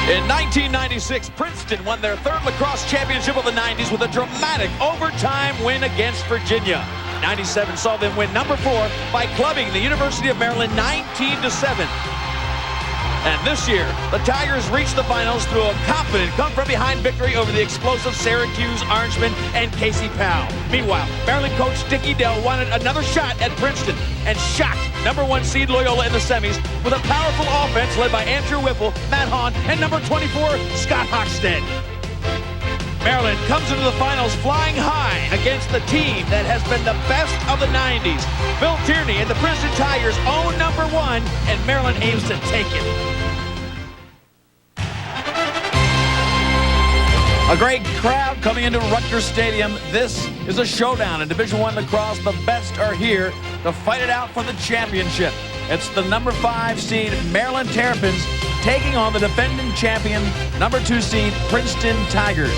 In 1996, Princeton won their third lacrosse championship of the 90s with a dramatic overtime win against Virginia. 97 saw them win number 4 by clubbing the University of Maryland 19-7. And this year, the Tigers reached the finals through a confident come-from-behind victory over the explosive Syracuse Orangemen and Casey Powell. Meanwhile, Maryland coach Dicky Dell wanted another shot at Princeton and shocked number 1 seed Loyola in the semis with a powerful offense led by Andrew Whipple, Matt Hahn, and number 24, Scott Hochstead. Maryland comes into the finals flying high against the team that has been the best of the 90s. Bill Tierney and the Princeton Tigers own number 1, and Maryland aims to take it. A great crowd coming into Rutgers Stadium. This is a showdown in Division I lacrosse. The best are here to fight it out for the championship. It's the number 5 seed Maryland Terrapins taking on the defending champion, number 2 seed Princeton Tigers.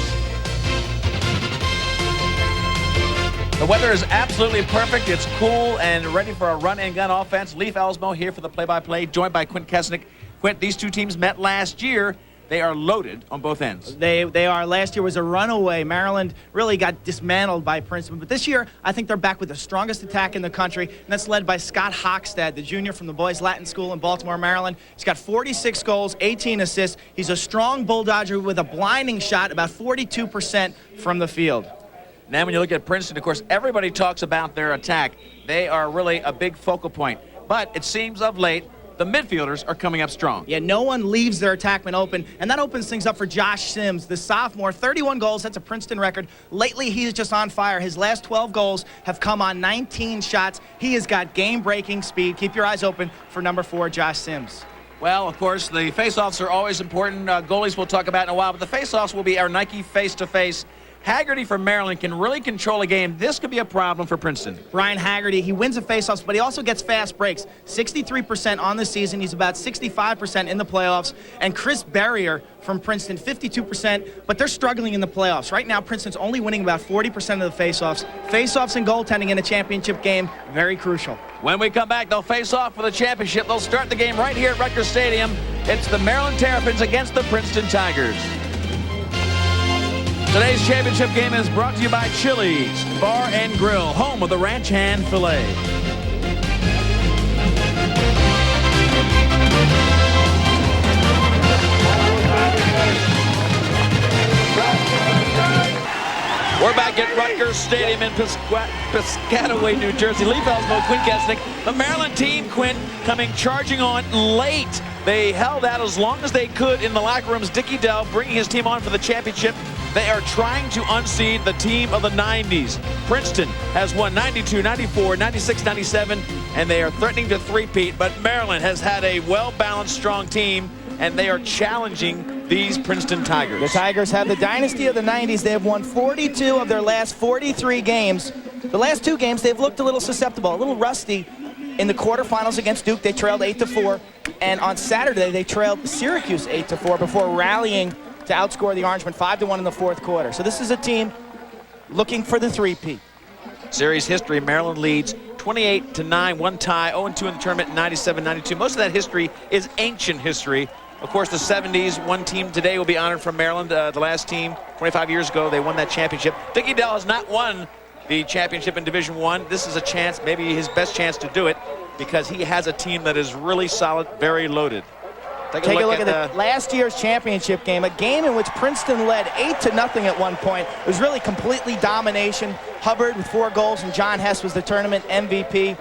The weather is absolutely perfect. It's cool and ready for a run-and-gun offense. Leif Ellsmo here for the play-by-play, joined by Quint Kesnick. Quint, these two teams met last year. They are loaded on both ends. They are. Last year was a runaway. Maryland really got dismantled by Princeton. But this year, I think they're back with the strongest attack in the country, and that's led by Scott Hochstead, the junior from the Boys Latin School in Baltimore, Maryland. He's got 46 goals, 18 assists. He's a strong bulldodger with a blinding shot, about 42% from the field. Now when you look at Princeton, of course, everybody talks about their attack. They are really a big focal point. But it seems of late, the midfielders are coming up strong. Yeah, no one leaves their attackman open, and that opens things up for Josh Sims, the sophomore. 31 goals, that's a Princeton record. Lately, he's just on fire. His last 12 goals have come on 19 shots. He has got game-breaking speed. Keep your eyes open for number 4, Josh Sims. Well, of course, the face-offs are always important. Goalies we'll talk about in a while, but the face-offs will be our Nike face-to-face. Haggerty from Maryland can really control a game. This could be a problem for Princeton. Brian Haggerty, he wins the faceoffs, but he also gets fast breaks. 63% on the season. He's about 65% in the playoffs. And Chris Berrier from Princeton, 52%, but they're struggling in the playoffs. Right now, Princeton's only winning about 40% of the faceoffs. Faceoffs and goaltending in a championship game, very crucial. When we come back, they'll face off for the championship. They'll start the game right here at Rutgers Stadium. It's the Maryland Terrapins against the Princeton Tigers. Today's championship game is brought to you by Chili's Bar and Grill, home of the Ranch Hand Filet. We're back at Rutgers Stadium in Piscataway, New Jersey. Leif Ellsmo, Quint Kesnick. The Maryland team, Quint, coming charging on late. They held out as long as they could in the locker rooms. Dicky Dell bringing his team on for the championship. They are trying to unseed the team of the 90s. Princeton has won 92, 94, 96, 97, and they are threatening to three-peat. But Maryland has had a well-balanced, strong team, and they are challenging these Princeton Tigers. The Tigers have the dynasty of the 90s. They have won 42 of their last 43 games. The last 2 games, they've looked a little susceptible, a little rusty. In the quarterfinals against Duke, they trailed 8-4, and on Saturday, they trailed Syracuse 8-4 before rallying to outscore the Orangemen 5-1 in the 4th quarter. So this is a team looking for the three-peat. Series history, Maryland leads 28-9, 1 tie, 0-2 in the tournament in 97-92. Most of that history is ancient history. Of course, the 70s, one team today will be honored from Maryland. The last team, 25 years ago, they won that championship. Dicky Dell has not won the championship in Division I. This is a chance, maybe his best chance to do it, because he has a team that is really solid, very loaded. Take a look at the last year's championship game, a game in which Princeton led 8-0 at one point. It was really completely domination. Hubbard with 4 goals, and John Hess was the tournament MVP.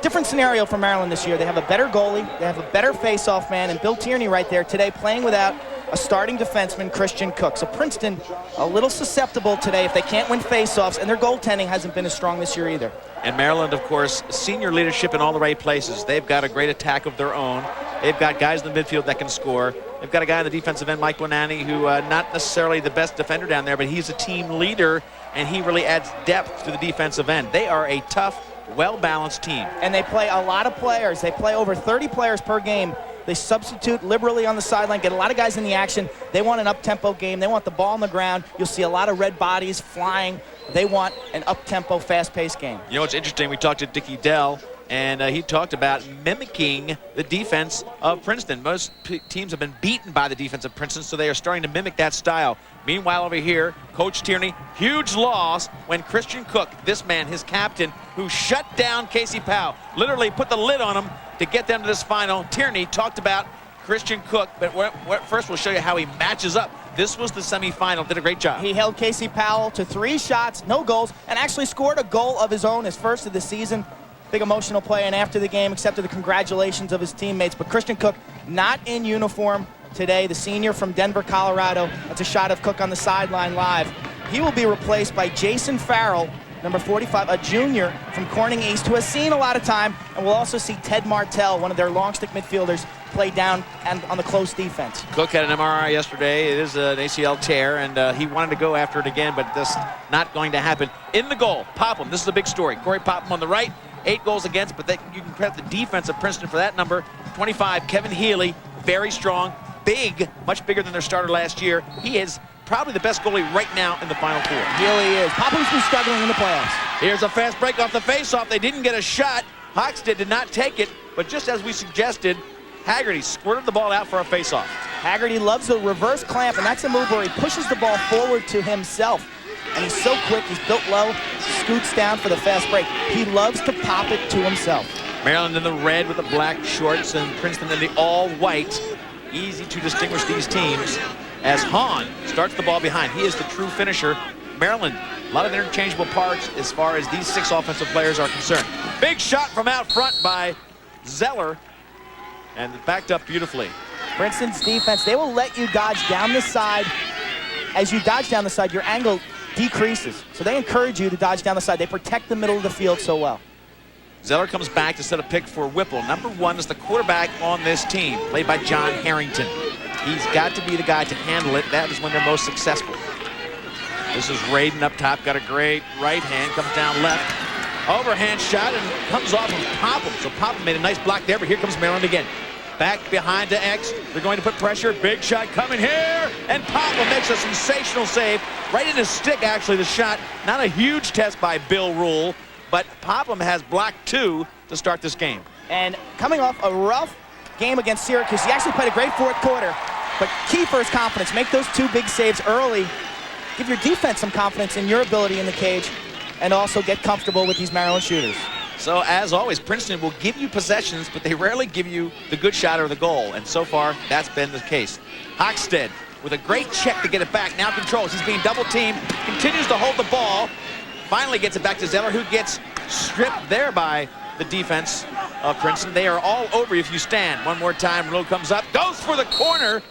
Different scenario for Maryland this year. They have a better goalie, they have a better face-off man, and Bill Tierney right there today playing without a starting defenseman, Christian Cook. So Princeton a little susceptible today if they can't win face-offs, and their goaltending hasn't been as strong this year either. And Maryland, of course, senior leadership in all the right places. They've got a great attack of their own. They've got guys in the midfield that can score. They've got a guy on the defensive end, Mike Bonanni, who not necessarily the best defender down there, but he's a team leader, and he really adds depth to the defensive end. They are a tough, well-balanced team. And they play a lot of players. They play over 30 players per game. They substitute liberally on the sideline, get a lot of guys in the action. They want an up-tempo game. They want the ball on the ground. You'll see a lot of red bodies flying. They want an up-tempo, fast-paced game. You know what's interesting? We talked to Dicky Dell. And he talked about mimicking the defense of Princeton. Most teams have been beaten by the defense of Princeton, so they are starting to mimic that style. Meanwhile, over here, Coach Tierney, huge loss when Christian Cook, this man, his captain, who shut down Casey Powell, literally put the lid on him to get them to this final. Tierney talked about Christian Cook, but first we'll show you how he matches up. This was the semifinal. Did a great job. He held Casey Powell to 3 shots, no goals, and actually scored a goal of his own, his first of the season. Big emotional play, and after the game accepted the congratulations of his teammates. But Christian Cook not in uniform today, the senior from Denver, Colorado. That's a shot of Cook on the sideline live. He will be replaced by Jason Farrell, number 45, a junior from Corning East, who has seen a lot of time, and we'll also see Ted Martell, one of their long stick midfielders, play down and on the close defense. Cook had an MRI yesterday. It is an ACL tear, and he wanted to go after it again, but that's not going to happen. In the goal, Popham. This is a big story. Corey Popham on the right. 8 goals against, but you can credit the defense of Princeton for that number. 25, Kevin Healy, very strong, big, much bigger than their starter last year. He is probably the best goalie right now in the Final Four. Healy is. Popham's been struggling in the playoffs. Here's a fast break off the faceoff. They didn't get a shot. Hoxton did not take it, but just as we suggested, Haggerty squirted the ball out for a faceoff. Haggerty loves the reverse clamp, and that's a move where he pushes the ball forward to himself. And he's so quick, he's built low, scoots down for the fast break. He loves to pop it to himself. Maryland in the red with the black shorts and Princeton in the all-white. Easy to distinguish these teams as Hahn starts the ball behind. He is the true finisher. Maryland, a lot of interchangeable parts as far as these 6 offensive players are concerned. Big shot from out front by Zeller, and backed up beautifully. Princeton's defense, they will let you dodge down the side. As you dodge down the side, your angle decreases. So they encourage you to dodge down the side. They protect the middle of the field so well. Zeller comes back to set a pick for Whipple. Number 1 is the quarterback on this team, played by John Harrington. He's got to be the guy to handle it. That is when they're most successful. This is Raiden up top, got a great right hand, comes down left. Overhand shot and comes off of Popham. So Popham made a nice block there, but here comes Maryland again. Back behind to X. They're going to put pressure. Big shot coming here. And Popham makes a sensational save. Right in his stick, actually, the shot. Not a huge test by Bill Rule, but Popham has blocked 2 to start this game. And coming off a rough game against Syracuse, he actually played a great 4th quarter. But key for his confidence, make those 2 big saves early. Give your defense some confidence in your ability in the cage, and also get comfortable with these Maryland shooters. So, as always, Princeton will give you possessions, but they rarely give you the good shot or the goal. And so far, that's been the case. Hoxton with a great check to get it back. Now controls. He's being double-teamed. Continues to hold the ball. Finally gets it back to Zeller, who gets stripped there by the defense of Princeton. They are all over you if you stand. One more time. Rule comes up. Goes for the corner.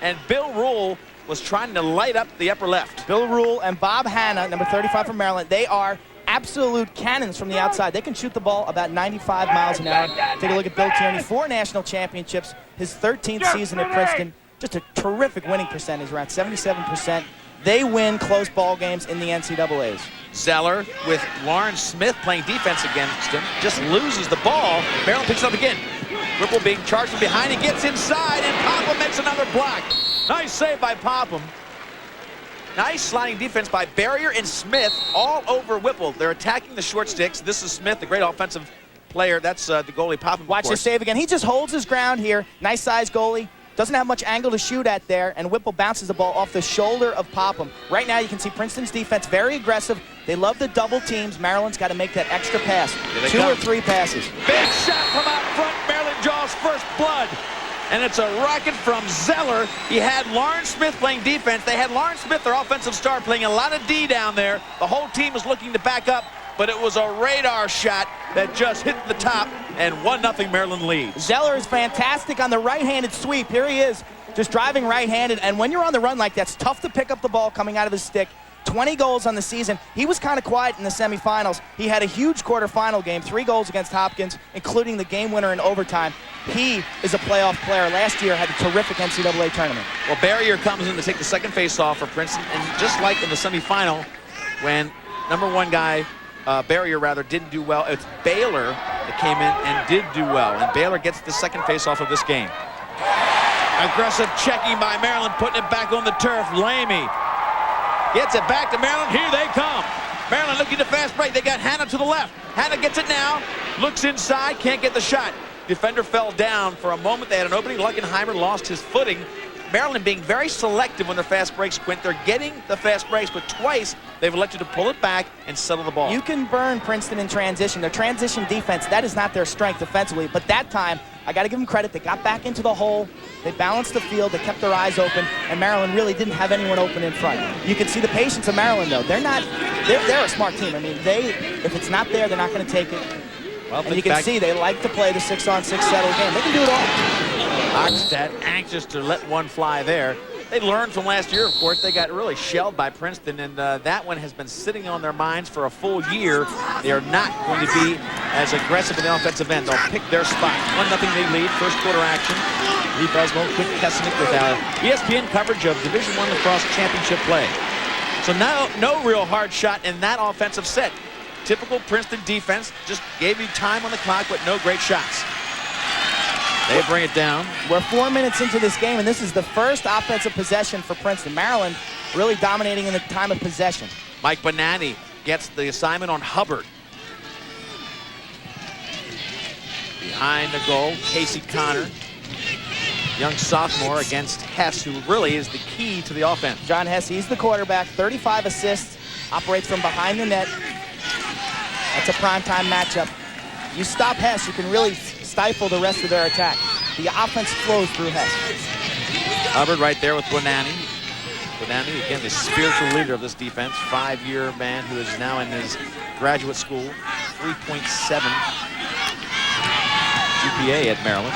And Bill Rule was trying to light up the upper left. Bill Rule and Bob Hanna, number 35 from Maryland, they are absolute cannons from the outside. They can shoot the ball about 95 miles an hour. Take a look at Bill Tierney, 4 national championships, his 13th season at Princeton. Just a terrific winning percentage, around 77%. They win close ball games in the NCAAs. Zeller with Lawrence Smith playing defense against him, just loses the ball. Maryland picks it up again. Whipple being charged from behind. He gets inside, and Popham makes another block. Nice save by Popham. Nice sliding defense by Barrier and Smith all over Whipple. They're attacking the short sticks. This is Smith, the great offensive player. That's the goalie, Popham. Watch the save again. He just holds his ground here. Nice size goalie. Doesn't have much angle to shoot at there, and Whipple bounces the ball off the shoulder of Popham. Right now you can see Princeton's defense very aggressive. They love the double teams. Maryland's got to make that extra pass. 2 or 3 passes. Big shot from out front. Maryland draws first blood. And it's a rocket from Zeller. He had Lawrence Smith playing defense. They had Lawrence Smith, their offensive star, playing a lot of D down there. The whole team was looking to back up, but it was a radar shot that just hit the top, and 1-0 Maryland leads. Zeller is fantastic on the right-handed sweep. Here he is, just driving right-handed, and when you're on the run like that, it's tough to pick up the ball coming out of his stick. 20 goals on the season. He was kind of quiet in the semifinals. He had a huge quarterfinal game, 3 goals against Hopkins, including the game winner in overtime. He is a playoff player. Last year had a terrific NCAA tournament. Well, Barrier comes in to take the second faceoff for Princeton, and just like in the semifinal, when number 1 guy, Barrier rather, didn't do well, it's Baylor that came in and did do well, and Baylor gets the second faceoff of this game. Aggressive checking by Maryland, putting it back on the turf. Lamy gets it back to Maryland. Here they come. Maryland looking to fast break. They got Hanna to the left. Hanna gets it now. Looks inside, can't get the shot. Defender fell down for a moment. They had an opening. Luckenheimer lost his footing. Maryland being very selective on their fast breaks, Quint. They're getting the fast breaks, but twice they've elected to pull it back and settle the ball. You can burn Princeton in transition. Their transition defense, that is not their strength defensively. But that time, I got to give them credit. They got back into the hole. They balanced the field. They kept their eyes open. And Maryland really didn't have anyone open in front. You can see the patience of Maryland, though. They're a smart team. I mean, if it's not there, they're not going to take it. Well, and you can see they like to play the 6-on-6 settle game. They can do it all. Oxtad anxious to let one fly there. They learned from last year, of course. They got really shelled by Princeton, and that one has been sitting on their minds for a full year. They are not going to be as aggressive in the offensive end. They'll pick their spot. 1-0 they lead, first quarter action. Lee Fesmo, Quick Kesenick with ESPN coverage of Division I Lacrosse Championship play. So now no real hard shot in that offensive set. Typical Princeton defense, just gave you time on the clock, but no great shots. They bring it down. We're 4 minutes into this game, and this is the first offensive possession for Princeton. Maryland really dominating in the time of possession. Mike Bonanni gets the assignment on Hubbard. Behind the goal, Casey Connor. Young sophomore against Hess, who really is the key to the offense. John Hess, he's the quarterback, 35 assists, operates from behind the net. That's a primetime matchup. You stop Hess, you can really stifle the rest of their attack. The offense flows through Hess. Hubbard right there with Bonanni. Bonanni, again, the spiritual leader of this defense. 5-year man who is now in his graduate school. 3.7 GPA at Maryland.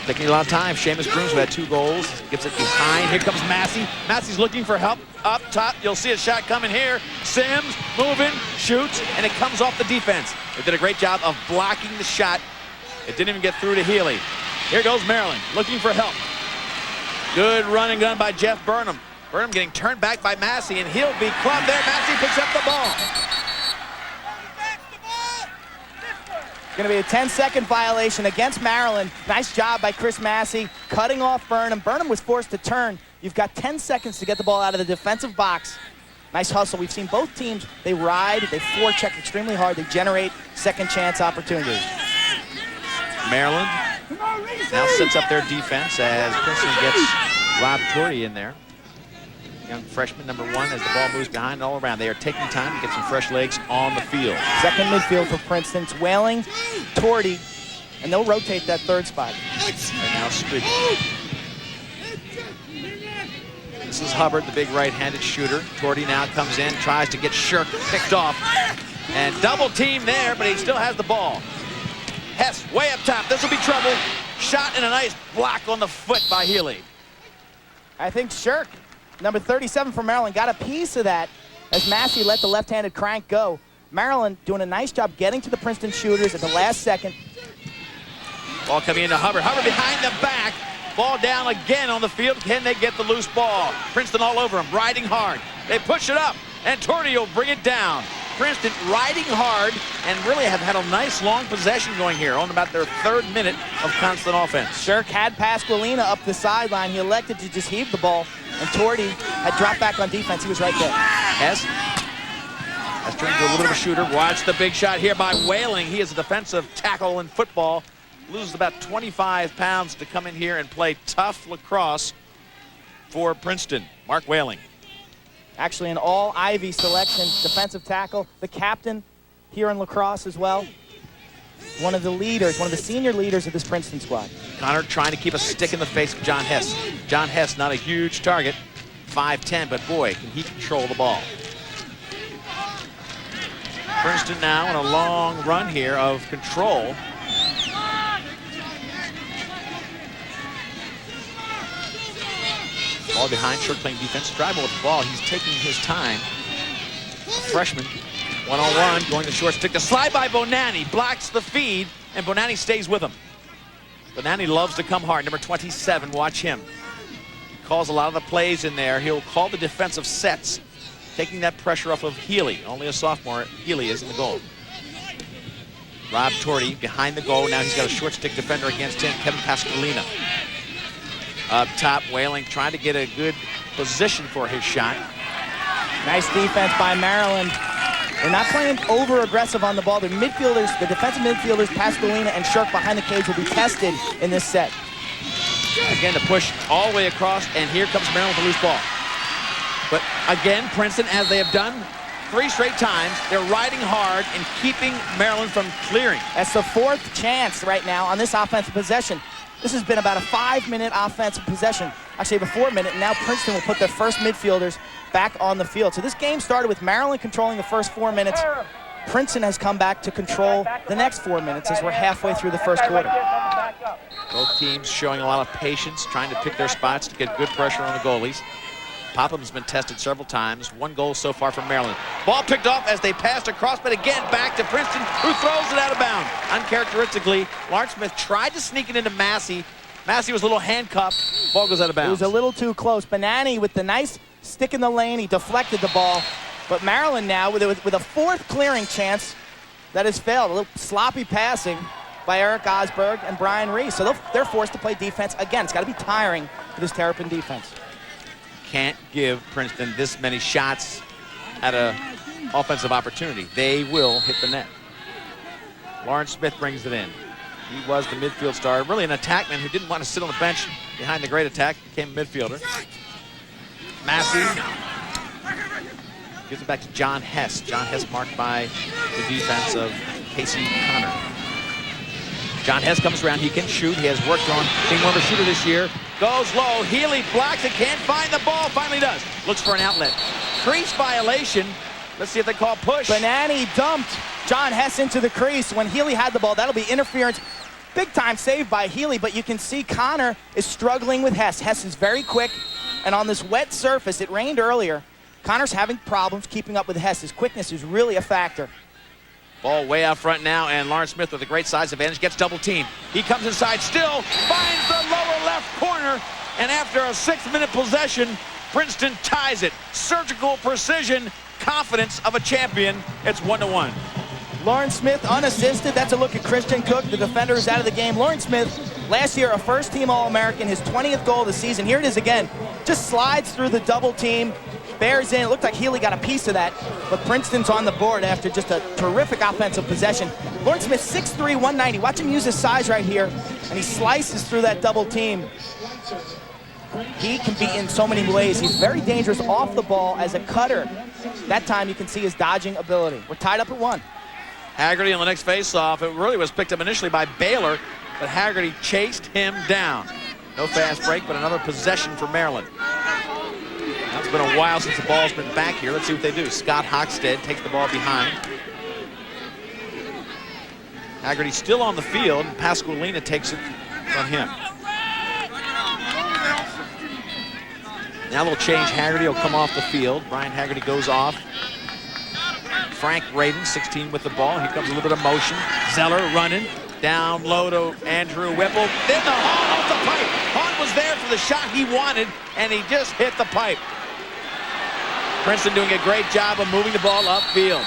Taking a lot of time. Seamus Grooms, who had 2 goals, gets it behind. Here comes Massey. Massey's looking for help up top. You'll see a shot coming here. Sims moving, shoots, and it comes off the defense. They did a great job of blocking the shot. It didn't even get through to Healy. Here goes Maryland, looking for help. Good running gun by Jeff Burnham. Burnham getting turned back by Massey, and he'll be clubbed there. Massey picks up the ball. Going to be a 10-second violation against Maryland. Nice job by Chris Massey cutting off Burnham. Burnham was forced to turn. You've got 10 seconds to get the ball out of the defensive box. Nice hustle. We've seen both teams, they ride, they forecheck extremely hard, they generate second chance opportunities. Maryland now sets up their defense as Princeton gets Rob Torrey in there. Young freshman, number 1, as the ball moves behind all around. They are taking time to get some fresh legs on the field. Second midfield for Princeton. It's Whaling, Torty, and they'll rotate that third spot. And now Sprigg. This is Hubbard, the big right-handed shooter. Torty now comes in, tries to get Shirk picked off. And double team there, but he still has the ball. Hess way up top. This will be trouble. Shot and a nice block on the foot by Healy. I think Shirk, number 37 for Maryland, got a piece of that as Massey let the left-handed crank go. Maryland doing a nice job getting to the Princeton shooters at the last second. Ball coming into Hubbard. Hubbard behind the back. Ball down again on the field. Can they get the loose ball? Princeton all over him, riding hard. They push it up, and Torty will bring it down. Princeton riding hard and really have had a nice long possession going here on about their 3rd minute of constant offense. Shirk had Pasqualina up the sideline. He elected to just heave the ball, and Torty had dropped back on defense. He was right there. Hess has turned into a little bit of a shooter. Watch the big shot here by Whaling. He is a defensive tackle in football. Loses about 25 pounds to come in here and play tough lacrosse for Princeton. Mark Whaling. Actually an all-Ivy selection, defensive tackle, the captain here in lacrosse as well. One of the leaders, one of the senior leaders of this Princeton squad. Connor trying to keep a stick in the face of John Hess. John Hess, not a huge target, 5'10", but boy, can he control the ball. Princeton now on a long run here of control. Ball behind, Shirk playing defense. Dribble with the ball. He's taking his time. Freshman, one-on-one, going to short stick. The slide by Bonanni blocks the feed, and Bonanni stays with him. Bonanni loves to come hard. Number 27, watch him. Calls a lot of the plays in there. He'll call the defensive sets, taking that pressure off of Healy. Only a sophomore. Healy is in the goal. Rob Torty behind the goal. Now he's got a short stick defender against him, Kevin Pasqualina. Up top, Whaling trying to get a good position for his shot. Nice defense by Maryland. They're not playing over-aggressive on the ball. The midfielders, the defensive midfielders, Pasqualina and Shirk behind the cage will be tested in this set. Again, to push all the way across, and here comes Maryland with a loose ball. But again, Princeton, as they have done 3 straight times, they're riding hard and keeping Maryland from clearing. That's the 4th chance right now on this offensive possession. This has been about a 5-minute offensive possession. Actually, a 4-minute, and now Princeton will put their first midfielders back on the field. So this game started with Maryland controlling the first 4 minutes. Princeton has come back to control the next 4 minutes as we're halfway through the first quarter. Both teams showing a lot of patience, trying to pick their spots to get good pressure on the goalies. Popham's been tested several times. 1 goal so far from Maryland. Ball picked off as they passed across, but again back to Princeton, who throws it out of bounds. Uncharacteristically, Lawrence Smith tried to sneak it into Massey. Massey was a little handcuffed. Ball goes out of bounds. It was a little too close. Banani with the nice stick in the lane. He deflected the ball. But Maryland now with a 4th clearing chance that has failed. A little sloppy passing by Eric Osberg and Brian Reese. So they're forced to play defense. Again, it's got to be tiring for this Terrapin defense. Can't give Princeton this many shots at an offensive opportunity. They will hit the net. Lawrence Smith brings it in. He was the midfield star, really an attackman who didn't want to sit on the bench behind the great attack, became a midfielder. Massey gives it back to John Hess. John Hess marked by the defense of Casey Connor. John Hess comes around, he can shoot. He has worked on being more of a shooter this year. Goes low, Healy blocks it, can't find the ball, finally does. Looks for an outlet. Crease violation. Let's see if they call push. Banani dumped John Hess into the crease when Healy had the ball. That'll be interference. Big time save by Healy, but you can see Connor is struggling with Hess. Hess is very quick, and on this wet surface, it rained earlier. Connor's having problems keeping up with Hess. His quickness is really a factor. Ball way out front now, and Lawrence Smith with a great size advantage gets double teamed. He comes inside still, finds the lower left corner, and after a 6-minute possession, Princeton ties it. Surgical precision, confidence of a champion. It's 1-1. Lawrence Smith unassisted. That's a look at Christian Cook. The defender is out of the game. Lawrence Smith, last year a first-team All-American, his 20th goal of the season. Here it is again. Just slides through the double team. Bears in. It looked like Healy got a piece of that, but Princeton's on the board after just a terrific offensive possession. Lawrence Smith, 6'3", 190. Watch him use his size right here, and he slices through that double team. He can be in so many ways. He's very dangerous off the ball as a cutter. That time you can see his dodging ability. We're tied up at 1. Haggerty on the next faceoff. It really was picked up initially by Baylor, but Haggerty chased him down. No fast break, but another possession for Maryland. Now it's been a while since the ball's been back here. Let's see what they do. Scott Hockstead takes the ball behind. Haggerty still on the field. Pasqualina takes it from him. Now they'll change. Haggerty will come off the field. Brian Haggerty goes off. Frank Radin, 16 with the ball. Here comes a little bit of motion. Zeller running. Down low to Andrew Whipple. Then the Hahn off the pipe. Hahn was there for the shot he wanted, and he just hit the pipe. Princeton doing a great job of moving the ball upfield.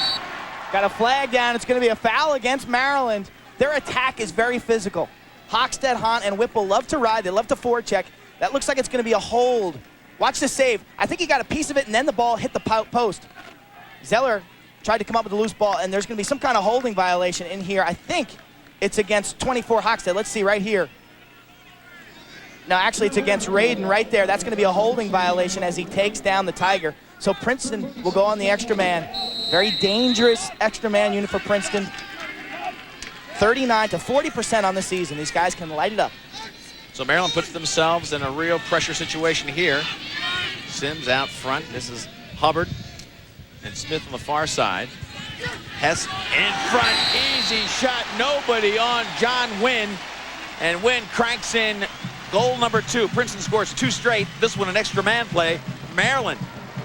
Got a flag down. It's going to be a foul against Maryland. Their attack is very physical. Hockstead, Hahn, and Whipple love to ride. They love to forecheck. That looks like it's going to be a hold. Watch the save. I think he got a piece of it, and then the ball hit the post. Zeller tried to come up with a loose ball, and there's going to be some kind of holding violation in here. I think it's against 24 Hockstead. Let's see right here. No, actually, it's against Radin right there. That's going to be a holding violation as he takes down the Tiger. So Princeton will go on the extra man. Very dangerous extra man unit for Princeton. 39 to 40% on the season. These guys can light it up. So Maryland puts themselves in a real pressure situation here. Sims out front. This is Hubbard and Smith on the far side. Hess in front, easy shot, nobody on John Wynn. And Wynn cranks in goal number 2. Princeton scores 2 straight. This one an extra man play. Maryland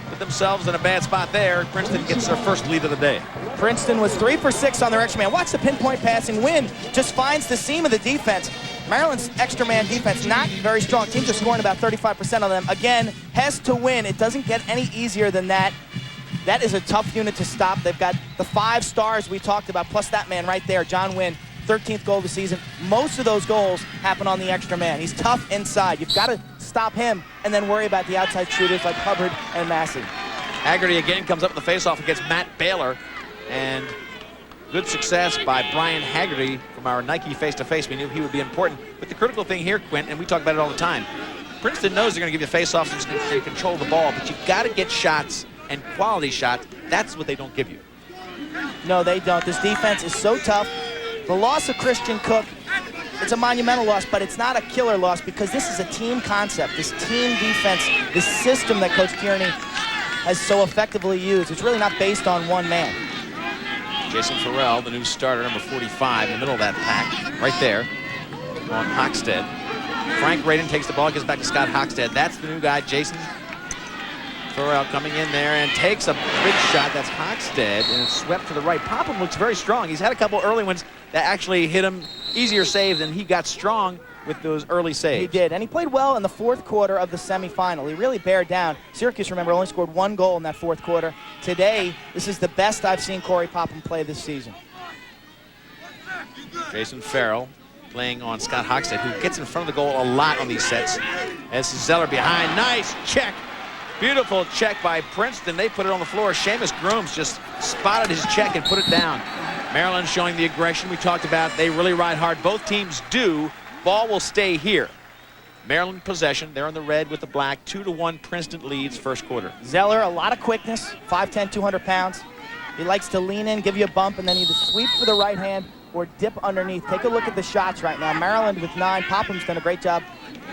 put themselves in a bad spot there. Princeton gets their first lead of the day. Princeton was 3 for 6 on their extra man. Watch the pinpoint passing. Wynn just finds the seam of the defense. Maryland's extra man defense not very strong. Teams are scoring about 35% on them. Again, Hess to Wynn. It doesn't get any easier than that. That is a tough unit to stop. They've got the 5 stars we talked about, plus that man right there, John Wynn, 13th goal of the season. Most of those goals happen on the extra man. He's tough inside. You've got to stop him and then worry about the outside shooters like Hubbard and Massey. Haggerty again comes up in the faceoff against Matt Baylor. And good success by Brian Haggerty from our Nike face-to-face. We knew he would be important. But the critical thing here, Quint, and we talk about it all the time, Princeton knows they're going to give you face-offs and they control the ball, but you've got to get shots and quality shots. That's what they don't give you. No, they don't. This defense is so tough. The loss of Christian Cook, it's a monumental loss, but it's not a killer loss because this is a team concept. This team defense, this system that Coach Tierney has so effectively used, it's really not based on one man. Jason Farrell, the new starter, number 45, in the middle of that pack, right there on Hockstead. Frank Radin takes the ball, gives back to Scott Hockstead. That's the new guy, Jason Farrell, coming in there and takes a big shot. That's Hockstead, and it's swept to the right. Popham looks very strong. He's had a couple early ones that actually hit him easier saves, and he got strong with those early saves. He did, and he played well in the fourth quarter of the semifinal. He really bared down. Syracuse, remember, only scored 1 goal in that fourth quarter. Today, this is the best I've seen Corey Popham play this season. Jason Farrell playing on Scott Hockstead, who gets in front of the goal a lot on these sets. As Zeller behind, nice check. Beautiful check by Princeton. They put it on the floor. Seamus Grooms just spotted his check and put it down. Maryland showing the aggression we talked about. They really ride hard. Both teams do. Ball will stay here. Maryland possession. They're in the red with the black. 2-1 Princeton leads first quarter. Zeller, a lot of quickness, 5'10", 200 pounds. He likes to lean in, give you a bump, and then either sweep for the right hand or dip underneath. Take a look at the shots right now. Maryland with 9. Popham's done a great job.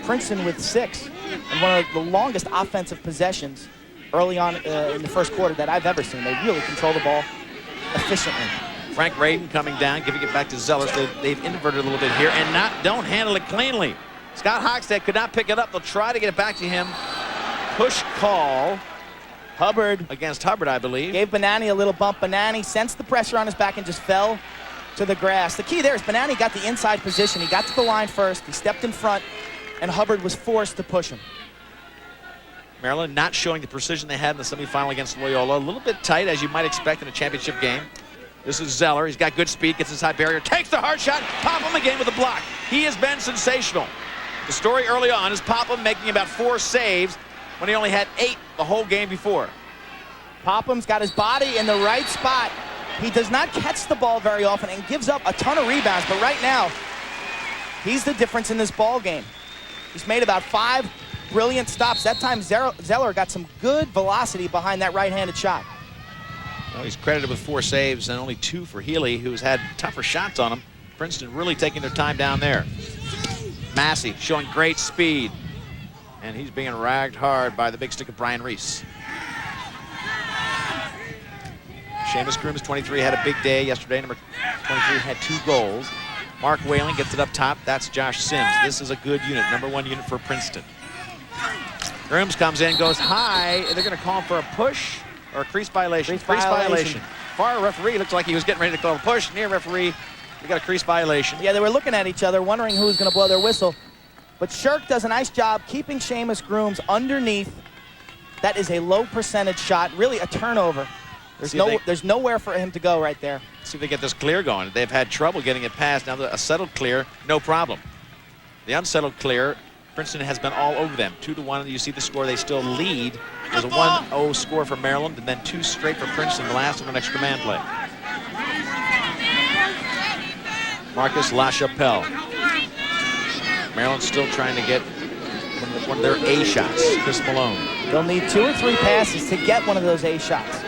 Princeton with 6. And one of the longest offensive possessions early on in the first quarter that I've ever seen. They really control the ball efficiently. Frank Radin coming down, giving it back to Zeller. So they've inverted a little bit here and don't handle it cleanly. Scott Hockstead could not pick it up. They'll try to get it back to him. Push call. Hubbard. Against Hubbard, I believe. Gave Benani a little bump. Benani sensed the pressure on his back and just fell to the grass. The key there is Benani got the inside position. He got to the line first. He stepped in front, and Hubbard was forced to push him. Maryland not showing the precision they had in the semifinal against Loyola. A little bit tight, as you might expect in a championship game. This is Zeller. He's got good speed, gets inside barrier, takes the hard shot. Popham again with a block. He has been sensational. The story early on is Popham making about 4 saves when he only had 8 the whole game before. Popham's got his body in the right spot. He does not catch the ball very often and gives up a ton of rebounds, but right now, he's the difference in this ball game. He's made about 5 brilliant stops. That time, Zeller got some good velocity behind that right-handed shot. Well, he's credited with 4 saves and only 2 for Healy, who's had tougher shots on him. Princeton really taking their time down there. Massey showing great speed, and he's being ragged hard by the big stick of Brian Reese. Seamus Grooms, 23, had a big day yesterday. Number 23 had 2 goals. Mark Whalen gets it up top. That's Josh Sims. This is a good unit, number 1 unit for Princeton. Grooms comes in, goes high. They're going to call for a push or a crease violation. Crease violation. Far referee looks like he was getting ready to call a push. Near referee, we got a crease violation. Yeah, they were looking at each other, wondering who was going to blow their whistle. But Shirk does a nice job keeping Seamus Grooms underneath. That is a low percentage shot, really a turnover. There's nowhere for him to go right there. See if they get this clear going. They've had trouble getting it past. Now a settled clear, no problem. The unsettled clear, Princeton has been all over them. 2-1, you see the score, they still lead. There's a 1-0 score for Maryland, and then 2 straight for Princeton, the last one an extra man play. Marcus LaChapelle. Maryland still trying to get one of their A shots, Chris Malone. They'll need 2 or 3 passes to get one of those A shots.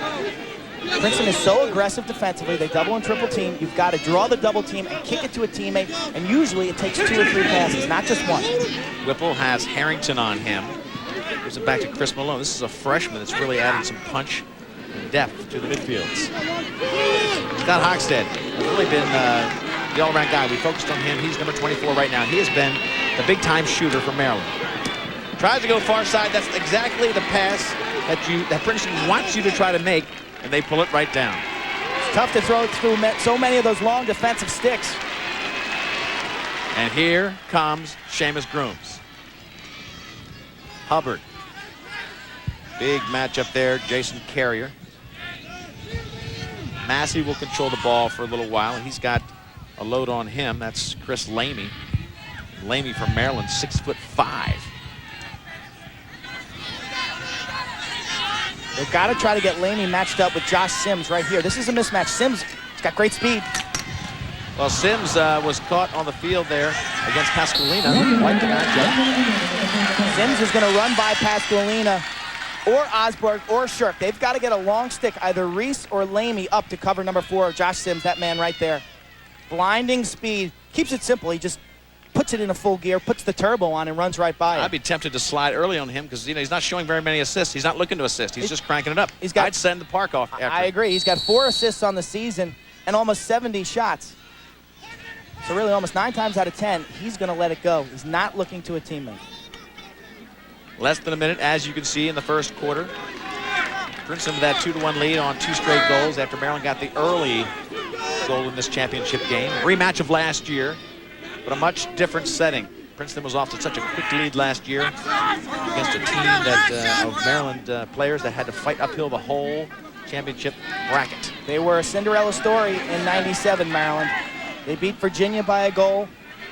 Princeton is so aggressive defensively. They double and triple team. You've got to draw the double team and kick it to a teammate, and usually it takes 2 or 3 passes, not just 1. Whipple has Harrington on him. Gives it back to Chris Malone. This is a freshman that's really adding some punch and depth to the midfields. Scott Hockstead has really been the all-around guy. We focused on him. He's number 24 right now. He has been the big-time shooter for Maryland. Tries to go far side. That's exactly the pass that Princeton wants you to try to make, and they pull it right down. It's tough to throw through so many of those long defensive sticks. And here comes Seamus Grooms. Hubbard. Big matchup there, Jason Carrier. Massey will control the ball for a little while, and he's got a load on him. That's Chris Lamey. Lamey from Maryland, 6'5". They've got to try to get Lamey matched up with Josh Sims right here. This is a mismatch. Sims has got great speed. Well, Sims was caught on the field there against Pasqualina. Like the matchup. Sims is going to run by Pasqualina or Osborg or Shirk. They've got to get a long stick, either Reese or Lamey, up to cover number 4, Josh Sims, that man right there. Blinding speed. Keeps it simple. He just puts it in a full gear, puts the turbo on, and runs right by it. I'd be tempted to slide early on him because he's not showing very many assists. He's not looking to assist. He's just cranking it up. I'd send the park off after. I agree. He's got 4 assists on the season and almost 70 shots. So really almost 9 times out of 10, he's going to let it go. He's not looking to a teammate. Less than a minute, as you can see, in the first quarter. Princeton with that 2-1 lead on 2 straight goals after Maryland got the early goal in this championship game. Rematch of last year, but a much different setting. Princeton was off to such a quick lead last year against a team that of Maryland players that had to fight uphill the whole championship bracket. They were a Cinderella story in '97, Maryland. They beat Virginia by a goal.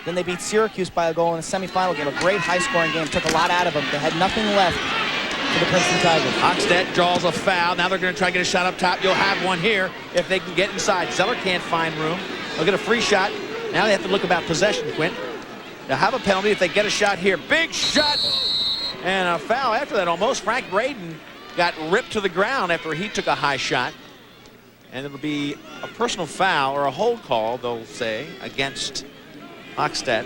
Then they beat Syracuse by a goal in a semifinal game. A great high-scoring game. Took a lot out of them. They had nothing left for the Princeton Tigers. Hochstedt draws a foul. Now they're going to try to get a shot up top. You'll have one here if they can get inside. Zeller can't find room. They'll get a free shot. Now they have to look about possession, Quint. They'll have a penalty if they get a shot here. Big shot! And a foul after that almost. Frank Braden got ripped to the ground after he took a high shot. And it'll be a personal foul or a hold call, they'll say, against Hochstedt.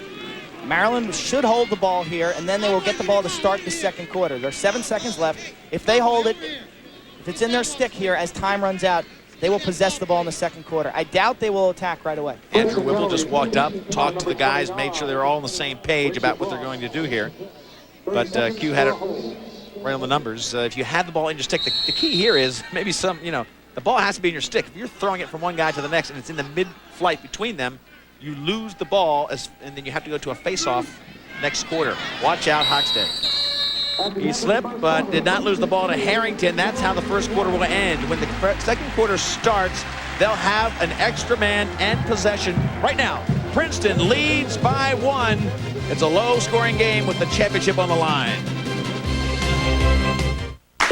Maryland should hold the ball here, and then they will get the ball to start the second quarter. There's 7 seconds left. If they hold it, if it's in their stick here as time runs out, they will possess the ball in the second quarter. I doubt they will attack right away. Andrew Whipple just walked up, talked to the guys, made sure they're all on the same page about what they're going to do here. But Q had it right on the numbers. If you had the ball in your stick, the key here is maybe the ball has to be in your stick. If you're throwing it from one guy to the next and it's in the mid-flight between them, you lose the ball, and then you have to go to a face-off next quarter. Watch out, Hochstedt. He slipped, but did not lose the ball to Harrington. That's how the first quarter will end. When the second quarter starts, they'll have an extra man and possession. Right now, Princeton leads by 1. It's a low-scoring game with the championship on the line.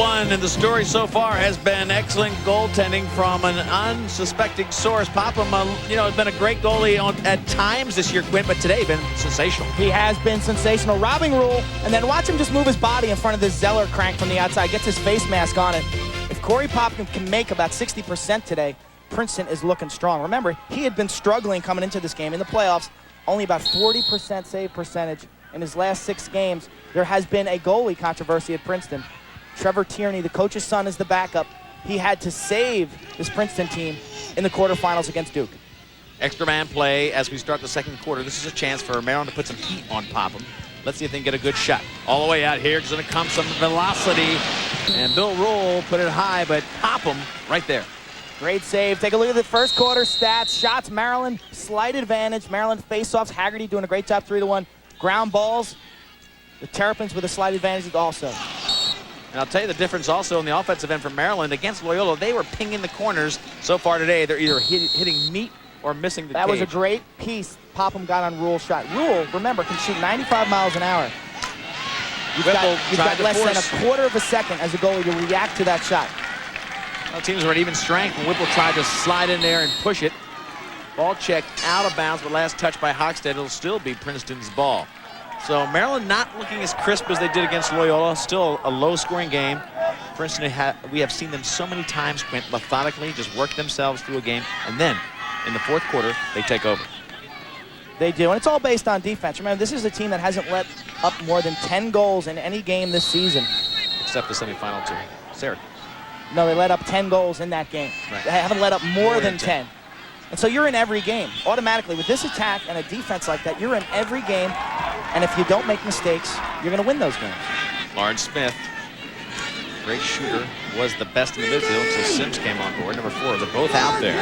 And the story so far has been excellent goaltending from an unsuspecting source. Popham, has been a great goalie at times this year, Quint, but today been sensational. He has been sensational. Robbing Rule, and then watch him just move his body in front of this Zeller crank from the outside. Gets his face mask on it. If Corey Popham can make about 60% today, Princeton is looking strong. Remember, he had been struggling coming into this game in the playoffs. Only about 40% save percentage in his last 6 games. There has been a goalie controversy at Princeton. Trevor Tierney, the coach's son, is the backup. He had to save this Princeton team in the quarterfinals against Duke. Extra man play as we start the second quarter. This is a chance for Maryland to put some heat on Popham. Let's see if they can get a good shot. All the way out here. It's going to come some velocity. And Bill Rule put it high, but Popham right there. Great save. Take a look at the first quarter stats. Shots, Maryland, slight advantage. Maryland face-offs. Haggerty doing a great job, 3-1. Ground balls, the Terrapins with a slight advantage also. And I'll tell you the difference also in the offensive end for Maryland. Against Loyola, they were pinging the corners. So far today, they're either hitting meat or missing the cage. That was a great piece Popham got on Rule's shot. Rule, remember, can shoot 95 miles an hour. You've got less than a quarter of a second as a goalie to react to that shot. Well, teams were at even strength, and Whipple tried to slide in there and push it. Ball checked out of bounds, but last touch by Hochstedt. It'll still be Princeton's ball. So Maryland not looking as crisp as they did against Loyola. Still a low-scoring game. Princeton, we have seen them so many times, Quint, methodically just work themselves through a game, and then in the fourth quarter, they take over. They do, and it's all based on defense. Remember, this is a team that hasn't let up more than 10 goals in any game this season. Except the semifinal to Syracuse. No, they let up 10 goals in that game. Right. They haven't let up more than 10. And so you're in every game. Automatically, with this attack and a defense like that, you're in every game. And if you don't make mistakes, you're going to win those games. Lawrence Smith, great shooter, was the best in the midfield until Sims came on board. Number 4, they're both out there,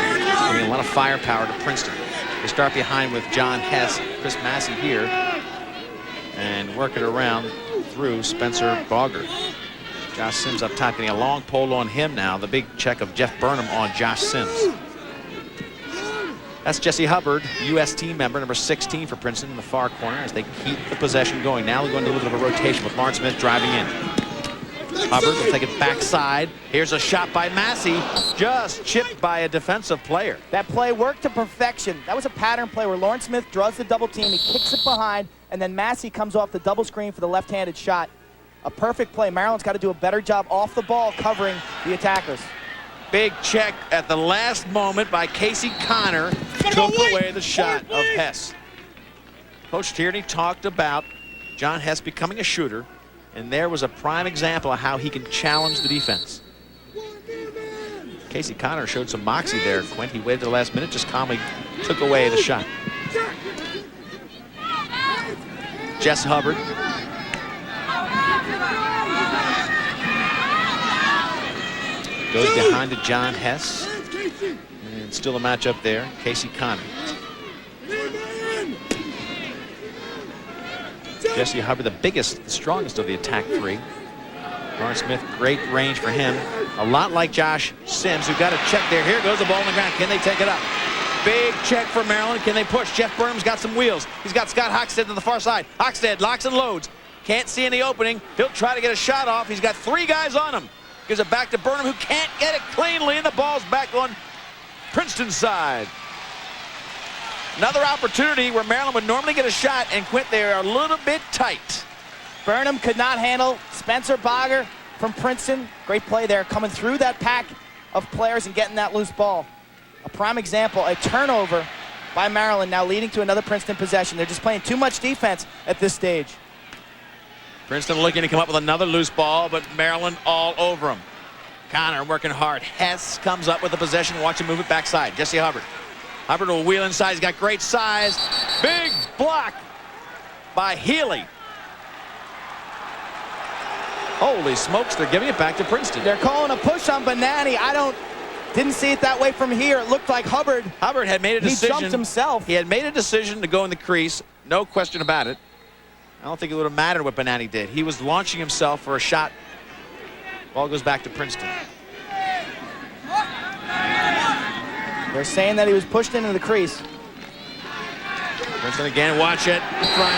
giving a lot of firepower to Princeton. They start behind with John Hess, Chris Massey here, and work it around through Spencer Bogert. Josh Sims up top, getting a long pole on him now. The big check of Jeff Burnham on Josh Sims. That's Jesse Hubbard, U.S. team member, number 16 for Princeton in the far corner as they keep the possession going. Now we're going to a little bit of a rotation with Lawrence Smith driving in. Hubbard will take it backside. Here's a shot by Massey, just chipped by a defensive player. That play worked to perfection. That was a pattern play where Lawrence Smith draws the double team, he kicks it behind, and then Massey comes off the double screen for the left-handed shot. A perfect play. Maryland's got to do a better job off the ball covering the attackers. Big check at the last moment by Casey Connor. Took away the shot of Hess. Coach Tierney talked about John Hess becoming a shooter, and there was a prime example of how he can challenge the defense. Casey Connor showed some moxie there, Quint. He waited the last minute, just calmly took away the shot. Jess Hubbard. Goes behind to John Hess. And still a matchup there. Casey Connor. Jesse Hubbard, the biggest, the strongest of the attack three. Lawrence Smith, great range for him. A lot like Josh Sims, who got a check there. Here goes the ball on the ground. Can they take it up? Big check for Maryland. Can they push? Jeff Burnham's got some wheels. He's got Scott Hockstead to the far side. Hockstead locks and loads. Can't see any opening. He'll try to get a shot off. He's got 3 guys on him. Gives it back to Burnham, who can't get it cleanly, and the ball's back on Princeton's side. Another opportunity where Maryland would normally get a shot, and Quint, they are a little bit tight. Burnham could not handle Spencer Bogger from Princeton. Great play there, coming through that pack of players and getting that loose ball. A prime example, a turnover by Maryland, now leading to another Princeton possession. They're just playing too much defense at this stage. Princeton looking to come up with another loose ball, but Maryland all over him. Connor working hard. Hess comes up with the possession. Watch him move it backside. Jesse Hubbard. Hubbard will wheel inside. He's got great size. Big block by Healy. Holy smokes, they're giving it back to Princeton. They're calling a push on Banani. Didn't see it that way from here. It looked like Hubbard had made a decision. He jumped himself. He had made a decision to go in the crease. No question about it. I don't think it would have mattered what Banani did. He was launching himself for a shot. Ball goes back to Princeton. They're saying that he was pushed into the crease. Princeton again, watch it. Front.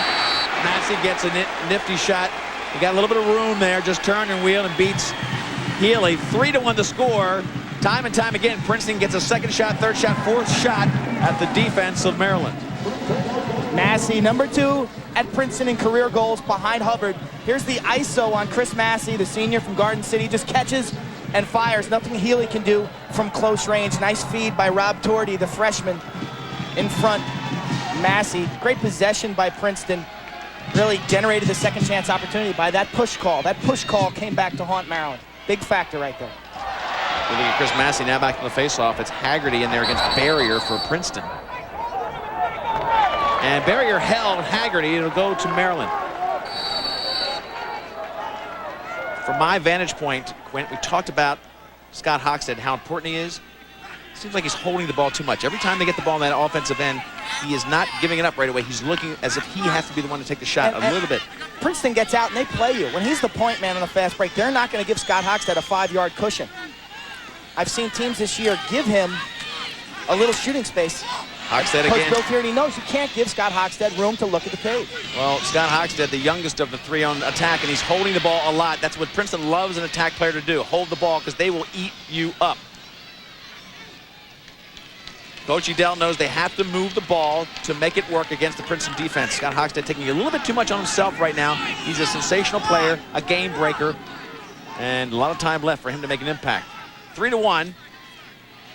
Massey gets a nifty shot. He got a little bit of room there, just turned and wheeled and beats Healy. 3-1 to score. Time and time again, Princeton gets a second shot, third shot, fourth shot at the defense of Maryland. Massey, number 2 at Princeton in career goals behind Hubbard. Here's the ISO on Chris Massey, the senior from Garden City. Just catches and fires. Nothing Healy can do from close range. Nice feed by Rob Torty, the freshman, in front. Massey, great possession by Princeton. Really generated the second chance opportunity by that push call. That push call came back to haunt Maryland. Big factor right there. We look at Chris Massey now back to the faceoff. It's Haggerty in there against Barrier for Princeton. And Barrier held Haggerty. It'll go to Maryland. From my vantage point, Quint, we talked about Scott Hockstead, how important he is. Seems like he's holding the ball too much. Every time they get the ball in that offensive end, he is not giving it up right away. He's looking as if he has to be the one to take the shot a little bit. Princeton gets out and they play you. When he's the point man on a fast break, they're not going to give Scott Hockstead a 5-yard cushion. I've seen teams this year give him a little shooting space. Hockstead again. Coach Bill Tierney knows you can't give Scott Hockstead room to look at the page. Well, Scott Hockstead, the youngest of the 3 on attack, and he's holding the ball a lot. That's what Princeton loves an attack player to do. Hold the ball because they will eat you up. Coach Edel knows they have to move the ball to make it work against the Princeton defense. Scott Hockstead taking a little bit too much on himself right now. He's a sensational player, a game breaker, and a lot of time left for him to make an impact. 3-1.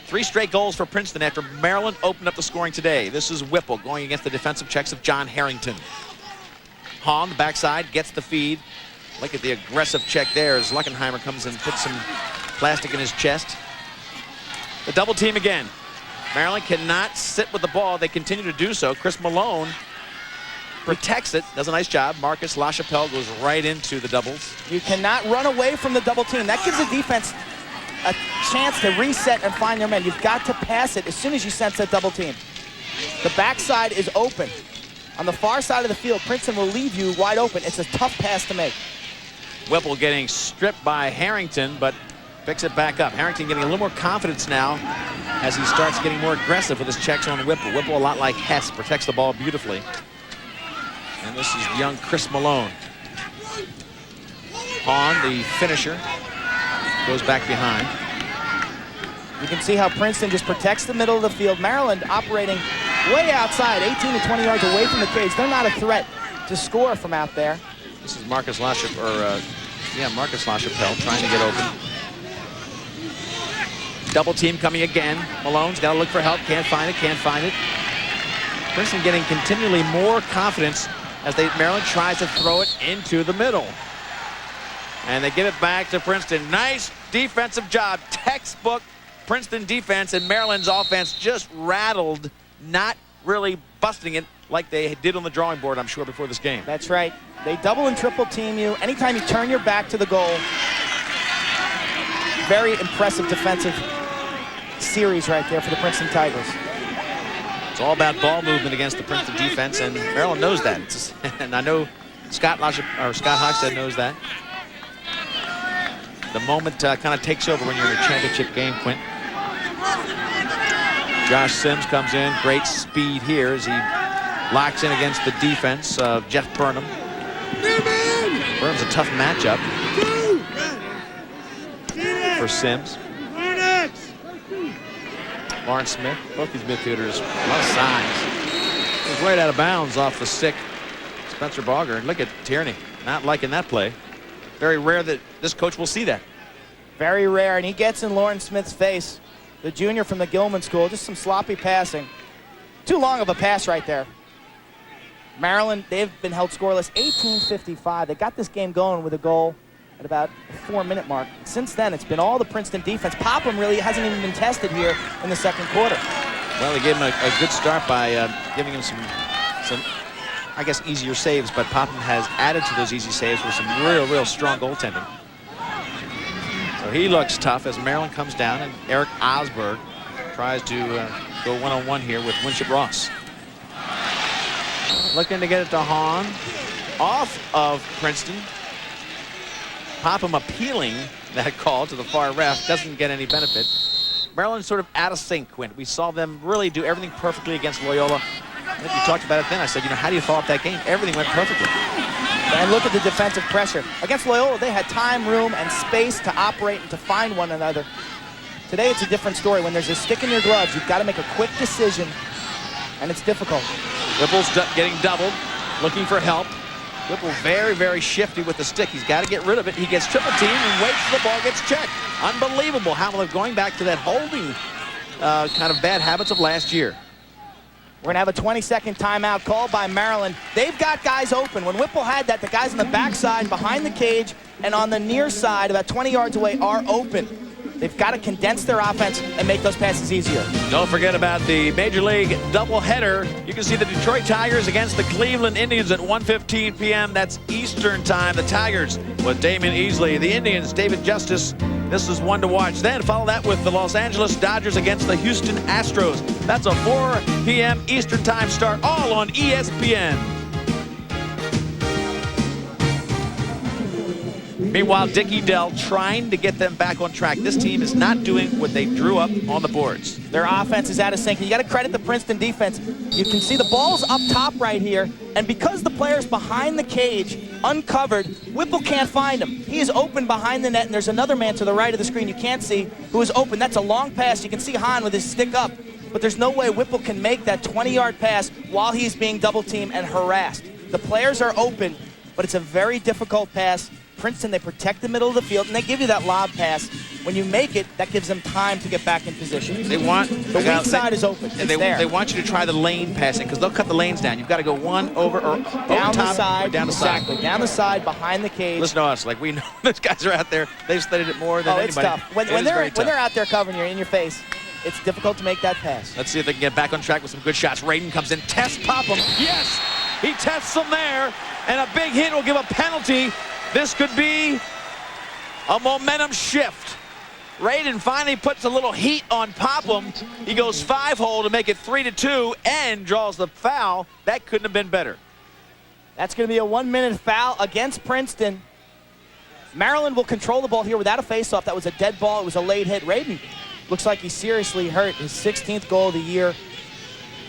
3 straight goals for Princeton after Maryland opened up the scoring today. This is Whipple going against the defensive checks of John Harrington. Hahn, the backside, gets the feed. Look at the aggressive check there as Luckenheimer comes and puts some plastic in his chest. The double team again. Maryland cannot sit with the ball. They continue to do so. Chris Malone protects it, does a nice job. Marcus LaChapelle goes right into the doubles. You cannot run away from the double team. That gives the defense a chance to reset and find their men. You've got to pass it as soon as you sense that double team. The backside is open. On the far side of the field, Princeton will leave you wide open. It's a tough pass to make. Whipple getting stripped by Harrington, but picks it back up. Harrington getting a little more confidence now as he starts getting more aggressive with his checks on Whipple. Whipple, a lot like Hess, protects the ball beautifully. And this is young Chris Malone. Hahn, the finisher, goes back behind. You can see how Princeton just protects the middle of the field. Maryland operating way outside, 18 to 20 yards away from the cage. They're not a threat to score from out there. This is Marcus LaChapelle, Marcus LaChapelle trying to get open. Double team coming again. Malone's got to look for help. Can't find it. Princeton getting continually more confidence as Maryland tries to throw it into the middle. And they give it back to Princeton. Nice defensive job. Textbook Princeton defense, and Maryland's offense just rattled, not really busting it like they did on the drawing board, I'm sure, before this game. That's right. They double and triple team you. Anytime you turn your back to the goal. Very impressive defensive series right there for the Princeton Tigers. It's all about ball movement against the Princeton defense, and Maryland knows that. And I know Scott Hochstead knows that. The moment kind of takes over when you're in a championship game, Quint. Josh Sims comes in, great speed here as he locks in against the defense of Jeff Burnham. Burnham's a tough matchup for Sims. Lawrence Smith, both these midfielders, a lot of size. He's right out of bounds off the stick. Spencer Bogger, and look at Tierney, not liking that play. Very rare that this coach will see that. Very rare, and he gets in Lawrence Smith's face. The junior from the Gilman School, just some sloppy passing. Too long of a pass right there. Maryland, they've been held scoreless, 18-55. They got this game going with a goal at about the 4-minute mark. Since then, it's been all the Princeton defense. Popham really hasn't even been tested here in the second quarter. Well, they gave him a good start by giving him some, I guess, easier saves, but Popham has added to those easy saves with some real strong goaltending. So he looks tough as Maryland comes down, and Eric Osberg tries to go one-on-one here with Winship Ross. Looking to get it to Hahn. Off of Princeton. Popham appealing that call to the far ref. Doesn't get any benefit. Maryland's sort of out of sync, Quint. We saw them really do everything perfectly against Loyola. I think we talked about it then. I said, how do you follow up that game? Everything went perfectly. And look at the defensive pressure. Against Loyola, they had time, room, and space to operate and to find one another. Today, it's a different story. When there's a stick in your gloves, you've got to make a quick decision, and it's difficult. Whipple's getting doubled, looking for help. Whipple very shifty with the stick. He's got to get rid of it. He gets triple teamed and waits till the ball gets checked. Unbelievable how they're going back to that holding kind of bad habits of last year. We're going to have a 20-second timeout called by Maryland. They've got guys open. When Whipple had that, the guys on the backside, behind the cage, and on the near side, about 20 yards away, are open. They've got to condense their offense and make those passes easier. Don't forget about the Major League doubleheader. You can see the Detroit Tigers against the Cleveland Indians at 1:15 p.m. That's Eastern time. The Tigers with Damian Easley. The Indians, David Justice. This is one to watch. Then follow that with the Los Angeles Dodgers against the Houston Astros. That's a 4 p.m. Eastern time start, all on ESPN. Meanwhile, Dickie Dell trying to get them back on track. This team is not doing what they drew up on the boards. Their offense is out of sync. You got to credit the Princeton defense. You can see the ball's up top right here, and because the player's behind the cage, uncovered, Whipple can't find him. He is open behind the net, and there's another man to the right of the screen you can't see who is open. That's a long pass. You can see Hahn with his stick up, but there's no way Whipple can make that 20-yard pass while he's being double-teamed and harassed. The players are open, but it's a very difficult pass. Princeton, they protect the middle of the field, and they give you that lob pass. When you make it, that gives them time to get back in position. They want the weak side is open. And they want you to try the lane passing because they'll cut the lanes down. You've got to go one over or down over the side. Or down the exactly. side. Down the side, behind the cage. Listen to us. Like we know those guys are out there. They've studied it more than anybody. It's tough. When they're out there covering you in your face, it's difficult to make that pass. Let's see if they can get back on track with some good shots. Radin comes in, tests Popham. Yes, he tests them there, and a big hit will give a penalty. This could be a momentum shift. Radin finally puts a little heat on Popham. He goes 5-hole to make it 3-2 and draws the foul. That couldn't have been better. That's going to be a 1-minute foul against Princeton. Maryland will control the ball here without a faceoff. That was a dead ball. It was a late hit. Radin looks like he's seriously hurt. His 16th goal of the year.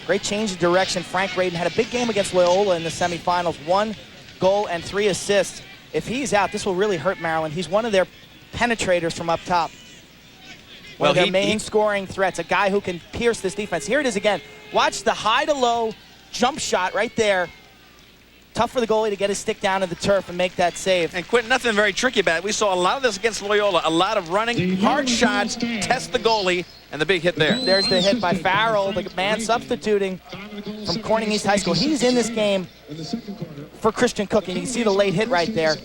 Great change of direction. Frank Radin had a big game against Loyola in the semifinals. 1 goal and 3 assists if he's out, this will really hurt Maryland. He's one of their penetrators from up top. One of their main scoring threats, a guy who can pierce this defense. Here it is again. Watch the high to low jump shot right there. Tough for the goalie to get his stick down to the turf and make that save. And Quentin, nothing very tricky about it. We saw a lot of this against Loyola. A lot of running, hard shots, test the goalie, and the big hit there. There's the hit by Farrell, the man substituting from Corning East High School. He's in this game for Christian Cook, and you can see the late hit right there.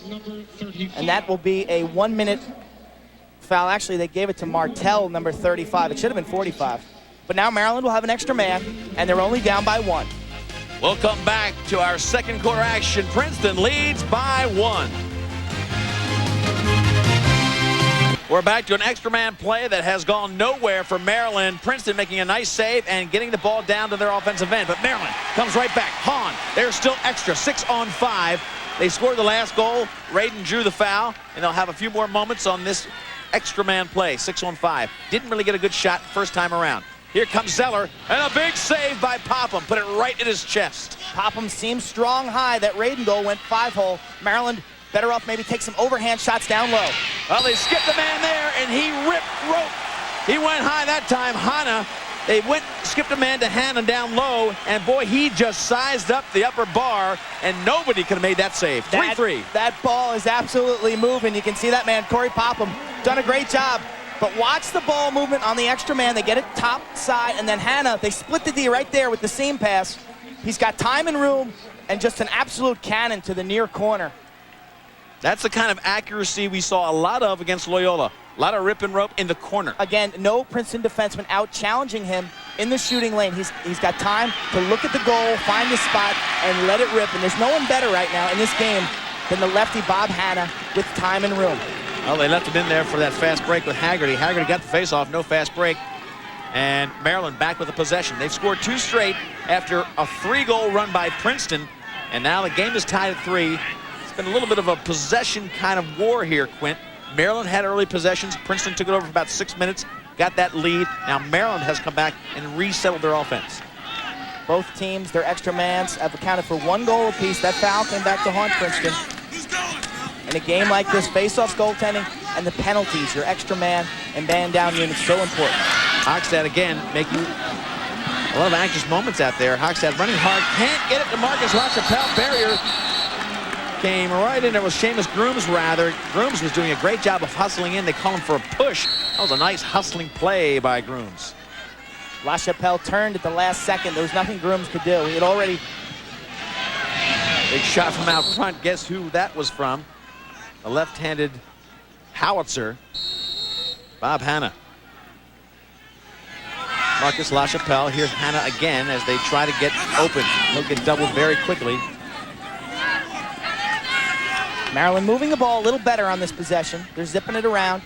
And that will be a 1-minute foul. Actually, they gave it to Martell, number 35. It should have been 45. But now Maryland will have an extra man, and they're only down by 1. We'll come back to our second quarter action. Princeton leads by 1. We're back to an extra man play that has gone nowhere for Maryland. Princeton making a nice save and getting the ball down to their offensive end. But Maryland comes right back. Hahn, they're still extra, 6-on-5. They scored the last goal. Radin drew the foul, and they'll have a few more moments on this extra man play, 6-on-5. Didn't really get a good shot first time around. Here comes Zeller, and a big save by Popham. Put it right in his chest. Popham seems strong high. That Radin goal went 5-hole. Maryland better off maybe take some overhand shots down low. Well, they skipped the man there, and he ripped rope. He went high that time. Hanna, they skipped a man to Hanna down low, and boy, he just sized up the upper bar, and nobody could have made that save. 3-3. That ball is absolutely moving. You can see that man, Corey Popham, done a great job. But watch the ball movement on the extra man. They get it top side, and then Hanna, they split the D right there with the seam pass. He's got time and room, and just an absolute cannon to the near corner. That's the kind of accuracy we saw a lot of against Loyola. A lot of rip and rope in the corner. Again, no Princeton defenseman out challenging him in the shooting lane. He's got time to look at the goal, find the spot, and let it rip. And there's no one better right now in this game than the lefty Bob Hanna with time and room. Well, they left him in there for that fast break with Haggerty. Haggerty got the face-off, no fast break. And Maryland back with the possession. They've scored 2 straight after a 3-goal run by Princeton. And now the game is tied at 3. It's been a little bit of a possession kind of war here, Quint. Maryland had early possessions. Princeton took it over for about 6 minutes, got that lead. Now Maryland has come back and resettled their offense. Both teams, their extra mans, have accounted for 1 goal apiece. That foul came back to haunt Princeton. In a game like this, face-offs, goaltending, and the penalties, your extra man and man-down unit, so important. Hochstad again making a lot of anxious moments out there. Hochstad running hard, can't get it to Marcus LaChapelle. Barrier came right in. It was Seamus Grooms, rather. Grooms was doing a great job of hustling in. They call him for a push. That was a nice hustling play by Grooms. LaChapelle turned at the last second. There was nothing Grooms could do. He had already... Big shot from out front. Guess who that was from? A left-handed howitzer, Bob Hanna. Marcus LaChapelle. Here's Hanna again as they try to get open. He'll get doubled very quickly. Maryland moving the ball a little better on this possession. They're zipping it around.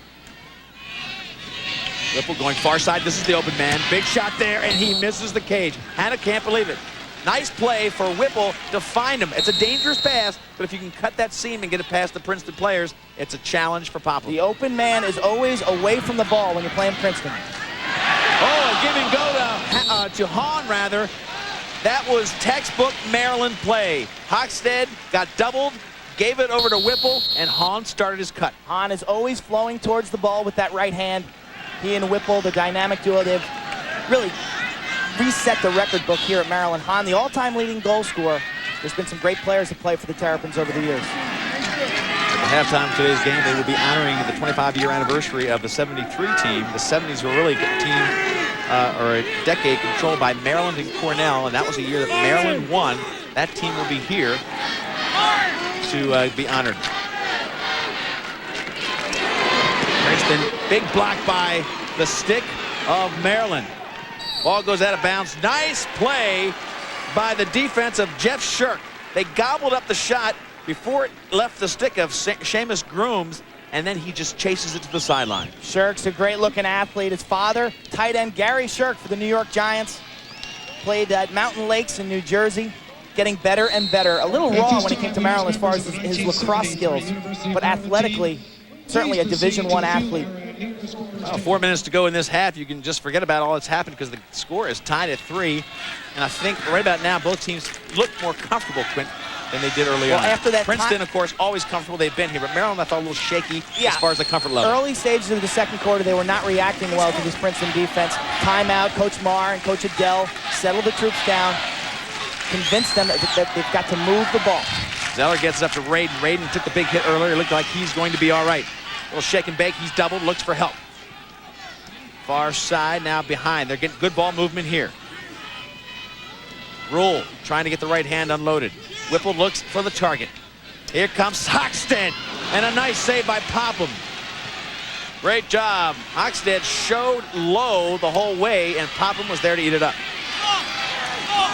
Whipple going far side. This is the open man. Big shot there, and he misses the cage. Hanna can't believe it. Nice play for Whipple to find him. It's a dangerous pass, but if you can cut that seam and get it past the Princeton players, it's a challenge for Popham. The open man is always away from the ball when you're playing Princeton. Oh, a give and go to Hahn, rather. That was textbook Maryland play. Hochstad got doubled, gave it over to Whipple, and Hahn started his cut. Hahn is always flowing towards the ball with that right hand. He and Whipple, the dynamic duo, they've really reset the record book here at Maryland. Hahn, the all-time leading goal scorer. There's been some great players that play for the Terrapins over the years. At halftime of today's game, they will be honoring the 25-year anniversary of the 73 team. The 70s were really a team, or a decade controlled by Maryland and Cornell, and that was a year that Maryland won. That team will be here to be honored. Princeton, big block by the stick of Maryland. Ball goes out of bounds. Nice play by the defense of Jeff Shirk. They gobbled up the shot before it left the stick of Seamus Grooms, and then he just chases it to the sideline. Shirk's a great-looking athlete. His father, tight end Gary Shirk for the New York Giants, played at Mountain Lakes in New Jersey, getting better and better. A little raw when he came to Maryland as far as his lacrosse skills, but athletically, certainly a Division I athlete. Well, 4 minutes to go in this half. You can just forget about all that's happened because the score is tied at 3. And I think right about now both teams look more comfortable, Quint. than they did early on. After that Princeton, of course, always comfortable. They've been here, but Maryland, I thought, a little shaky as far as the comfort level. Early stages of the second quarter, they were not reacting well to this Princeton defense. Timeout, Coach Marr and Coach Adele settled the troops down, convinced them that they've got to move the ball. Zeller gets it up to Raiden. Raiden took the big hit earlier. It looked like he's going to be all right. A little shake and bake. He's doubled, looks for help. Far side now behind. They're getting good ball movement here. Rule trying to get the right hand unloaded. Whipple looks for the target. Here comes Hockstead, and a nice save by Popham. Great job. Hockstead showed low the whole way, and Popham was there to eat it up.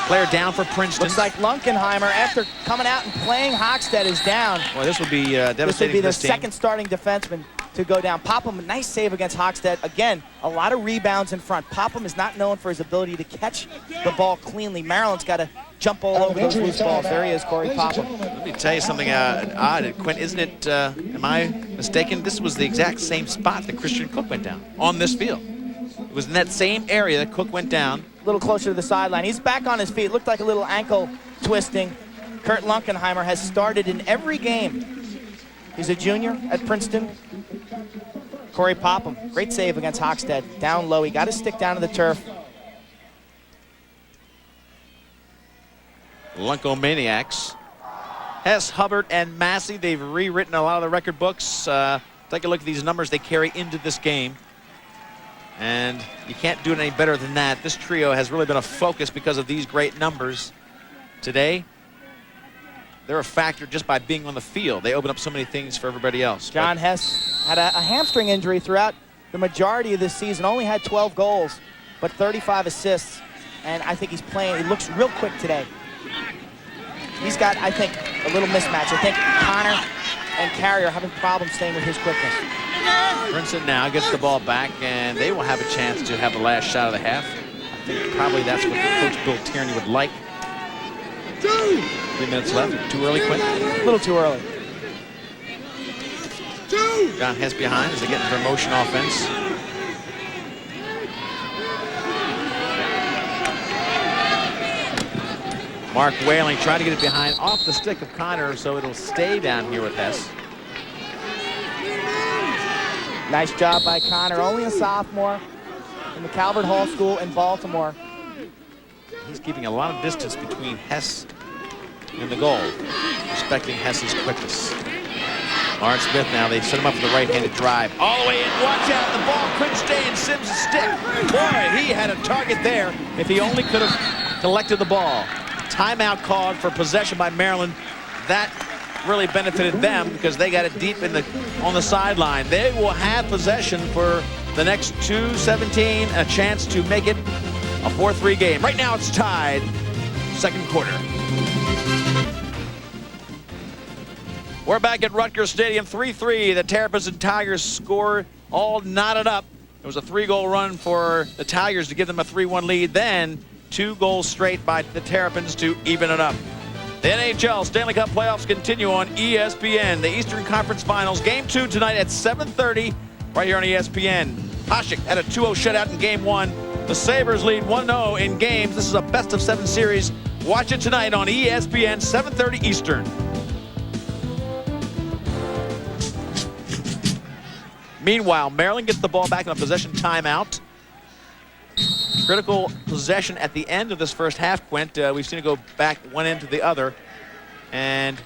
Player down for Princeton. Looks like Lunkenheimer, after coming out and playing Hockstead, is down. Well, this would be devastating. This would be the team. second starting defenseman to go down. Popham, a nice save against Hockstead. Again, a lot of rebounds in front. Popham is not known for his ability to catch the ball cleanly. Maryland's got to jump all over those loose balls. There he is, Corey Popham. Let me tell you something odd, Quint, isn't it? Am I mistaken? This was the exact same spot that Christian Cook went down on this field. It was in that same area that Cook went down. A little closer to the sideline. He's back on his feet. Looked like a little ankle twisting. Kurt Lunkenheimer has started in every game. He's a junior at Princeton. Corey Popham, great save against Hockstead. Down low, he got his stick down to the turf. Lunkomaniacs. Hess, Hubbard, and Massey, they've rewritten a lot of the record books. Take a look at these numbers they carry into this game. And you can't do it any better than that. This trio has really been a focus because of these great numbers. Today, they're a factor just by being on the field. They open up so many things for everybody else. John Hess had a hamstring injury throughout the majority of this season. Only had 12 goals, but 35 assists. And I think he's playing, he looks real quick today. He's got, I think, a little mismatch. I think Connor and Carrier are having problems staying with his quickness. Princeton now gets the ball back, and they will have a chance to have the last shot of the half. I think probably that's what Coach Bill Tierney would like. 3 minutes left. Too early, Quint? A little too early. John Hess behind as they get into their motion offense. Mark Whaling trying to get it behind off the stick of Connor, so it'll stay down here with Hess. Nice job by Connor, only a sophomore from the Calvert Hall School in Baltimore. He's keeping a lot of distance between Hess and the goal, respecting Hess's quickness. Lawrence Smith now, they set him up for the right-handed drive. All the way in, watch out, the ball couldn't stay in Sims' stick. Boy, he had a target there if he only could have collected the ball. Timeout called for possession by Maryland. That really benefited them because they got it deep in on the sideline. They will have possession for the next 2:17, a chance to make it a 4-3 game. Right now it's tied, second quarter. We're back at Rutgers Stadium, 3-3. The Terrapins and Tigers score all knotted up. It was a 3-goal run for the Tigers to give them a 3-1 lead. Then 2 goals straight by the Terrapins to even it up. The NHL Stanley Cup playoffs continue on ESPN. The Eastern Conference Finals, Game 2 tonight at 7:30, right here on ESPN. Hasek had a 2-0 shutout in Game 1. The Sabres lead 1-0 in games. This is a best-of-7 series. Watch it tonight on ESPN, 7:30 Eastern. Meanwhile, Maryland gets the ball back in a possession timeout. Critical possession at the end of this first half, Quint. We've seen it go back one end to the other. And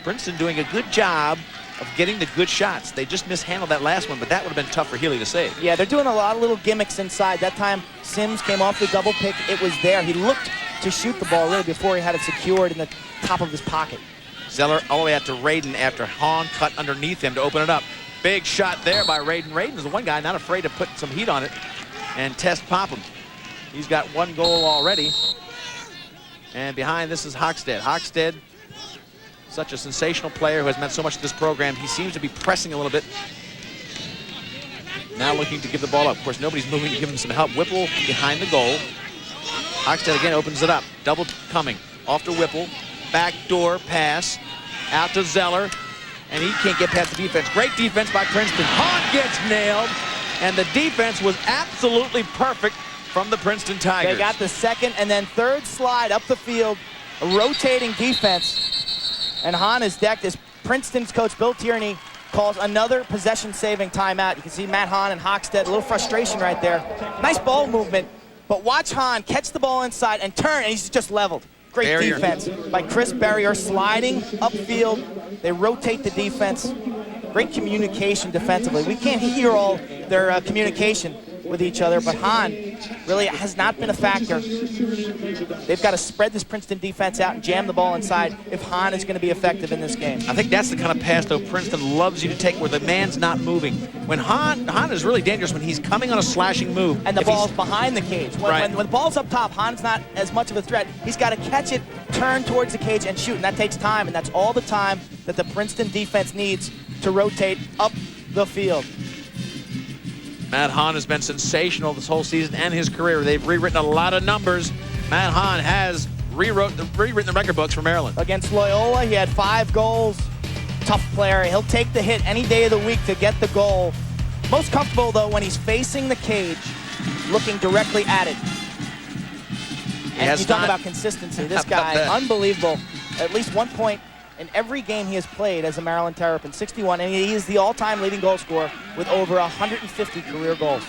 Princeton doing a good job of getting the good shots. They just mishandled that last one, but that would have been tough for Healy to save. Yeah, they're doing a lot of little gimmicks inside. That time, Sims came off the double pick. It was there. He looked to shoot the ball really before he had it secured in the top of his pocket. Zeller all the way out to Raiden after Hahn cut underneath him to open it up. Big shot there by Raiden. Raiden is the one guy not afraid to put some heat on it and test Popham. He's got 1 goal already. And behind this is Hockstead. Hockstead, such a sensational player who has meant so much to this program. He seems to be pressing a little bit. Now looking to give the ball up. Of course, nobody's moving to give him some help. Whipple behind the goal. Hockstead again opens it up. Double coming. Off to Whipple. Backdoor pass. Out to Zeller. And he can't get past the defense. Great defense by Princeton. Hahn gets nailed. And the defense was absolutely perfect from the Princeton Tigers. They got the second and then third slide up the field. A rotating defense. And Hahn is decked as Princeton's coach Bill Tierney calls another possession-saving timeout. You can see Matt Hahn and Hockstead, a little frustration right there. Nice ball movement, but watch Hahn catch the ball inside and turn, and he's just leveled. Great Barrier. defense by Chris Barrier, sliding upfield. They rotate the defense. Great communication defensively. We can't hear all their communication with each other, but Hahn really has not been a factor. They've got to spread this Princeton defense out and jam the ball inside if Hahn is going to be effective in this game. I think that's the kind of pass, though, Princeton loves you to take where the man's not moving. When Hahn is really dangerous when he's coming on a slashing move. And the ball's behind the cage. When the ball's up top, Hahn's not as much of a threat. He's got to catch it, turn towards the cage, and shoot, and that takes time, and that's all the time that the Princeton defense needs to rotate up the field. Matt Hahn has been sensational this whole season and his career. They've rewritten a lot of numbers. Matt Hahn has rewritten the record books for Maryland. Against Loyola, he had 5 goals. Tough player. He'll take the hit any day of the week to get the goal. Most comfortable, though, when he's facing the cage, looking directly at it. And you talk about consistency. This guy, unbelievable. At least 1 point in every game he has played as a Maryland Terrapin, 61, and he is the all-time leading goal scorer with over 150 career goals.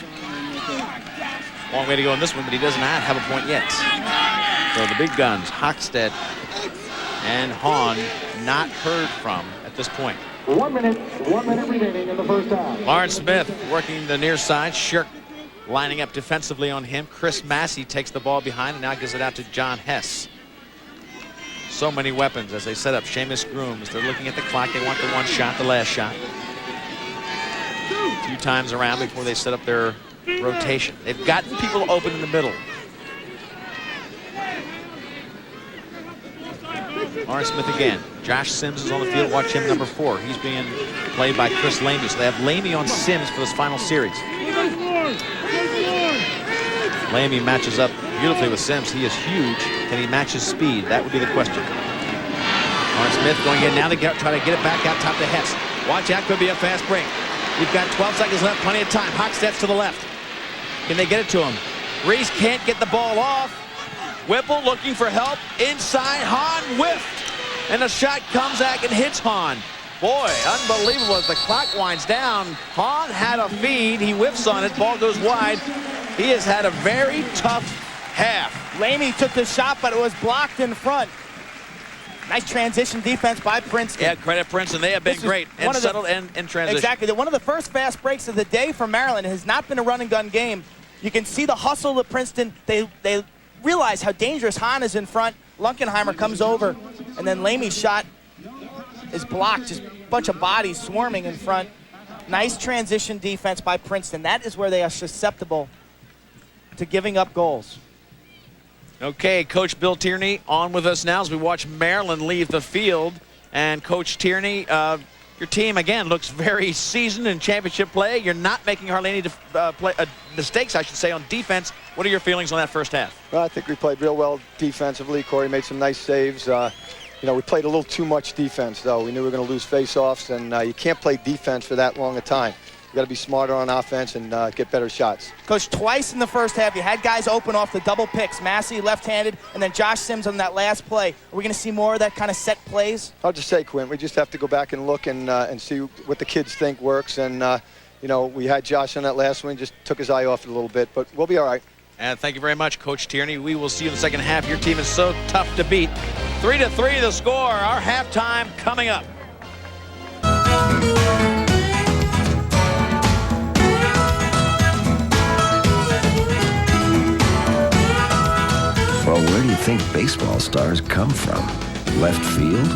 Long way to go in this one, but he does not have a point yet. So the big guns, Hockstead and Hahn, not heard from at this point. 1 minute remaining in the first half. Lawrence Smith working the near side. Shirk lining up defensively on him. Chris Massey takes the ball behind and now gives it out to John Hess. So many weapons as they set up Seamus Grooms. They're looking at the clock. They want the one shot, the last shot. A few times around before they set up their rotation. They've got people open in the middle. Lawrence Smith again. Josh Sims is on the field. Watch him, number 4. He's being played by Chris Lamey. So they have Lamey on Sims for this final series. Lamey matches up beautifully with Sims. He is huge. Can he match his speed? That would be the question. Lawrence Smith going in now to try to get it back out top to Hess. Watch out, could be a fast break. We've got 12 seconds left, plenty of time. Hockstead's to the left. Can they get it to him? Reese can't get the ball off. Whipple looking for help. Inside, Hahn whiffed. And the shot comes back and hits Hahn. Boy, unbelievable as the clock winds down. Hahn had a feed. He whiffs on it. Ball goes wide. He has had a very tough half. Lamey took the shot, but it was blocked in front. Nice transition defense by Princeton. Yeah, credit Princeton. They have been great and settled and in transition. Exactly. One of the first fast breaks of the day for Maryland. It has not been a run and gun game. You can see the hustle of Princeton. They realize how dangerous Hahn is in front. Lunkenheimer comes over, and then Lamey's shot is blocked. Just a bunch of bodies swarming in front. Nice transition defense by Princeton. That is where they are susceptible to giving up goals. Okay, Coach Bill Tierney on with us now as we watch Maryland leave the field. And Coach Tierney, your team, again, looks very seasoned in championship play. You're not making hardly any mistakes, I should say, on defense. What are your feelings on that first half? Well, I think we played real well defensively. Corey made some nice saves. You know, we played a little too much defense, though. We knew we were going to lose face-offs, and you can't play defense for that long a time. You got to be smarter on offense and get better shots. Coach, twice in the first half, you had guys open off the double picks. Massey left-handed, and then Josh Sims on that last play. Are we going to see more of that kind of set plays? I'll just say, Quint, we just have to go back and look and see what the kids think works. And, you know, we had Josh on that last one, just took his eye off it a little bit, but we'll be all right. And thank you very much, Coach Tierney. We will see you in the second half. Your team is so tough to beat. 3-3 the score. Our halftime coming up. Well, where do you think baseball stars come from? Left field?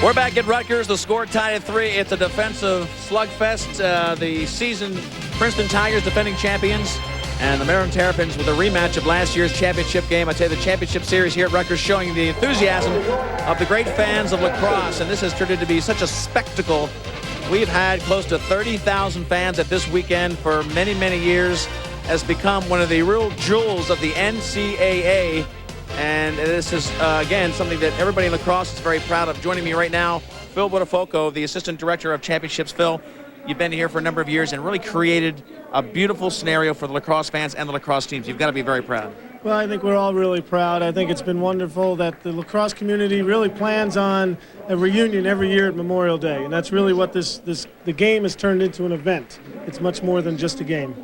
We're back at Rutgers. The score tied at 3. It's a defensive slugfest. The season Princeton Tigers defending champions and the Maryland Terrapins with a rematch of last year's championship game. I tell you, the championship series here at Rutgers showing the enthusiasm of the great fans of lacrosse, and this has turned into be such a spectacle. We've had close to 30,000 fans at this weekend for many, many years. Has become one of the real jewels of the NCAA. And this is, again, something that everybody in lacrosse is very proud of. Joining me right now, Phil Botafoco, the Assistant Director of Championships. Phil, you've been here for a number of years and really created a beautiful scenario for the lacrosse fans and the lacrosse teams. You've got to be very proud. Well, I think we're all really proud. I think it's been wonderful that the lacrosse community really plans on a reunion every year at Memorial Day, and that's really what the game has turned into, an event. It's much more than just a game.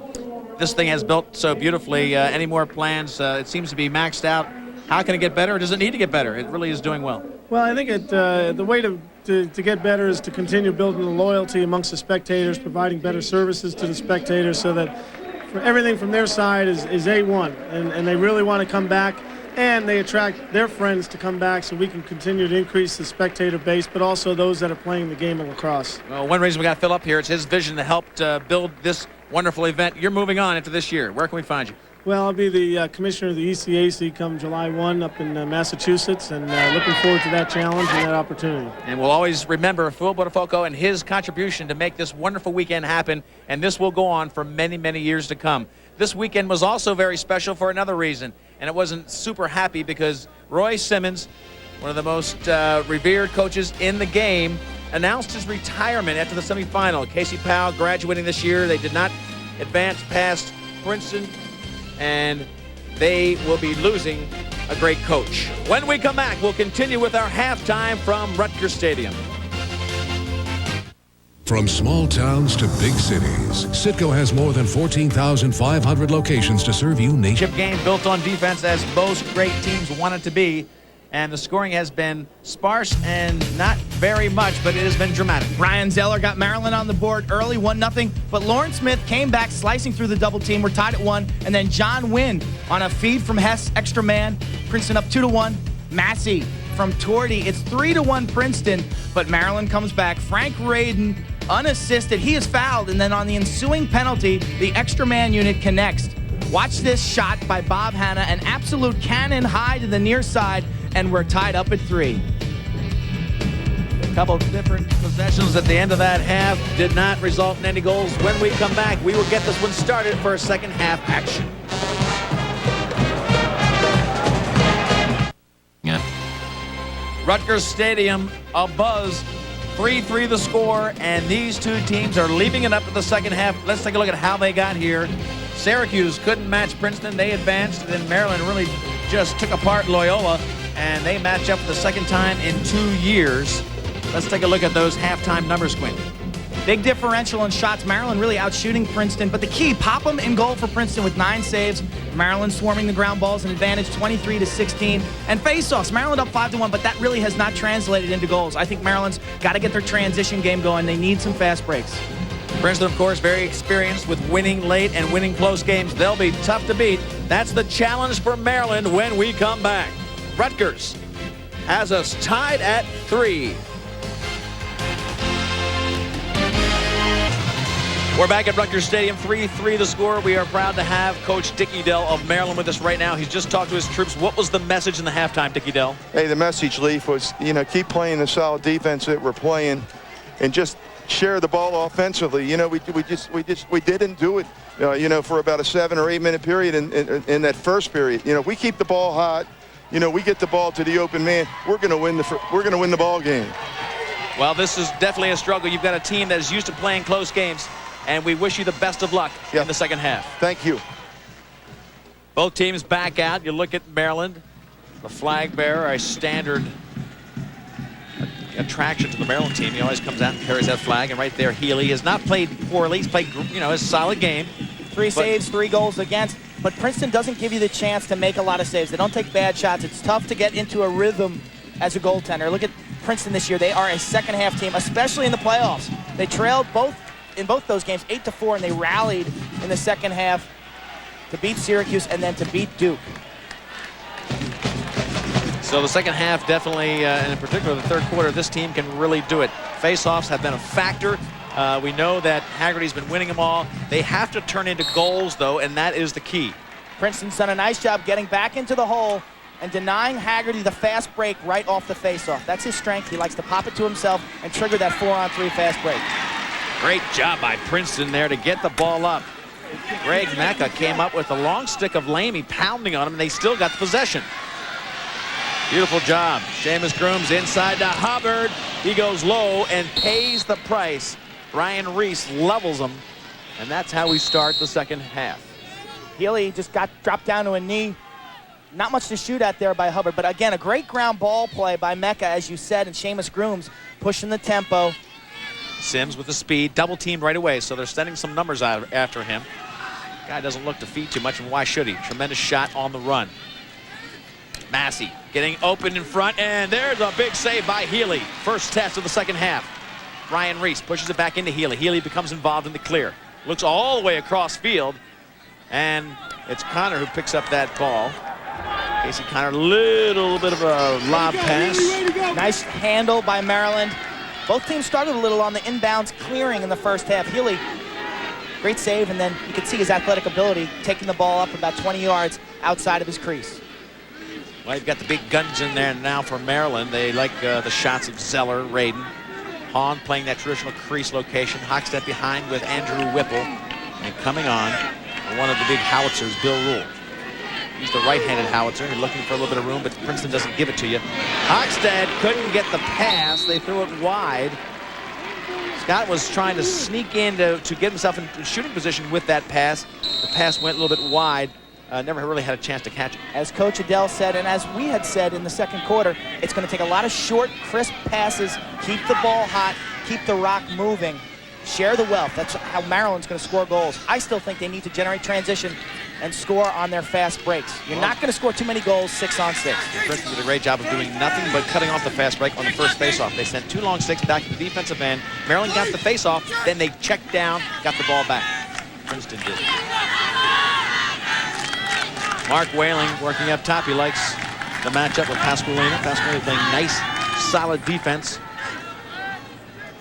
This thing has built so beautifully. Any more plans? It seems to be maxed out. How can it get better, or does it need to get better? It really is doing well. Well, I think the way to get better is to continue building the loyalty amongst the spectators, providing better services to the spectators so that for everything from their side is A1, and they really want to come back, and they attract their friends to come back so we can continue to increase the spectator base, but also those that are playing the game of lacrosse. Well, one reason we got Phil up here, it's his vision to help build this wonderful event. You're moving on into this year. Where can we find you? Well, I'll be the commissioner of the ECAC come July 1 up in Massachusetts, and looking forward to that challenge and that opportunity. And we'll always remember Phil Botafogo and his contribution to make this wonderful weekend happen, and this will go on for many, many years to come. This weekend was also very special for another reason, and it wasn't super happy because Roy Simmons, one of the most revered coaches in the game, announced his retirement after the semifinal. Casey Powell graduating this year. They did not advance past Princeton, and they will be losing a great coach. When we come back, we'll continue with our halftime from Rutgers Stadium. From small towns to big cities, Citgo has more than 14,500 locations to serve you nationwide. Chip game built on defense, as most great teams want it to be. And the scoring has been sparse and not very much, but it has been dramatic. Ryan Zeller got Maryland on the board early, 1-0. But Lawrence Smith came back, slicing through the double team. We're tied at 1. And then John Wynn on a feed from Hess, extra man. Princeton up 2-1. Massey from Torty. It's 3-1 Princeton, but Maryland comes back. Frank Radin, unassisted. He is fouled. And then on the ensuing penalty, the extra man unit connects. Watch this shot by Bob Hanna, an absolute cannon high to the near side, and we're tied up at 3. A couple different possessions at the end of that half did not result in any goals. When we come back, we will get this one started for a second half action. Yeah. Rutgers Stadium abuzz. 3-3 the score, and these two teams are leaving it up to the second half. Let's take a look at how they got here. Syracuse couldn't match Princeton. They advanced. Then Maryland really just took apart Loyola, and they match up for the second time in 2 years. Let's take a look at those halftime numbers, Quinn. Big differential in shots. Maryland really outshooting Princeton. But the key, Popham in goal for Princeton with 9 saves. Maryland swarming the ground balls, an advantage 23-16. And face-offs, Maryland up 5-1, but that really has not translated into goals. I think Maryland's got to get their transition game going. They need some fast breaks. Princeton, of course, very experienced with winning late and winning close games. They'll be tough to beat. That's the challenge for Maryland when we come back. Rutgers has us tied at 3. We're back at Rutgers Stadium, 3-3 the score. We are proud to have Coach Dickie Dell of Maryland with us right now. He's just talked to his troops. What was the message in the halftime, Dickie Dell? Hey, the message, Leaf, was, keep playing the solid defense that we're playing and just share the ball offensively. We didn't do it, for about a 7 or 8 minute period in that first period. We keep the ball hot. We get the ball to the open man. We're going to win the ball game. Well, this is definitely a struggle. You've got a team that is used to playing close games, and we wish you the best of luck in the second half. Thank you. Both teams back out. You look at Maryland, the flag bearer, a standard attraction to the Maryland team. He always comes out and carries that flag, and right there Healy has not played poorly. He's played a solid game. 3 saves, 3 goals against, but Princeton doesn't give you the chance to make a lot of saves. They don't take bad shots. It's tough to get into a rhythm as a goaltender. Look at Princeton this year. They are a second half team, especially in the playoffs. They trailed in both those games 8-4, and they rallied in the second half to beat Syracuse and then to beat Duke. So the second half definitely, and in particular the third quarter, this team can really do it. Face-offs have been a factor. We know that Haggerty's been winning them all. They have to turn into goals, though, and that is the key. Princeton's done a nice job getting back into the hole and denying Haggerty the fast break right off the face-off. That's his strength. He likes to pop it to himself and trigger that 4-on-3 fast break. Great job by Princeton there to get the ball up. Greg Mecca came up with a long stick of Lamy pounding on him, and they still got the possession. Beautiful job. Seamus Grooms inside to Hubbard. He goes low and pays the price. Ryan Reese levels him, and that's how we start the second half. Healy just got dropped down to a knee Not much to shoot at there by Hubbard, but again, a great ground ball play by Mecca, as you said, and Seamus Grooms pushing the tempo. Sims with the speed, double teamed right away, so they're sending some numbers out after him. Guy doesn't look to feed too much, and why should he? Tremendous shot on the run. Massey getting open in front, and there's a big save by Healy. First test of the second half. Ryan Reese pushes it back into Healy. Healy becomes involved in the clear. Looks all the way across field, and it's Connor who picks up that ball. Casey Connor, little bit of a lob pass. Nice handle by Maryland. Both teams started a little on the inbounds clearing in the first half. Healy, great save, and then you can see his athletic ability, taking the ball up about 20 yards outside of his crease. Well, you've got the big guns in there now for Maryland. They like the shots of Zeller, Radin. Hahn playing that traditional crease location. Hockstedt behind with Andrew Whipple. And coming on, one of the big howitzers, Bill Rule. He's the right-handed howitzer. You're looking for a little bit of room, but Princeton doesn't give it to you. Hockstedt couldn't get the pass. They threw it wide. Scott was trying to sneak in to get himself in shooting position with that pass. The pass went a little bit wide. Never really had a chance to catch it. As Coach Adele said, and as we had said in the second quarter, it's going to take a lot of short, crisp passes, keep the ball hot, keep the rock moving, share the wealth. That's how Maryland's going to score goals. I still think they need to generate transition and score on their fast breaks. You're not going to score too many goals 6-on-6. Princeton did a great job of doing nothing but cutting off the fast break on the first faceoff. They sent 2 long sticks back to the defensive end. Maryland got the faceoff, then they checked down, got the ball back. Princeton did. Mark Whaling working up top. He likes the matchup with Pasqualina. Pasqualina playing nice, solid defense.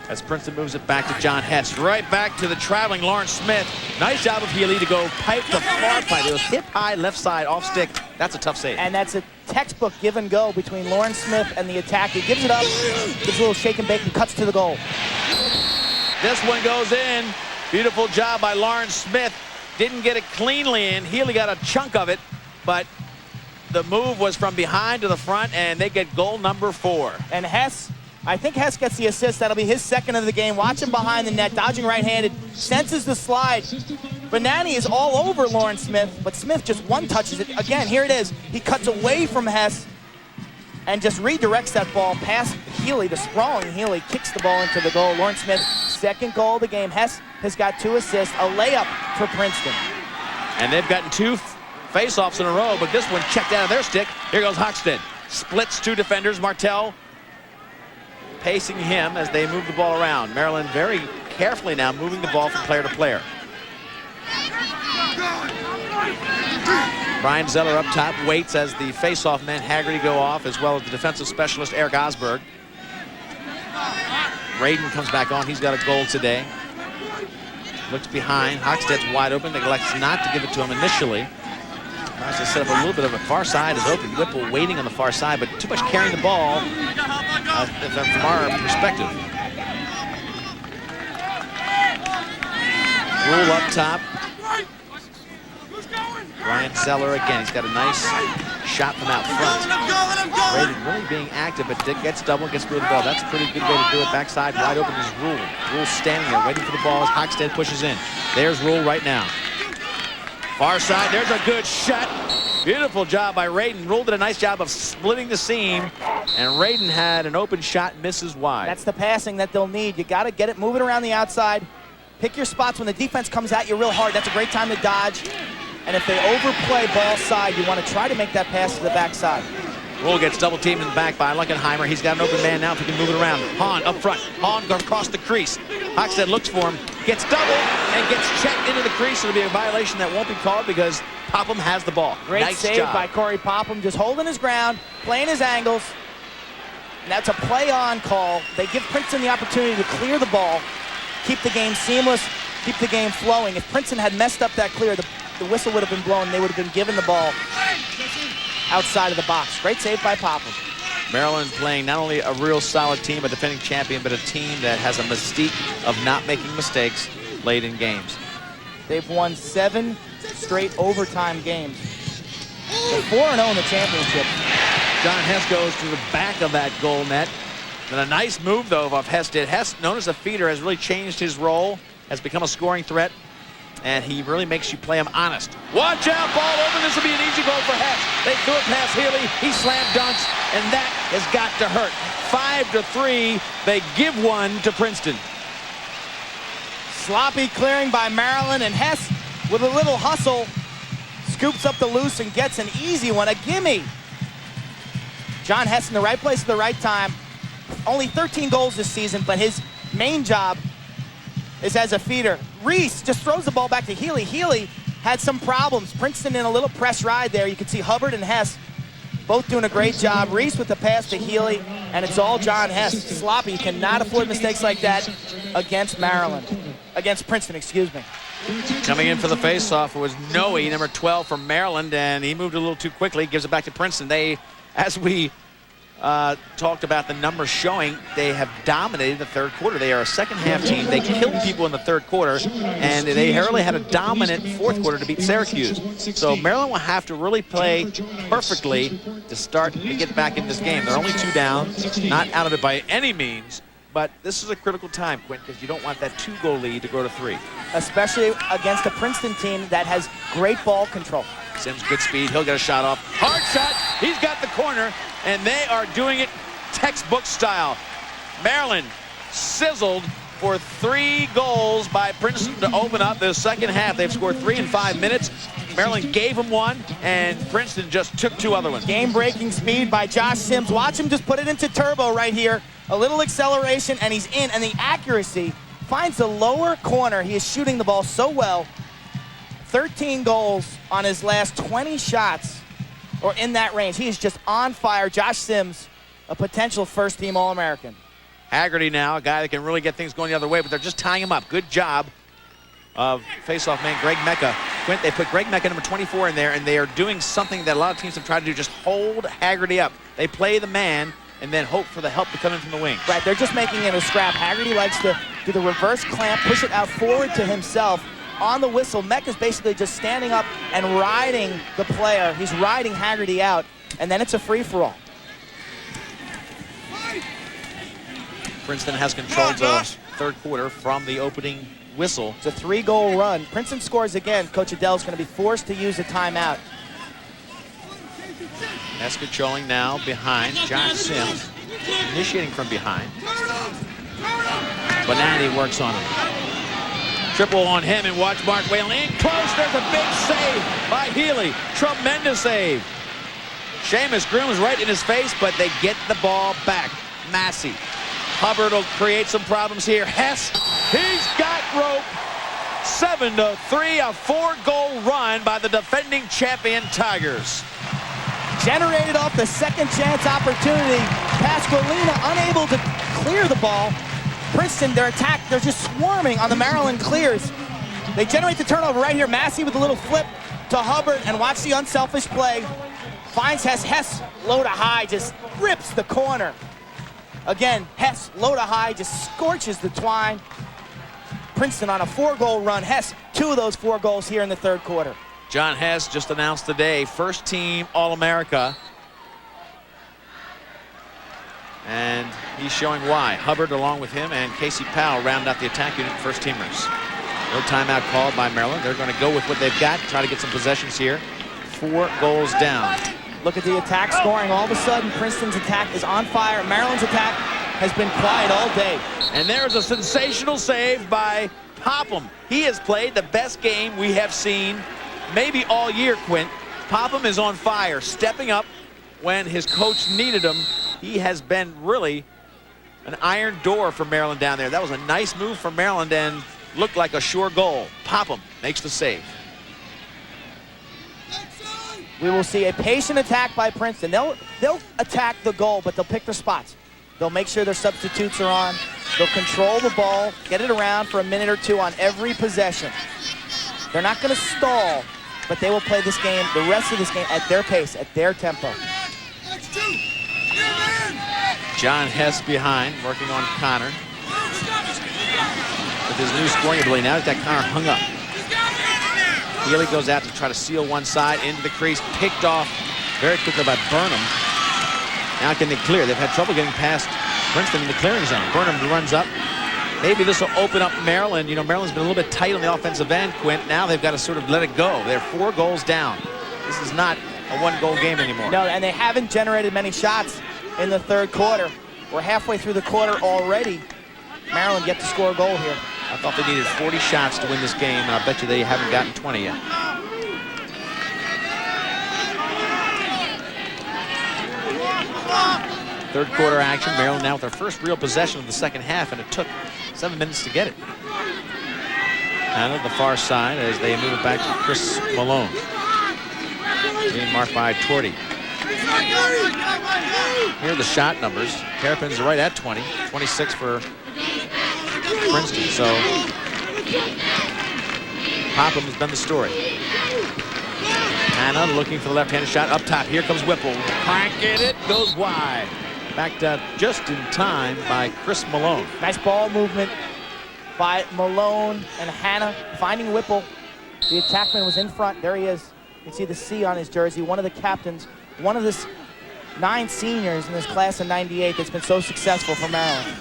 As Princeton moves it back to John Hess. Right back to the traveling Lawrence Smith. Nice job of Healy to go pipe to far pipe. It was hip high left side off stick. That's a tough save. And that's a textbook give and go between Lawrence Smith and the attack. He gives it up, gives a little shake and bake, and cuts to the goal. This one goes in. Beautiful job by Lawrence Smith. Didn't get it cleanly in. Healy got a chunk of it, but the move was from behind to the front, and they get goal number 4. And Hess, I think Hess gets the assist. That'll be his second of the game. Watch him behind the net, dodging right-handed, senses the slide. Benani is all over Lawrence Smith, but Smith just one-touches it. Again, here it is. He cuts away from Hess and just redirects that ball past Healy. The sprawling Healy kicks the ball into the goal. Lawrence Smith, second goal of the game. Hess has got 2 assists, a layup for Princeton. And they've gotten 2 face-offs in a row, but this one checked out of their stick. Here goes Hockstedt. Splits 2 defenders. Martell pacing him as they move the ball around. Maryland very carefully now moving the ball from player to player. Brian Zeller up top waits as the face-off men Haggerty go off, as well as the defensive specialist Eric Osberg. Radin comes back on. He's got a goal today. Looks behind. Hockstedt's wide open. Neglects not to give it to him initially. Tries to set up a little bit of a far side is open. Whipple waiting on the far side, but too much carrying the ball from our perspective. Rule up top. Brian Zeller again. He's got a nice shot from out front. Radin really being active, but gets double, gets rid of the ball. That's a pretty good way to do it. Backside wide open is Rule. Rule standing there waiting for the ball as Hockstedt pushes in. There's Rule right now. Far side, there's a good shot. Beautiful job by Radin. Rule did a nice job of splitting the seam, and Radin had an open shot, misses wide. That's the passing that they'll need. You got to get it moving around the outside. Pick your spots when the defense comes at you real hard. That's a great time to dodge. And if they overplay ball side, you want to try to make that pass to the backside. Rule gets double teamed in the back by Luckenheimer. He's got an open man now if he can move it around. Hahn up front. Hahn goes across the crease. Hockstedt looks for him, gets doubled, and gets checked into the crease. It'll be a violation that won't be called because Popham has the ball. Great nice save job by Corey Popham, just holding his ground, playing his angles. And that's a play-on call. They give Princeton the opportunity to clear the ball, keep the game seamless, keep the game flowing. If Princeton had messed up that clear, the whistle would have been blown. They would have been given the ball outside of the box. Great save by Popham. Maryland playing not only a real solid team, a defending champion, but a team that has a mystique of not making mistakes late in games. They've won 7 straight overtime games. They're 4-0 in the championship. John Hess goes to the back of that goal net. And a nice move, though, of Hess did. Hess, known as a feeder, has really changed his role, has become a scoring threat. and he really makes you play him honest. Watch out, ball over. This will be an easy goal for Hess. They threw it past Healy. He slam dunks, and that has got to hurt. 5-3. They give one to Princeton. Sloppy clearing by Maryland, and Hess with a little hustle scoops up the loose and gets an easy one, a gimme. John Hess in the right place at the right time. Only 13 goals this season, but his main job is as a feeder. Reese just throws the ball back to Healy. Healy had some problems. Princeton in a little press ride there. You can see Hubbard and Hess both doing a great job. Reese with the pass to Healy, and it's all John Hess. Sloppy. You cannot afford mistakes like that against Maryland. Against Princeton, excuse me. Coming in for the faceoff was Noe, number 12 from Maryland, and he moved a little too quickly. Gives it back to Princeton. They, as we talked about the numbers showing, they have dominated the third quarter. They are a second-half team. They killed people in the third quarter, and they really had a dominant fourth quarter to beat Syracuse. So Maryland will have to really play perfectly to start to get back in this game. They're only 2 down, not out of it by any means, but this is a critical time, Quint, because you don't want that 2-goal lead to go to 3. Especially against a Princeton team that has great ball control. Sims, good speed. He'll get a shot off. Hard shot. He's got the corner, and they are doing it textbook style. Maryland sizzled for 3 goals by Princeton to open up the second half. They've scored 3 in 5 minutes. Maryland gave them 1, and Princeton just took 2 other ones. Game-breaking speed by Josh Sims. Watch him just put it into turbo right here. A little acceleration, and he's in, and the accuracy finds the lower corner. He is shooting the ball so well. 13 goals on his last 20 shots, or in that range. He is just on fire. Josh Sims, a potential first-team All-American. Haggerty now, a guy that can really get things going the other way, but they're just tying him up. Good job of face-off man Greg Mecca. Quint, they put Greg Mecca, number 24, in there, and they are doing something that a lot of teams have tried to do, just hold Haggerty up. They play the man and then hope for the help to come in from the wings. Right, they're just making it a scrap. Haggerty likes to do the reverse clamp, push it out forward to himself. On the whistle, Mecca's basically just standing up and riding the player. He's riding Haggerty out, and then it's a free-for-all. Princeton has controlled the third quarter from the opening whistle. It's a 3-goal run. Princeton scores again. Coach Adele's going to be forced to use a timeout. That's controlling now behind. Josh Sims initiating from behind. Bonatti works on him. Triple on him, and watch Mark Whalen in close. There's a big save by Healy. Tremendous save. Seamus Groom's right in his face, but they get the ball back. Massey. Hubbard will create some problems here. Hess, he's got rope. 7-3, a 4-goal run by the defending champion Tigers. Generated off the second chance opportunity. Pasqualina unable to clear the ball. Princeton, their attack, they're just swarming on the Maryland clears. They generate the turnover right here. Massey with a little flip to Hubbard, and watch the unselfish play. Finds Hess. Hess, low to high, just rips the corner. Again, Hess, low to high, just scorches the twine. Princeton on a 4-goal run. Hess, 2 of those 4 goals here in the third quarter. John Hess just announced today, first-team All-America. And he's showing why. Hubbard, along with him, and Casey Powell round out the attack unit, first-teamers. No timeout called by Maryland. They're going to go with what they've got, try to get some possessions here. 4 goals down. Look at the attack scoring. All of a sudden, Princeton's attack is on fire. Maryland's attack has been quiet all day. And there's a sensational save by Popham. He has played the best game we have seen maybe all year, Quint. Popham is on fire, stepping up when his coach needed him. He has been really an iron door for Maryland down there. That was a nice move for Maryland and looked like a sure goal. Popham makes the save. We will see a patient attack by Princeton. They'll attack the goal, but they'll pick their spots. They'll make sure their substitutes are on. They'll control the ball, get it around for a minute or 2 on every possession. They're not going to stall, but they will play this game, the rest of this game, at their pace, at their tempo. John Hess behind, working on Connor. With his new scoring ability now, he's got Connor hung up. Healy goes out to try to seal one side into the crease, picked off very quickly by Burnham. Now can they clear? They've had trouble getting past Princeton in the clearing zone. Burnham runs up, Maybe this will open up Maryland. You know, Maryland's been a little bit tight on the offensive end, Quint. Now they've got to sort of let it go. They're 4 goals down. This is not a 1-goal game anymore. No, and they haven't generated many shots in the third quarter. We're halfway through the quarter already. Maryland yet to score a goal here. I thought they needed 40 shots to win this game, and I bet you they haven't gotten 20 yet. Third quarter action. Maryland now with their first real possession of the second half, and it took 7 minutes to get it. And on the far side as they move it back to Chris Malone. Being marked by Torty. Here are the shot numbers. Terrapins are right at 20. 26 for Princeton. So Popham has been the story. Hanna looking for the left-handed shot up top. Here comes Whipple. Cranking it. Goes wide. Backed up just in time by Chris Malone. Nice ball movement by Malone and Hanna finding Whipple. The attackman was in front. There he is. You can see the C on his jersey. One of the captains. One of the 9 seniors in this class of '98 that's been so successful for Maryland.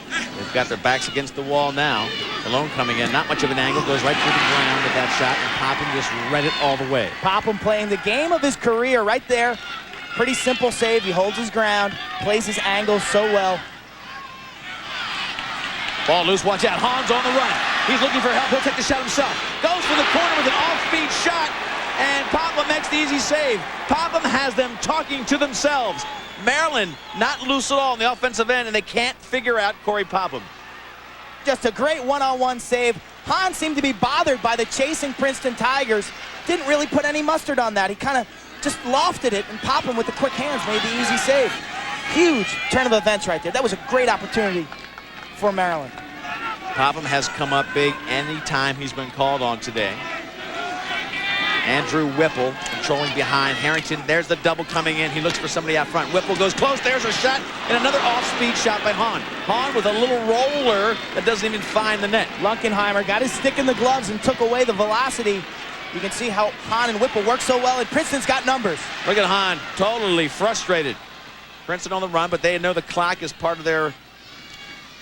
They've got their backs against the wall now. Malone coming in, not much of an angle, goes right through the ground with that shot, and Popham just read it all the way. Popham playing the game of his career right there. Pretty simple save. He holds his ground, plays his angles so well. Ball loose, watch out. Hahn's on the run. He's looking for help. He'll take the shot himself. Goes for the corner with an off-speed shot, and Popham makes the easy save. Popham has them talking to themselves. Maryland not loose at all on the offensive end, and they can't figure out Corey Popham. Just a great one-on-one save. Hahn seemed to be bothered by the chasing Princeton Tigers. Didn't really put any mustard on that. He kind of just lofted it, and Popham with the quick hands made the easy save. Huge turn of events right there. That was a great opportunity for Maryland. Popham has come up big any time he's been called on today. Andrew Whipple controlling behind Harrington. There's the double coming in. He looks for somebody out front. Whipple goes close. There's a shot, and another off-speed shot by Hahn. Hahn with a little roller that doesn't even find the net. Lunkenheimer got his stick in the gloves and took away the velocity. You can see how Hahn and Whipple work so well, and Princeton's got numbers. Look at Hahn, totally frustrated. Princeton on the run, but they know the clock is part of their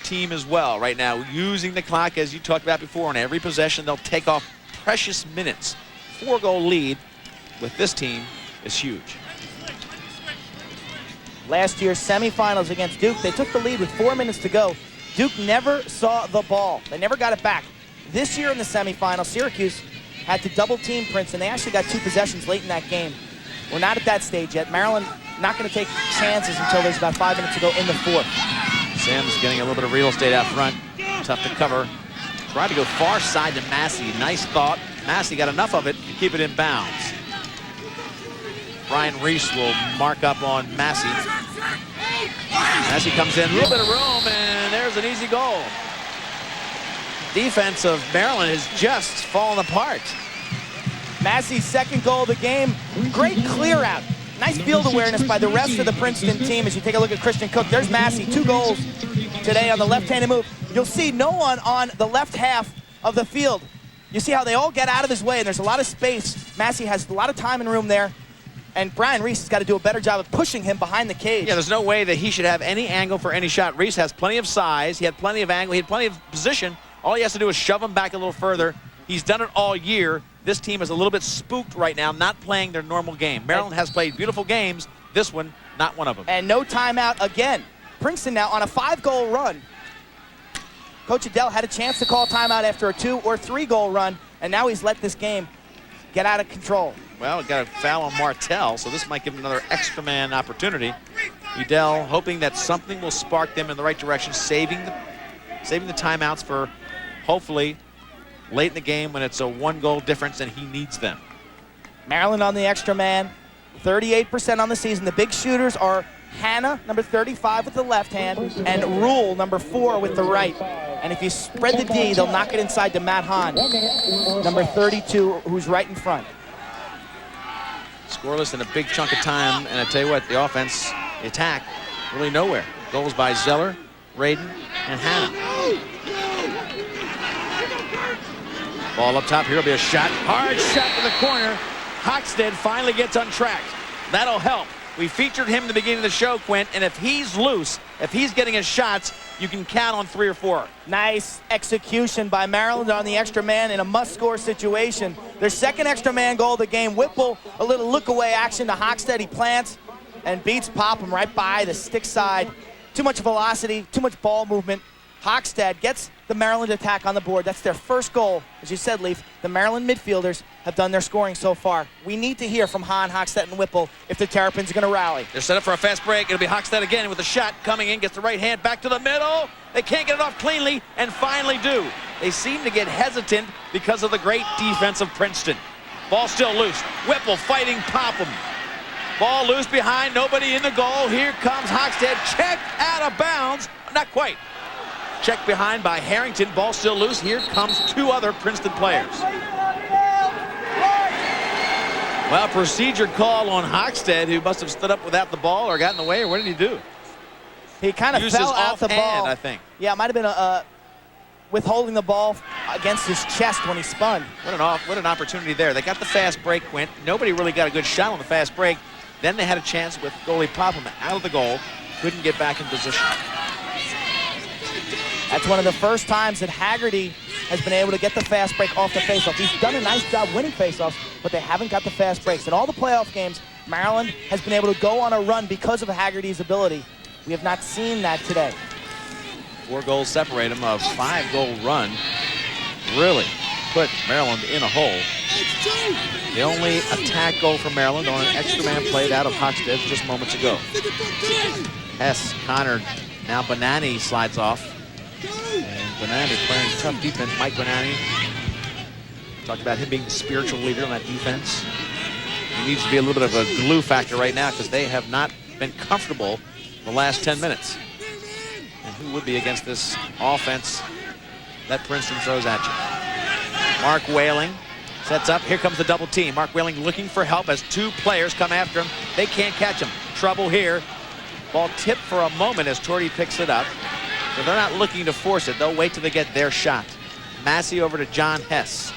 team as well right now. Using the clock, as you talked about before, on every possession, they'll take off precious minutes. 4-goal lead with this team is huge. Last year's semifinals against Duke, they took the lead with 4 minutes to go. Duke never saw the ball. They never got it back. This year in the semifinals, Syracuse had to double-team Princeton. They actually got 2 possessions late in that game. We're not at that stage yet. Maryland not going to take chances until there's about 5 minutes to go in the 4th. Sam's getting a little bit of real estate out front. Tough to cover. Tried to go far side to Massey. Nice thought. Massey got enough of it to keep it in bounds. Brian Reese will mark up on Massey. Massey comes in, a little bit of room, and there's an easy goal. Defense of Maryland has just fallen apart. Massey's 2nd goal of the game. Great clear out. Nice field awareness by the rest of the Princeton team as you take a look at Christian Cook. There's Massey, 2 goals today on the left-handed move. You'll see no one on the left half of the field. You see how they all get out of his way, and there's a lot of space. Massey has a lot of time and room there, and Brian Reese has got to do a better job of pushing him behind the cage. Yeah, there's no way that he should have any angle for any shot. Reese has plenty of size. He had plenty of angle. He had plenty of position. All he has to do is shove him back a little further. He's done it all year. This team is a little bit spooked right now, not playing their normal game. Maryland has played beautiful games. This one, not one of them. And no timeout again. Princeton now on a 5-goal run. Coach Adele had a chance to call timeout after a 2 or 3-goal run, and now he's let this game get out of control. Well, we got a foul on Martell, so this might give him another extra man opportunity. Udell hoping that something will spark them in the right direction, saving the timeouts for hopefully late in the game when it's a 1-goal difference and he needs them. Maryland on the extra man, 38% on the season. The big shooters are Hanna, number 35 with the left hand, and Rule, number 4 with the right. And if you spread the D, they'll knock it inside to Matt Hahn, number 32, who's right in front. Scoreless in a big chunk of time, and I tell you what, the offense, the attack, really nowhere. Goals by Zeller, Radin, and Hanna. Ball up top, here will be a shot. Hard shot to the corner. Hockstead finally gets untracked. That'll help. We featured him in the beginning of the show, Quint, and if he's loose, if he's getting his shots, you can count on 3 or 4. Nice execution by Maryland on the extra man in a must-score situation. Their second extra man goal of the game. Whipple, a little look-away action to Hochstead. He plants and beats Popham right by the stick side. Too much velocity, too much ball movement. Hochstead gets the Maryland attack on the board. That's their first goal. As you said, Leaf, the Maryland midfielders have done their scoring so far. We need to hear from Hahn, Hochstead, and Whipple if the Terrapins are going to rally. They're set up for a fast break. It'll be Hochstead again with a shot coming in, gets the right hand back to the middle. They can't get it off cleanly, and finally do. They seem to get hesitant because of the great defense of Princeton. Ball still loose. Whipple fighting Popham. Ball loose behind, nobody in the goal. Here comes Hochstead, checked out of bounds. Not quite. Checked behind by Harrington, ball still loose. Here comes 2 other Princeton players. Well, procedure call on Hochstead, who must have stood up without the ball or got in the way, or what did he do? He kind of Used fell his out the offhand, ball. I think. Yeah, it might have been withholding the ball against his chest when he spun. What an opportunity there. They got the fast break, Quint. Nobody really got a good shot on the fast break. Then they had a chance with goalie Popham out of the goal. Couldn't get back in position. That's one of the first times that Haggerty has been able to get the fast break off the faceoff. He's done a nice job winning faceoffs, but they haven't got the fast breaks. In all the playoff games, Maryland has been able to go on a run because of Haggerty's ability. We have not seen that today. 4 goals separate them. A 5-goal run really put Maryland in a hole. The only attack goal for Maryland on an extra man played out of Hochstead just moments ago. Hess, Connor, now Bonanni slides off. And Bonanni playing tough defense. Mike Bonanni talked about him being the spiritual leader on that defense. He needs to be a little bit of a glue factor right now because they have not been comfortable the last 10 minutes. And who would be against this offense that Princeton throws at you? Mark Whaling sets up. Here comes the double team. Mark Whaling looking for help as 2 players come after him. They can't catch him. Trouble here. Ball tipped for a moment as Torty picks it up. So they're not looking to force it. They'll wait till they get their shot. Massey over to John Hess.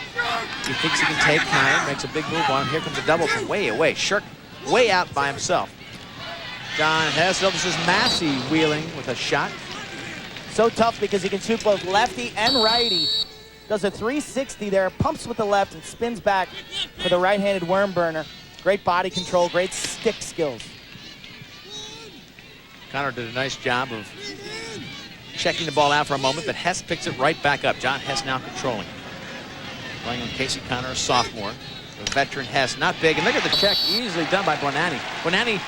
He thinks he can take Connor, makes a big move on him. Here comes a double from way away. Shirk way out by himself. John Hess, oh, this is Massey wheeling with a shot. So tough because he can shoot both lefty and righty. Does a 360 there, pumps with the left and spins back for the right-handed worm burner. Great body control, great stick skills. Connor did a nice job of checking the ball out for a moment, but Hess picks it right back up. John Hess now controlling. Playing on Casey Connor, a sophomore. The veteran Hess, not big. And look at the check, easily done by Bonanni. Bonanni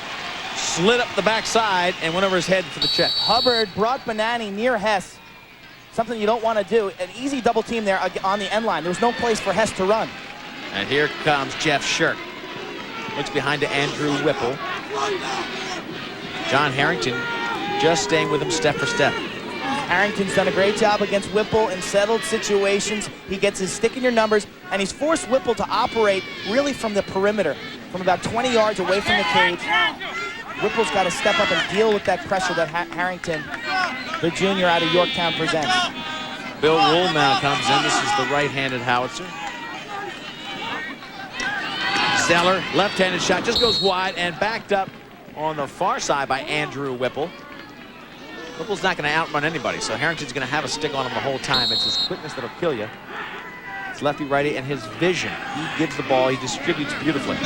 slid up the backside and went over his head for the check. Hubbard brought Bonanni near Hess. Something you don't want to do. An easy double team there on the end line. There was no place for Hess to run. And here comes Jeff Shirk. Looks behind to Andrew Whipple. John Harrington just staying with him step for step. Harrington's done a great job against Whipple in settled situations. He gets his stick in your numbers, and he's forced Whipple to operate really from the perimeter, from about 20 yards away from the cage. Whipple's got to step up and deal with that pressure that Harrington, the junior out of Yorktown, presents. Bill Wool now comes in. This is the right-handed howitzer. Zeller, left-handed shot, just goes wide and backed up on the far side by Andrew Whipple. Whipple's not going to outrun anybody, so Harrington's going to have a stick on him the whole time. It's his quickness that'll kill you. It's lefty-righty and his vision. He gives the ball, he distributes beautifully.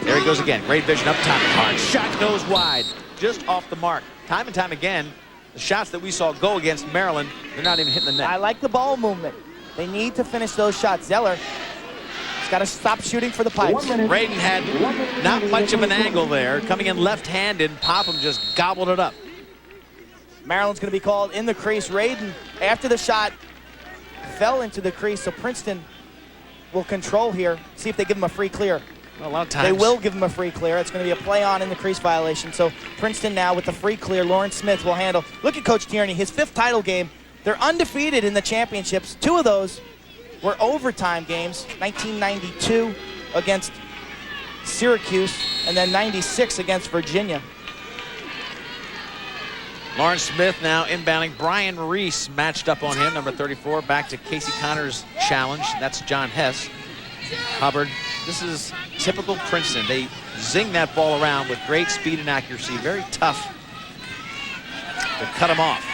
There he goes again. Great vision up top. Hard shot goes wide, just off the mark. Time and time again, the shots that we saw go against Maryland, they're not even hitting the net. I like the ball movement. They need to finish those shots. Zeller has got to stop shooting for the pipes. Braden had not much of an angle there. Coming in left-handed, Popham just gobbled it up. Maryland's going to be called in the crease. Raiden, after the shot, fell into the crease, so Princeton will control here, see if they give him a free clear. Well, a lot of times they will give him a free clear. It's going to be a play on in the crease violation. So Princeton now with the free clear, Lawrence Smith will handle. Look at Coach Tierney, his 5th title game. They're undefeated in the championships. 2 of those were overtime games, 1992 against Syracuse, and then 96 against Virginia. Lawrence Smith now inbounding. Brian Reese matched up on him, number 34, back to Casey Connor's challenge. That's John Hess. Hubbard. This is typical Princeton. They zing that ball around with great speed and accuracy. Very tough to cut them off.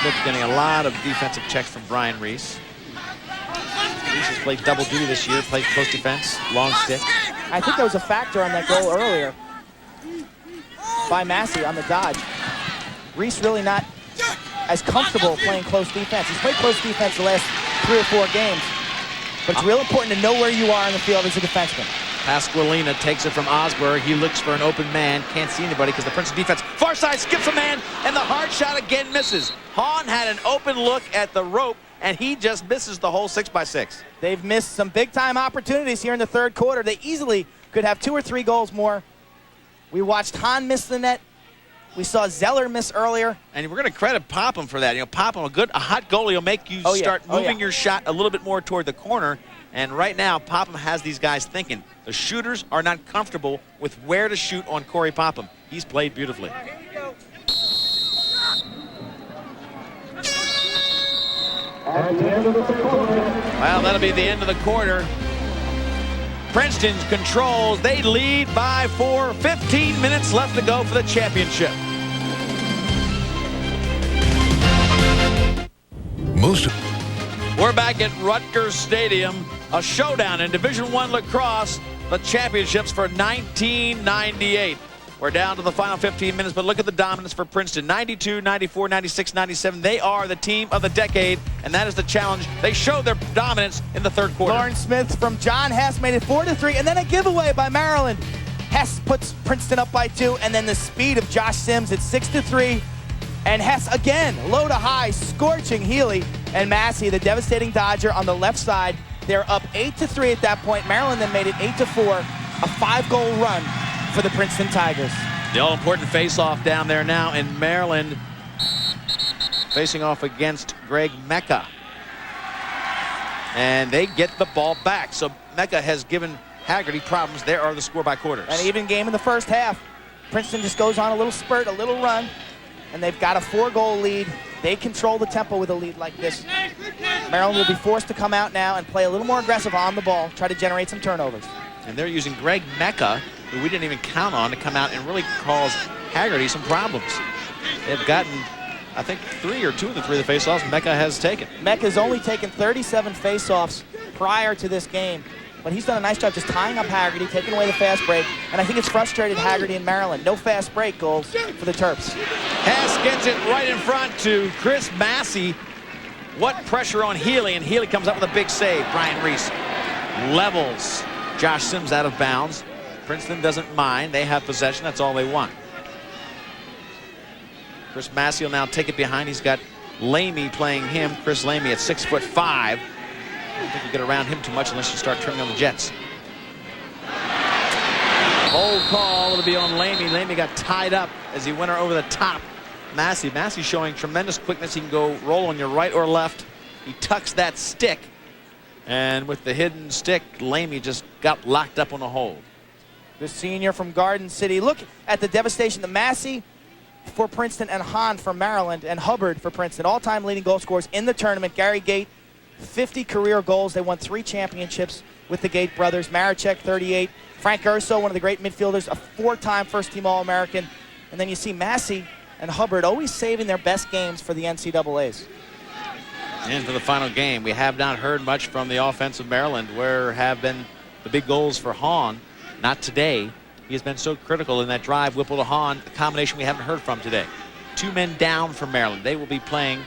Smith getting a lot of defensive checks from Brian Reese. Reese has played double duty this year, played close defense, long stick. I think there was a factor on that goal earlier by Massey on the dodge. Reese really not as comfortable playing close defense. He's played close defense the last 3 or 4 games, but it's real important to know where you are in the field as a defenseman. Pasqualina takes it from Osberg. He looks for an open man. Can't see anybody because the Princeton defense far side skips a man, and the hard shot again misses. Hahn had an open look at the rope, and he just misses the whole 6x6. They've missed some big-time opportunities here in the third quarter. They easily could have 2 or 3 goals more. We watched Hahn miss the net. We saw Zeller miss earlier. And we're going to credit Popham for that. You know, Popham, a hot goalie will make you start moving your shot a little bit more toward the corner. And right now, Popham has these guys thinking. The shooters are not comfortable with where to shoot on Corey Popham. He's played beautifully. Well, that'll be the end of the quarter. Princeton controls. They lead by 4. 15 minutes left to go for the championship. We're back at Rutgers Stadium. A showdown in Division I lacrosse, the championships for 1998. We're down to the final 15 minutes, but look at the dominance for Princeton. 92, 94, 96, 97. They are the team of the decade, and that is the challenge. They showed their dominance in the third quarter. Lauren Smith from John Hess made it 4-3, and then a giveaway by Maryland. Hess puts Princeton up by 2, and then the speed of Josh Sims at 6-3. And Hess again, low to high, scorching Healy and Massey, the devastating Dodger on the left side. They're up 8-3 at that point. Maryland then made it 8-4, a 5-goal run for the Princeton Tigers. The all-important face-off down there now in Maryland, facing off against Greg Mecca. And they get the ball back. So Mecca has given Haggerty problems. There are the score by quarters. An even game in the first half. Princeton just goes on a little spurt, a little run, and they've got a 4-goal lead. They control the tempo with a lead like this. Maryland will be forced to come out now and play a little more aggressive on the ball, try to generate some turnovers. And they're using Greg Mecca, who we didn't even count on, to come out and really cause Haggerty some problems. They've gotten, I think, 2 of the 3 of the faceoffs Mecca has taken. Mecca's only taken 37 faceoffs prior to this game, but he's done a nice job just tying up Haggerty, taking away the fast break, and I think it's frustrated Haggerty and Maryland. No fast break goals for the Terps. Hess gets it right in front to Chris Massey. What pressure on Healy, and Healy comes up with a big save. Brian Reese levels Josh Sims out of bounds. Princeton doesn't mind. They have possession. That's all they want. Chris Massey will now take it behind. He's got Lamy playing him. Chris Lamy at 6'5". I don't think you get around him too much unless you start trimming on the Jets. Hold call. It'll be on Lamy. Lamy got tied up as he went over the top. Massey showing tremendous quickness. He can go roll on your right or left. He tucks that stick. And with the hidden stick, Lamy just got locked up on the hold. The senior from Garden City. Look at the devastation. The Massey for Princeton and Hahn for Maryland and Hubbard for Princeton. All-time leading goal scorers in the tournament. Gary Gate, 50 career goals. They won 3 championships with the Gate brothers. Maricek, 38. Frank Urso, one of the great midfielders, a 4-time first-team All-American. And then you see Massey and Hubbard always saving their best games for the NCAAs. And for the final game, we have not heard much from the offense of Maryland. Where have been the big goals for Hahn? Not today. He has been so critical in that drive, Whipple to Hahn, a combination we haven't heard from today. 2 men down for Maryland. They will be playing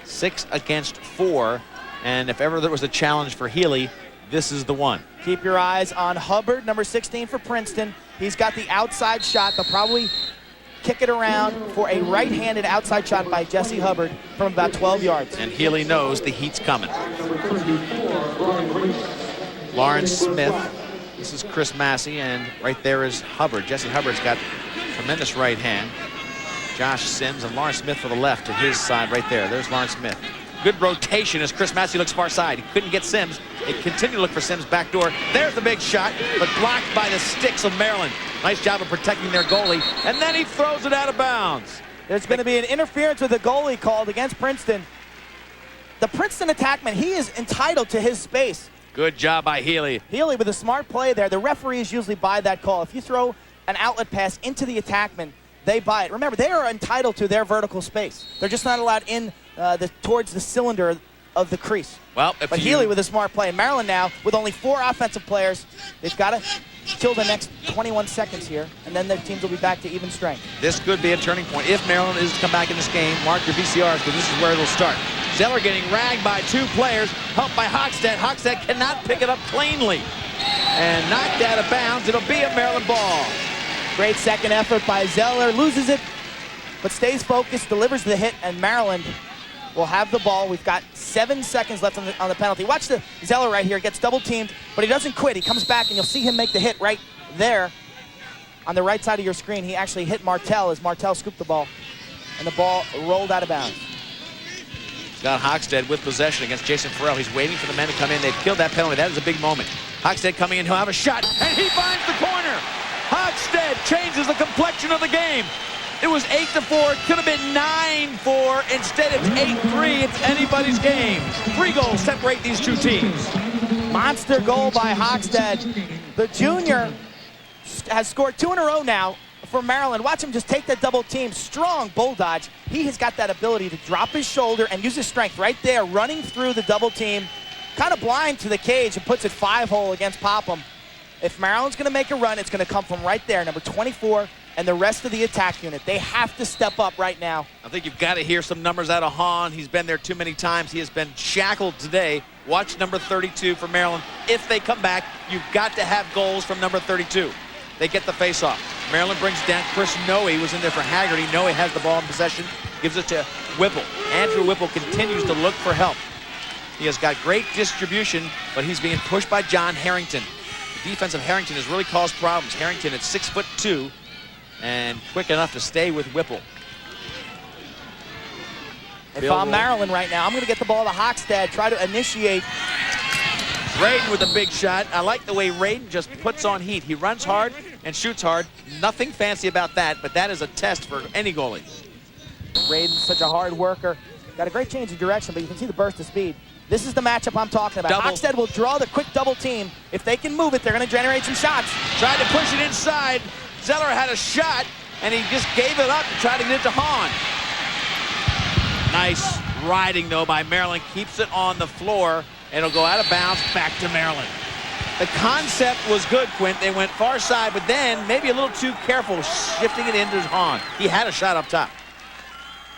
6 against 4. And if ever there was a challenge for Healy, this is the one. Keep your eyes on Hubbard, number 16 for Princeton. He's got the outside shot. They'll probably kick it around for a right-handed outside shot by Jesse Hubbard from about 12 yards. And Healy knows the heat's coming. Lawrence Smith. This is Chris Massey, and right there is Hubbard. Jesse Hubbard's got tremendous right hand. Josh Sims and Lawrence Smith for the left to his side right there. There's Lawrence Smith. Good rotation as Chris Massey looks far side. He couldn't get Sims. They continue to look for Sims back door. There's the big shot, but blocked by the sticks of Maryland. Nice job of protecting their goalie, and then he throws it out of bounds. There's going to be an interference with the goalie called against Princeton. The Princeton attackman, he is entitled to his space. Good job by Healy. Healy with a smart play there. The referees usually buy that call. If you throw an outlet pass into the attackman, they buy it. Remember, they are entitled to their vertical space. They're just not allowed in towards the cylinder of the crease. Well, but Healy with a smart play. And Maryland now, with only 4 offensive players, they've got to kill the next 21 seconds here, and then their teams will be back to even strength. This could be a turning point. If Maryland is to come back in this game, mark your VCRs, because this is where it'll start. Zeller getting ragged by 2 players, helped by Hochstead. Hochstead cannot pick it up cleanly. And knocked out of bounds. It'll be a Maryland ball. Great second effort by Zeller. Loses it, but stays focused, delivers the hit, and Maryland will have the ball. We've got 7 seconds left on the penalty. Watch the Zeller right here. Gets double teamed, but he doesn't quit. He comes back, and you'll see him make the hit right there on the right side of your screen. He actually hit Martell as Martell scooped the ball, and the ball rolled out of bounds. Got Hochstead with possession against Jason Farrell. He's waiting for the men to come in. They've killed that penalty. That is a big moment. Hochstead coming in. He'll have a shot, and he finds the corner. Hochstead changes the complexion of the game. It was 8-4. It could have been 9-4. Instead, it's 8-3. It's anybody's game. 3 goals separate these 2 teams. Monster goal by Hochstead. The junior has scored 2 in a row now for Maryland. Watch him just take that double team. Strong bull dodge. He has got that ability to drop his shoulder and use his strength right there, running through the double team, kind of blind to the cage, and puts it 5-hole against Popham. If Maryland's going to make a run, it's going to come from right there, number 24, and the rest of the attack unit. They have to step up right now. I think you've got to hear some numbers out of Hahn. He's been there too many times. He has been shackled today. Watch number 32 for Maryland. If they come back, you've got to have goals from number 32. They get the face-off. Maryland brings down Chris Noe, was in there for Haggerty. Noe has the ball in possession, gives it to Whipple. Andrew Whipple continues to look for help. He has got great distribution, but he's being pushed by John Harrington. The defense of Harrington has really caused problems. Harrington at 6'2", and quick enough to stay with Whipple. If I'm Maryland right now, I'm going to get the ball to Hochstead, try to initiate. Raiden with a big shot. I like the way Raiden just puts on heat. He runs hard and shoots hard. Nothing fancy about that, but that is a test for any goalie. Raiden's such a hard worker. Got a great change of direction, but you can see the burst of speed. This is the matchup I'm talking about. Hochstead will draw the quick double team. If they can move it, they're going to generate some shots. Tried to push it inside. Zeller had a shot, and he just gave it up to try to get it to Hahn. Nice riding, though, by Maryland. Keeps it on the floor. It'll go out of bounds back to Maryland. The concept was good, Quint. They went far side, but then maybe a little too careful shifting it into Hahn. He had a shot up top.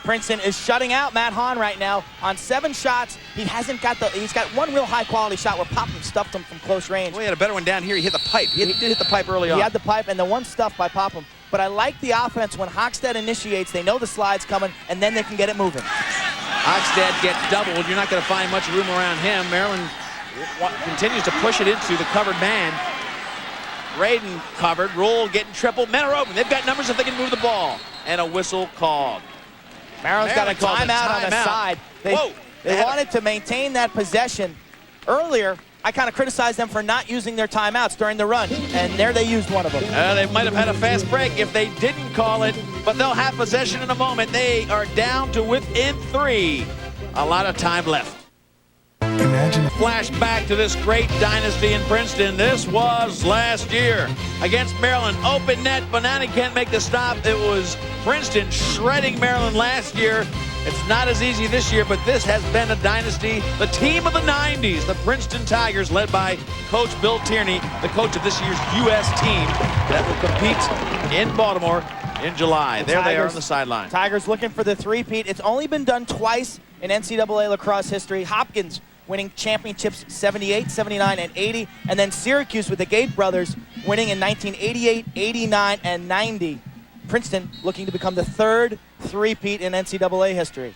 Princeton is shutting out Matt Hahn right now. On 7 shots, he's got 1 real high-quality shot where Popham stuffed him from close range. Well, he had a better one down here. He hit the pipe. He did hit the pipe early on. He had the pipe, and the one stuffed by Popham. But I like the offense when Hochstead initiates. They know the slide's coming, and then they can get it moving. Hochstead gets doubled. You're not going to find much room around him. Maryland continues to push it into the covered man. Raiden covered. Rule getting tripled. Men are open. They've got numbers if they can move the ball. And a whistle called. Maryland's got a timeout on the side. They wanted to maintain that possession. Earlier, I kind of criticized them for not using their timeouts during the run, and there they used one of them. They might have had a fast break if they didn't call it, but they'll have possession in a moment. They are down to within 3. A lot of time left. Imagine. Flash back to this great dynasty in Princeton. This was last year against Maryland. Open net. Bonanni can't make the stop. It was Princeton shredding Maryland last year. It's not as easy this year, but this has been a dynasty. The team of the 90s, the Princeton Tigers, led by Coach Bill Tierney, the coach of this year's U.S. team that will compete in Baltimore in July. There they are on the sideline. Tigers looking for the three-peat. It's only been done twice in NCAA lacrosse history. Hopkins winning championships 78, 79, and 80, and then Syracuse with the Gate brothers winning in 1988, 89, and 90. Princeton looking to become the 3rd three-peat in NCAA history.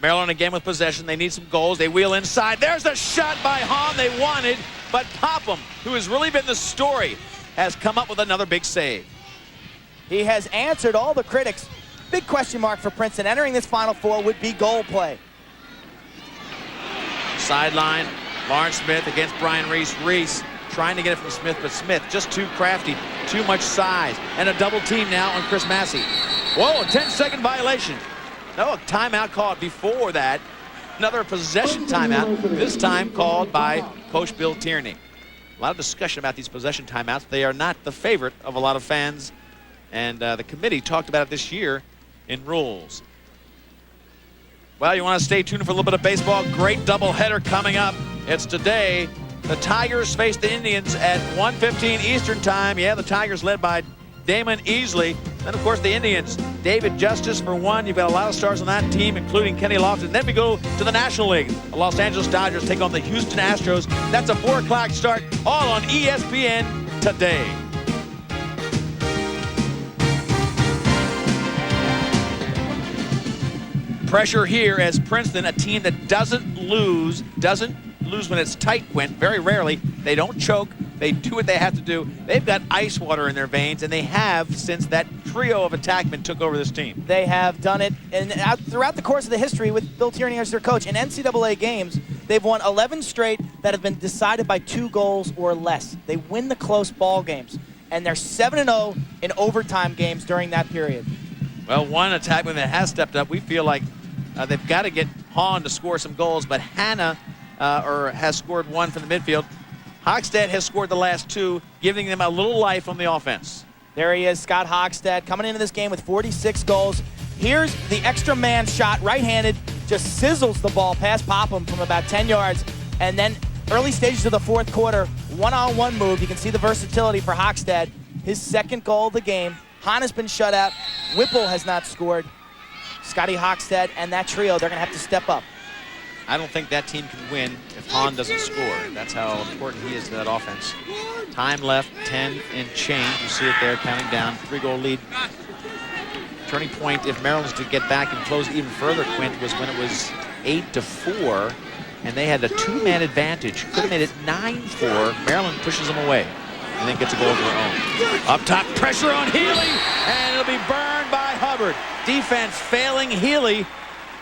Maryland again with possession. They need some goals. They wheel inside. There's a shot by Hahn they wanted, but Popham, who has really been the story, has come up with another big save. He has answered all the critics. Big question mark for Princeton entering this Final Four would be goal play. Sideline, Lawrence Smith against Brian Reese. Reese trying to get it from Smith, but Smith just too crafty, too much size, and a double team now on Chris Massey. Whoa, a 10-second violation. No, a timeout called before that. another possession timeout, this time called by Coach Bill Tierney. A lot of discussion about these possession timeouts. They are not the favorite of a lot of fans, and the committee talked about it this year in rules. Well, you want to stay tuned for a little bit of baseball. Great doubleheader coming up. It's today. The Tigers face the Indians at 1:15 Eastern time. Yeah, the Tigers led by Damon Easley. Then, of course, the Indians, David Justice for one. You've got a lot of stars on that team, including Kenny Lofton. Then we go to the National League. The Los Angeles Dodgers take on the Houston Astros. That's a 4 o'clock start, all on ESPN today. Pressure here as Princeton, a team that doesn't lose when it's tight, Quint. Very rarely. They don't choke. They do what they have to do. They've got ice water in their veins, and they have since that trio of attackmen took over this team. They have done it and throughout the course of the history with Bill Tierney as their coach. In NCAA games, they've won 11 straight that have been decided by 2 goals or less. They win the close ball games, and they're 7-0 in overtime games during that period. Well, one attackman that has stepped up, we feel like they've got to get Hahn to score some goals, but Hannah has scored 1 from the midfield. Hochstead has scored the last 2, giving them a little life on the offense. There he is, Scott Hochstead, coming into this game with 46 goals. Here's the extra man shot, right-handed, just sizzles the ball past Popham from about 10 yards. And then early stages of the 4th quarter, one-on-one move. You can see the versatility for Hochstead. His 2nd goal of the game. Hahn has been shut out. Whipple has not scored. Scotty Hochstead and that trio, they're going to have to step up. I don't think that team can win if Hahn doesn't score. That's how important he is to that offense. Time left, 10 and change. You see it there, counting down. 3-goal lead. Turning point, if Maryland's to get back and close even further, Quint, was when it was 8-4, and they had a 2-man advantage. Could have made it 9-4. Maryland pushes them away and then gets a goal of their own. Up top, pressure on Healy, and it'll be burned by Hubbard. Defense failing Healy.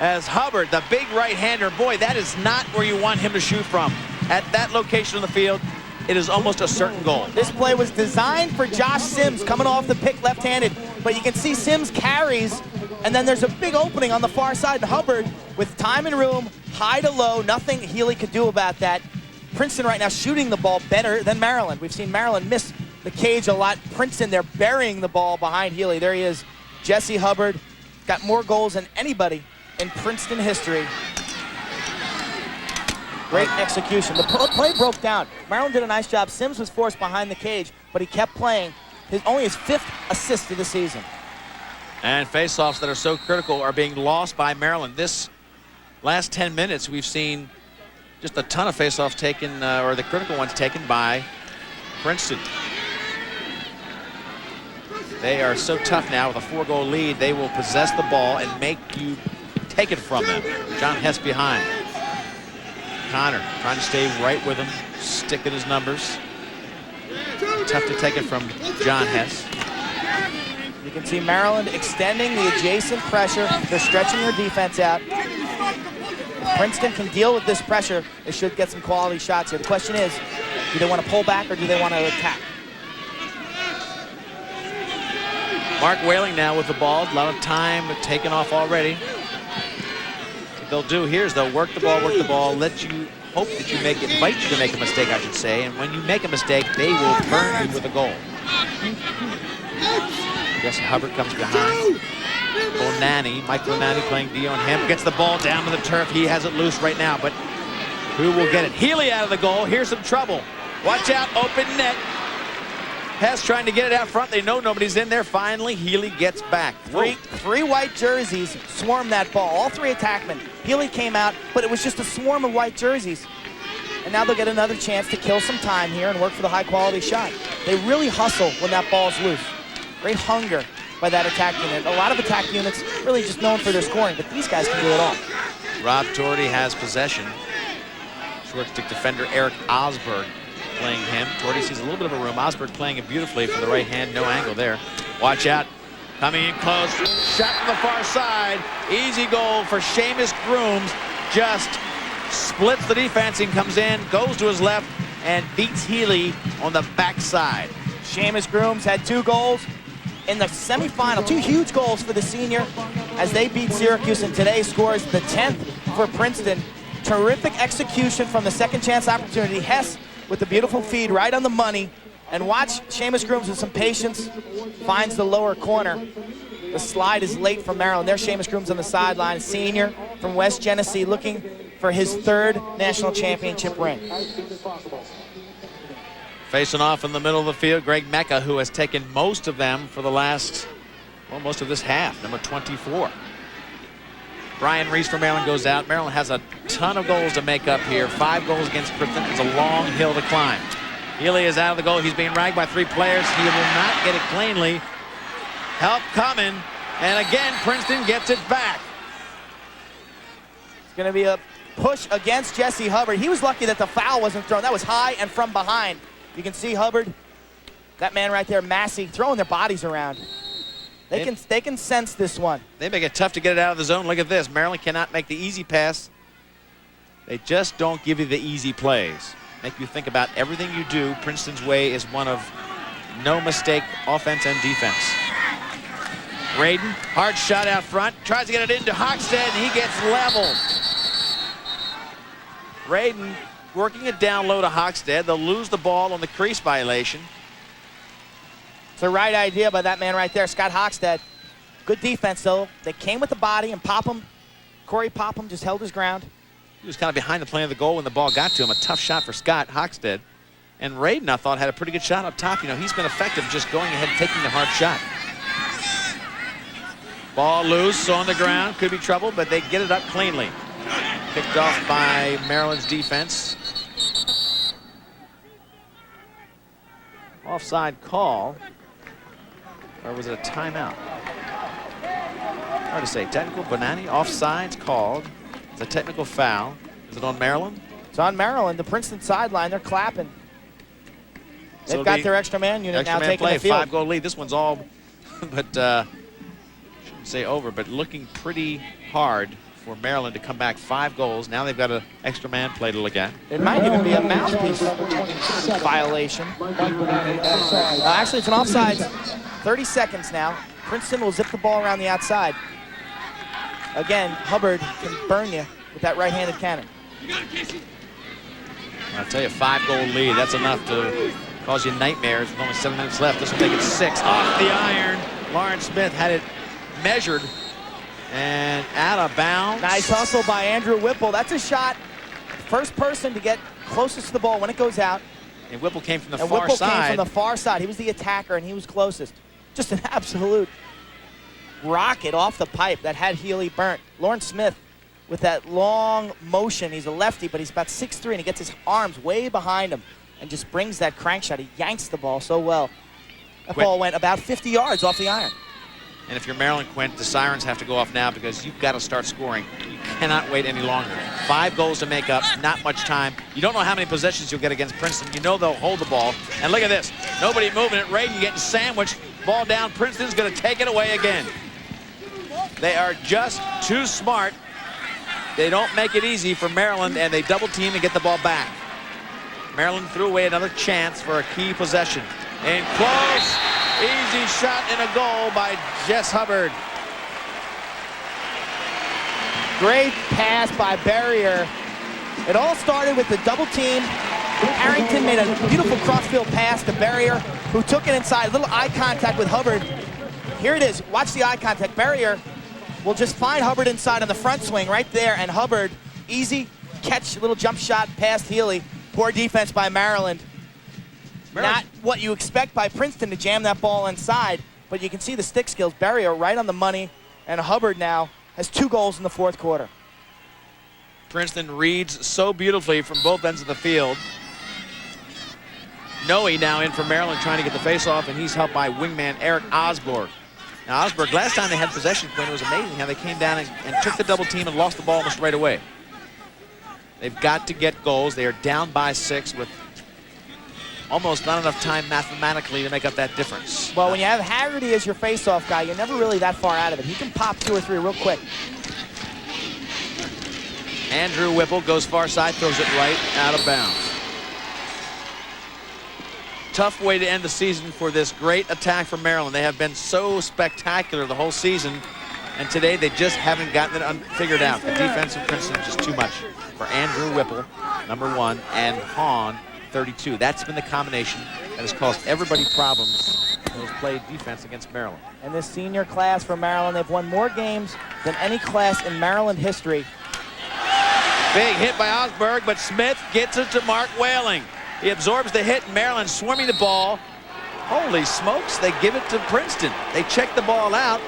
As Hubbard, the big right-hander, boy, that is not where you want him to shoot from. At that location on the field, it is almost a certain goal. This play was designed for Josh Sims coming off the pick left-handed, but you can see Sims carries, and then there's a big opening on the far side. Hubbard, with time and room, high to low, nothing Healy could do about that. Princeton right now shooting the ball better than Maryland. We've seen Maryland miss the cage a lot. Princeton, they're burying the ball behind Healy. There he is, Jesse Hubbard, got more goals than anybody in Princeton history. Great execution. The play broke down. Maryland did a nice job. Sims was forced behind the cage, but he kept playing. Only his 5th assist of the season. And faceoffs that are so critical are being lost by Maryland. This last 10 minutes, we've seen just a ton of faceoffs taken, or the critical ones taken by Princeton. They are so tough now with a 4-goal lead. They will possess the ball and make you take it from them. John Hess behind. Connor trying to stay right with him, sticking his numbers. Tough to take it from John Hess. You can see Maryland extending the adjacent pressure. They're stretching their defense out. If Princeton can deal with this pressure, they should get some quality shots here. The question is, do they want to pull back or do they want to attack? Mark Whaling now with the ball. A lot of time taken off already. What they'll do here is they'll work the ball, let you hope that you invite you to make a mistake, I should say. And when you make a mistake, they will burn you with a goal. Jesse Hubbard comes behind. Mike Lonani playing D on him. Gets the ball down to the turf. He has it loose right now, but who will get it? Healy out of the goal. Here's some trouble. Watch out, open net. Hess trying to get it out front. They know nobody's in there. Finally, Healy gets back. Three white jerseys swarmed that ball. All 3 attackmen. Healy came out, but it was just a swarm of white jerseys. And now they'll get another chance to kill some time here and work for the high-quality shot. They really hustle when that ball's loose. Great hunger by that attack unit. A lot of attack units really just known for their scoring, but these guys can do it all. Rob Torty has possession. Short stick defender Eric Osberg playing him. Torty sees a little bit of a room. Osberg playing it beautifully for the right hand. No angle there. Watch out. Coming in close. Shot from the far side. Easy goal for Seamus Grooms. Just splits the defense and comes in, goes to his left, and beats Healy on the backside. Seamus Grooms had 2 goals in the semifinal. 2 huge goals for the senior as they beat Syracuse, and today scores the 10th for Princeton. Terrific execution from the second chance opportunity. Hess with the beautiful feed right on the money. And watch Seamus Grooms with some patience, finds the lower corner. The slide is late from Maryland. There's Seamus Grooms on the sideline, senior from West Genesee, looking for his 3rd national championship ring. Facing off in the middle of the field, Greg Mecca, who has taken most of them for the last, well, most of this half, number 24. Brian Reese for Maryland goes out. Maryland has a ton of goals to make up here. 5 goals against Princeton. It's a long hill to climb. Healy is out of the goal. He's being ragged by 3 players. He will not get it cleanly. Help coming. And again, Princeton gets it back. It's going to be a push against Jesse Hubbard. He was lucky that the foul wasn't thrown. That was high and from behind. You can see Hubbard, that man right there, Massey, throwing their bodies around. They can sense this one. They make it tough to get it out of the zone. Look at this. Maryland cannot make the easy pass. They just don't give you the easy plays. Make you think about everything you do. Princeton's way is one of no mistake offense and defense. Radin, hard shot out front, tries to get it into Hockstead, and he gets leveled. Radin working it down low to Hockstead. They'll lose the ball on the crease violation. It's the right idea by that man right there, Scott Hockstead. Good defense, though. They came with the body, and Popham, Corey Popham, just held his ground. He was kind of behind the plane of the goal when the ball got to him. A tough shot for Scott Hockstead. And Radin, I thought, had a pretty good shot up top. You know, he's been effective just going ahead and taking the hard shot. Ball loose on the ground. Could be trouble, but they get it up cleanly. Picked off by Maryland's defense. Offside call. Or was it a timeout? Hard to say. Technical, Bonani, offsides called. It's a technical foul. Is it on Maryland? It's on Maryland. The Princeton sideline, they're clapping. They've got their extra man unit now taking the field. 5-goal lead. This one's all, but shouldn't say over, but looking pretty hard for Maryland to come back 5 goals. Now they've got an extra man play to look at. It might even be a mouthpiece violation. Actually, it's an offside. 30 seconds now. Princeton will zip the ball around the outside. Again, Hubbard can burn you with that right-handed cannon. I'll tell you, 5-goal lead. That's enough to cause you nightmares with only 7 minutes left. This will take it 6. Off the iron. Lawrence Smith had it measured and out of bounds. Nice hustle by Andrew Whipple. That's a shot. First person to get closest to the ball when it goes out. And Whipple came from the and far Whipple side. came from the far side. He was the attacker, and he was closest. Just an absolute rocket off the pipe that had Healy burnt. Lawrence Smith with that long motion. He's a lefty, but he's about 6'3", and he gets his arms way behind him and just brings that crank shot. He yanks the ball so well. That ball went about 50 yards off the iron. And if you're Maryland, Quint, the sirens have to go off now because you've got to start scoring. You cannot wait any longer. 5 goals to make up, not much time. You don't know how many possessions you'll get against Princeton. You know they'll hold the ball. And look at this. Nobody moving it. Radin getting sandwiched. Ball down. Princeton's going to take it away again. They are just too smart. They don't make it easy for Maryland, and they double team and get the ball back. Maryland threw away another chance for a key possession. And close. Easy shot and a goal by Jess Hubbard. Great pass by Barrier. It all started with the double team. Harrington made a beautiful crossfield pass to Barrier, who took it inside. Little eye contact with Hubbard. Here it is. Watch the eye contact. Barrier will just find Hubbard inside on the front swing right there, and Hubbard, easy catch, little jump shot past Healy. Poor defense by Maryland. Not what you expect by Princeton to jam that ball inside, but you can see the stick skills. Barrier right on the money, and Hubbard now has 2 goals in the 4th quarter. Princeton reads so beautifully from both ends of the field. Noe now in for Maryland trying to get the face-off, and he's helped by wingman Eric Osborg. Now, Osborg, last time they had possession, Quinn, it was amazing how they came down and took the double team and lost the ball almost right away. They've got to get goals. They are down by 6 with almost not enough time mathematically to make up that difference. Well, when you have Haggerty as your face-off guy, you're never really that far out of it. He can pop 2 or 3 real quick. Andrew Whipple goes far side, throws it right out of bounds. Tough way to end the season for this great attack from Maryland. They have been so spectacular the whole season, And today they just haven't gotten it figured out. The defense in Princeton is just too much for Andrew Whipple, number 1, and Hahn, 32. That's been the combination that has caused everybody problems who has played defense against Maryland. And this senior class for Maryland, they've won more games than any class in Maryland history. Big hit by Osberg, but Smith gets it to Mark Whaling. He absorbs the hit, and Maryland swarming the ball. Holy smokes, they give it to Princeton. They check the ball out.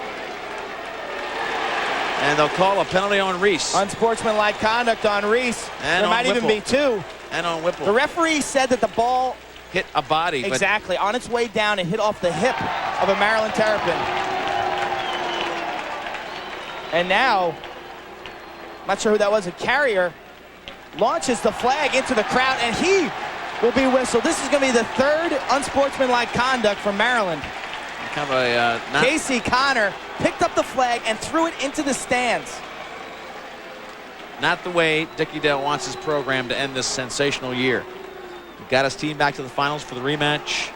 And they'll call a penalty on Reese. Unsportsmanlike conduct on Reese. And there might even be 2. And on Whipple. The referee said that the ball hit a body. Exactly. On its way down, it hit off the hip of a Maryland Terrapin. And now, I'm not sure who that was, a carrier launches the flag into the crowd, and he will be whistled. This is going to be the 3rd unsportsmanlike conduct from Maryland. Kind of a, Casey Connor picked up the flag and threw it into the stands. Not the way Dickie Dell wants his program to end this sensational year. He got his team back to the finals for the rematch.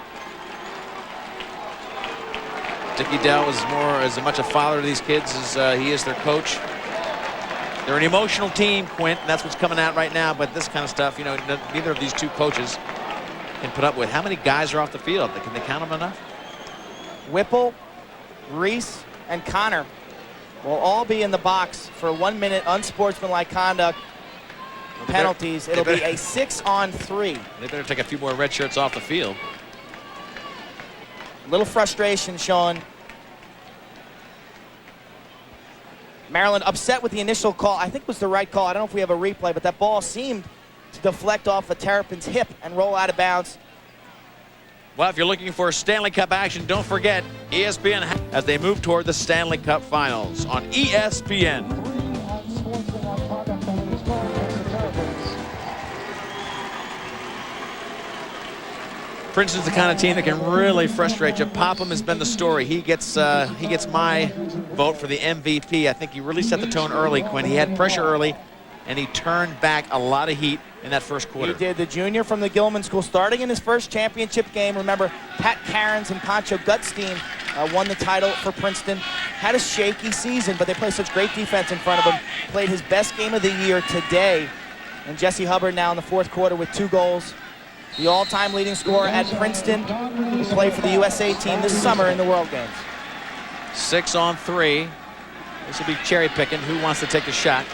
Dickie Dell is as much a father to these kids as he is their coach. They're an emotional team, Quint, and that's what's coming out right now. But this kind of stuff, you know, neither of these two coaches can put up with. How many guys are off the field? Can they count them enough? Whipple, Reese, and Connor will all be in the box for 1 minute unsportsmanlike conduct penalties. It'll be a 6-on-3. They better take a few more red shirts off the field. A little frustration, Sean. Maryland upset with the initial call. I think it was the right call. I don't know if we have a replay, but that ball seemed to deflect off a Terrapin's hip and roll out of bounds. Well, if you're looking for Stanley Cup action, don't forget ESPN as they move toward the Stanley Cup Finals on ESPN. Princeton's the kind of team that can really frustrate you. Popham has been the story. He gets my vote for the MVP. I think he really set the tone early, Quinn. He had pressure early, and he turned back a lot of heat in that first quarter. He did. The junior from the Gilman School, starting in his first championship game. Remember, Pat Cairns and Pancho Gutstein won the title for Princeton. Had a shaky season, but they played such great defense in front of him. Played his best game of the year today. And Jesse Hubbard now in the 4th quarter with 2 goals. The all-time leading scorer at Princeton. Will play for the USA team this summer in the World Games. 6-on-3. This will be cherry picking. Who wants to take the shot?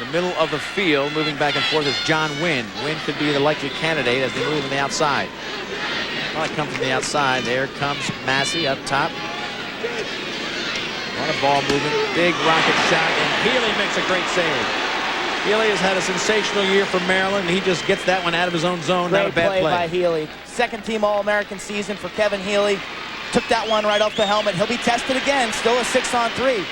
In the middle of the field, moving back and forth, is John Wynn. Wynn could be the likely candidate as they move on the outside. Well, it comes from the outside. There comes Massey up top. A lot of ball movement. Big rocket shot, and Healy makes a great save. Healy has had a sensational year for Maryland. He just gets that one out of his own zone. Great Not a bad play by Healy. 2nd-team All-American season for Kevin Healy. Took that one right off the helmet. He'll be tested again. Still a 6-on-3.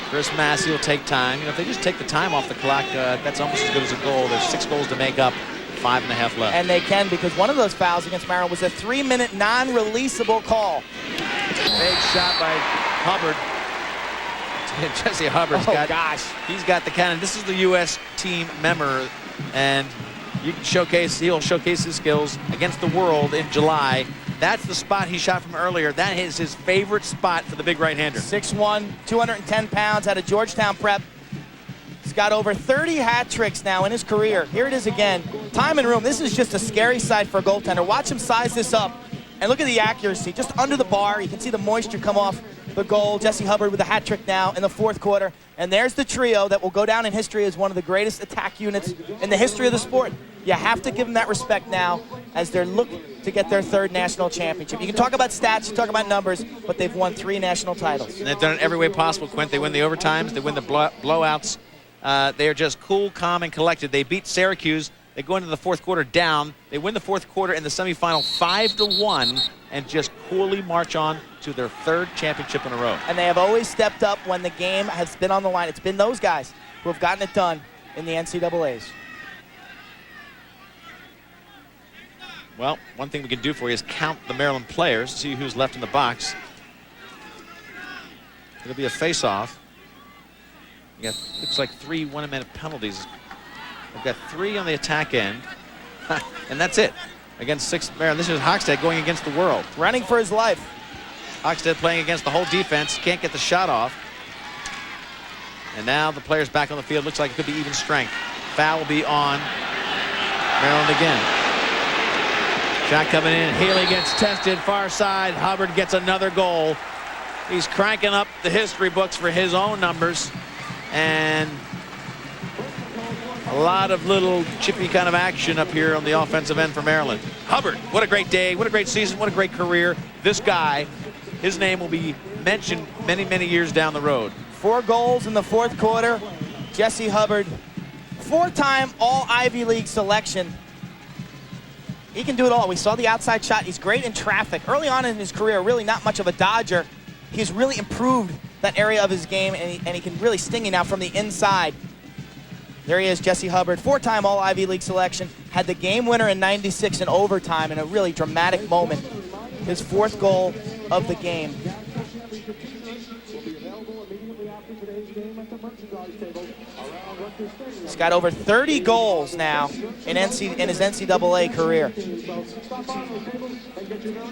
Chris Massey will take time. You know, if they just take the time off the clock, that's almost as good as a goal. There's 6 goals to make up, 5.5 left. And they can, because one of those fouls against Maryland was a 3-minute non-releasable call. Big shot by Hubbard. Jesse Hubbard's he's got the cannon. This is the U.S. team member, and he'll showcase his skills against the world in July. That's the spot he shot from earlier. That is his favorite spot for the big right-hander. 6'1", 210 pounds, out of Georgetown Prep. He's got over 30 hat tricks now in his career. Here it is again. Time and room. This is just a scary sight for a goaltender. Watch him size this up. And look at the accuracy. Just under the bar. You can see the moisture come off the goal. Jesse Hubbard with a hat trick now in the 4th quarter. And there's the trio that will go down in history as one of the greatest attack units in the history of the sport. You have to give them that respect now as they're looking to get their 3rd national championship. You can talk about stats, you talk about numbers, but they've won 3 national titles. And they've done it every way possible, Quint. They win the overtimes, they win the blowouts. They are just cool, calm, and collected. They beat Syracuse. They go into the 4th quarter down. They win the 4th quarter in the semifinal 5-1 and just coolly march on to their 3rd championship in a row. And they have always stepped up when the game has been on the line. It's been those guys who have gotten it done in the NCAAs. Well, one thing we can do for you is count the Maryland players, see who's left in the box. It'll be a face-off. You got, looks like 3 one-minute penalties. They've got 3 on the attack end, and that's it. Against 6 Maryland. This is Hockstead going against the world. Running for his life. Hockstead playing against the whole defense. Can't get the shot off. And now the players back on the field. Looks like it could be even strength. Foul will be on Maryland again. Shot coming in. Haley gets tested. Far side. Hubbard gets another goal. He's cranking up the history books for his own numbers. And a lot of little chippy kind of action up here on the offensive end for Maryland. Hubbard, what a great day. What a great season. What a great career. This guy, his name will be mentioned many, many years down the road. 4 goals in the 4th quarter. Jesse Hubbard, 4-time All-Ivy League selection. He can do it all. We saw the outside shot. He's great in traffic. Early on in his career, really not much of a dodger. He's really improved that area of his game, and he can really sting you now from the inside. There he is, Jesse Hubbard, 4-time All-Ivy League selection. Had the game winner in '96 in overtime in a really dramatic moment. His 4th goal of the game. He's got over 30 goals now in his NCAA career.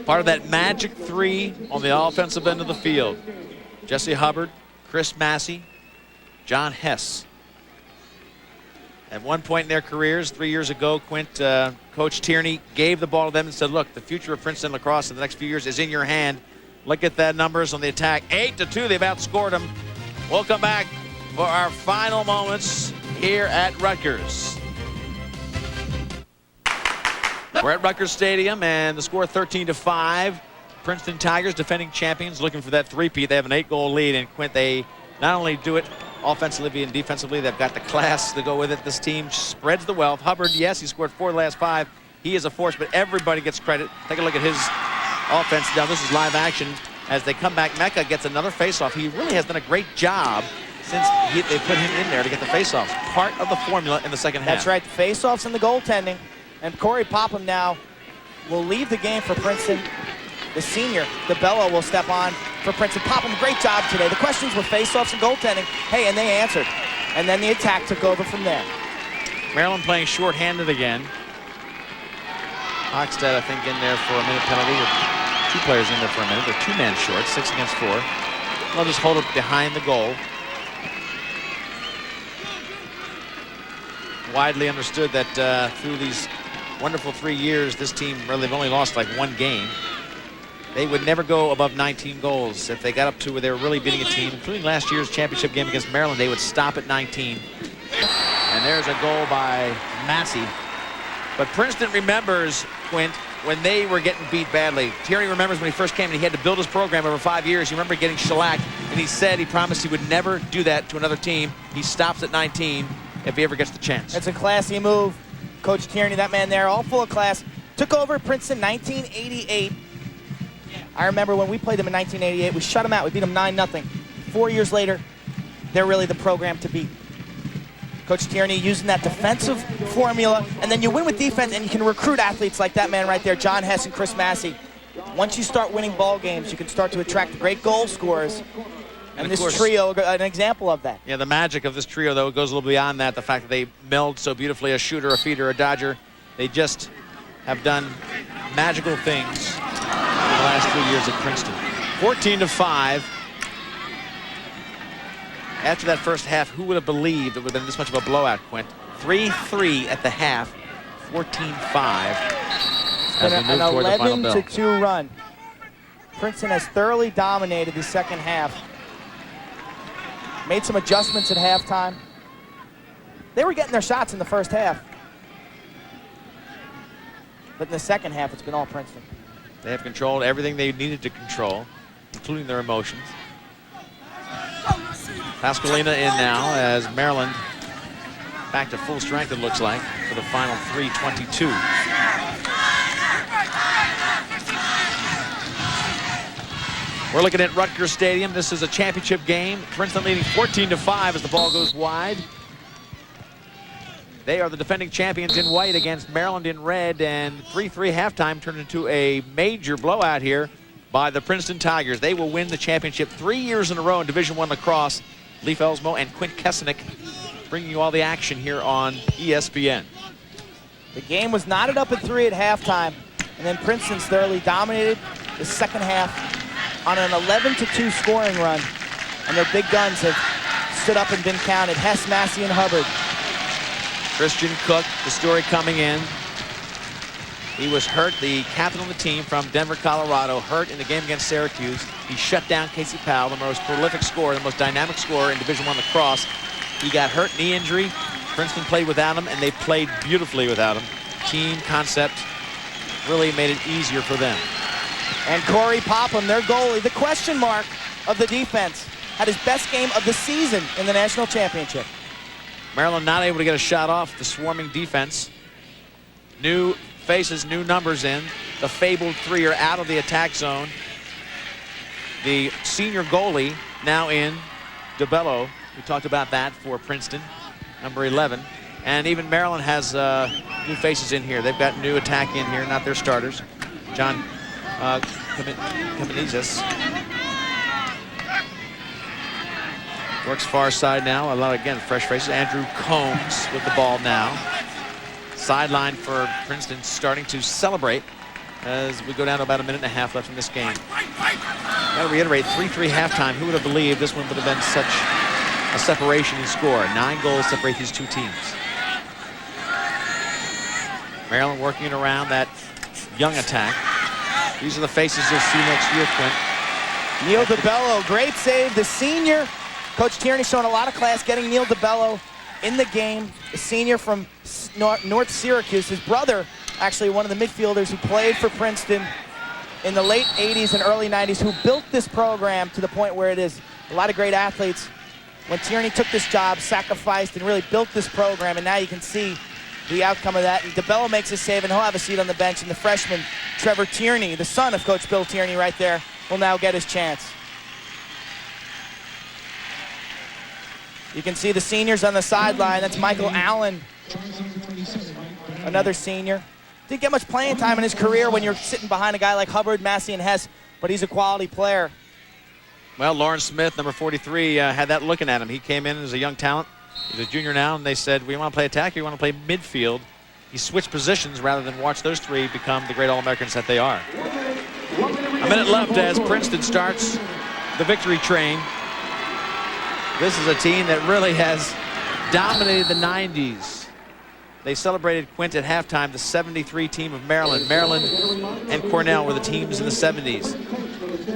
Part of that magic 3 on the offensive end of the field. Jesse Hubbard, Chris Massey, John Hess. At one point in their careers, 3 years ago, Coach Tierney gave the ball to them and said, look, the future of Princeton lacrosse in the next few years is in your hand. Look at that numbers on the attack. 8-2, they've outscored them. We'll come back for our final moments here at Rutgers. We're at Rutgers Stadium, and the score 13-5. Princeton Tigers, defending champions, looking for that three-peat. They have an 8-goal lead, and Quint, they not only do it offensively and defensively, they've got the class to go with it. This team spreads the wealth. Hubbard, yes, he scored 4 of the last 5. He is a force, but everybody gets credit. Take a look at his offense. Now, this is live action. As they come back, Mecca gets another faceoff. He really has done a great job since they put him in there to get the faceoffs. Part of the formula in the second half. That's right, the faceoffs and the goaltending. And Corey Popham now will leave the game for Princeton. The senior, DeBello, will step on for Princeton. Popham, great job today. The questions were faceoffs and goaltending. Hey, and they answered. And then the attack took over from there. Maryland playing shorthanded again. Hockstead, I think, in there for a minute penalty. Or 2 players in there for a minute. They're 2 men short, 6 against 4. They'll just hold it behind the goal. Widely understood that through these wonderful 3 years, this team, really, they've only lost like 1 game. They would never go above 19 goals. If they got up to where they were really beating a team, including last year's championship game against Maryland, they would stop at 19. And there's a goal by Massey. But Princeton remembers, Quint, when they were getting beat badly. Tierney remembers when he first came and he had to build his program over 5 years. You remember getting shellacked, and he said he promised he would never do that to another team. He stops at 19 if he ever gets the chance. It's a classy move. Coach Tierney, that man there, all full of class. Took over Princeton 1988. I remember when we played them in 1988, we shut them out. We beat them 9-0. 4 years later, they're really the program to beat. Coach Tierney using that defensive formula, and then you win with defense, and you can recruit athletes like that man right there, John Hess and Chris Massey. Once you start winning ball games, you can start to attract great goal scorers. And this trio, an example of that. Yeah, the magic of this trio, though, goes a little beyond that. The fact that they meld so beautifully, a shooter, a feeder, a dodger. They just have done magical things in the last 3 years at Princeton. 14-5. After that first half, who would have believed it would have been this much of a blowout, Quint? 3-3 at the half, 14-5. As we move toward the final bell. An 11-2 run. Princeton has thoroughly dominated the second half. Made some adjustments at halftime. They were getting their shots in the first half. But in the second half, it's been all Princeton. They have controlled everything they needed to control, including their emotions. Pasqualina in now as Maryland back to full strength, it looks like, for the final 3:22. We're looking at Rutgers Stadium. This is a championship game. Princeton leading 14-5 as the ball goes wide. They are the defending champions in white against Maryland in red, and 3-3 halftime turned into a major blowout here by the Princeton Tigers. They will win the championship 3 years in a row in Division I lacrosse. Leif Elsmo and Quint Kesenick bringing you all the action here on ESPN. The game was knotted up at 3 at halftime, and then Princeton's thoroughly dominated the second half. on an 11-2 scoring run, and their big guns have stood up and been counted. Hess, Massey, and Hubbard. Christian Cook, the story coming in. He was hurt, the captain of the team from Denver, Colorado, hurt in the game against Syracuse. He shut down Casey Powell, the most prolific scorer, the most dynamic scorer in Division I lacrosse. He got hurt, knee injury. Princeton played without him, and they played beautifully without him. Team concept really made it easier for them. And Corey Popham, their goalie, the question mark of the defense, had his best game of the season in the national championship. Maryland not able to get a shot off the swarming defense. New faces, new numbers in. The fabled three are out of the attack zone. The senior goalie now in, DeBello. We talked about that for Princeton, number 11. And even Maryland has new faces in here. They've got new attack in here, not their starters. John Kamenizis works far side now. A lot, again, fresh faces. Andrew Combs with the ball now. Sideline for Princeton starting to celebrate as we go down to about a minute and a half left in this game. Got to reiterate, 3-3 halftime. Who would have believed this one would have been such a separation in score? 9 goals separate these two teams. Maryland working around that young attack. These are the faces you'll see next year, Quint. Neil DeBello, great save. The senior, Coach Tierney showing a lot of class getting Neil DeBello in the game. The senior from North Syracuse, his brother, actually one of the midfielders who played for Princeton in the late 80s and early 90s, who built this program to the point where it is. A lot of great athletes. When Tierney took this job, sacrificed and really built this program, and now you can see the outcome of that. And DeBello makes a save, and he'll have a seat on the bench. And the freshman, Trevor Tierney, the son of Coach Bill Tierney right there, will now get his chance. You can see the seniors on the sideline. That's Michael Allen, another senior. Didn't get much playing time in his career when you're sitting behind a guy like Hubbard, Massey, and Hess, but he's a quality player. Well, Lawrence Smith, number 43, had that looking at him. He came in as a young talent. He's a junior now, and they said, we want to play attack, we want to play midfield. He switched positions rather than watch those three become the great All-Americans that they are. A minute left as Princeton starts the victory train. This is a team that really has dominated the 90s. They celebrated, Quint, at halftime, the 73 team of Maryland. Maryland and Cornell were the teams in the 70s.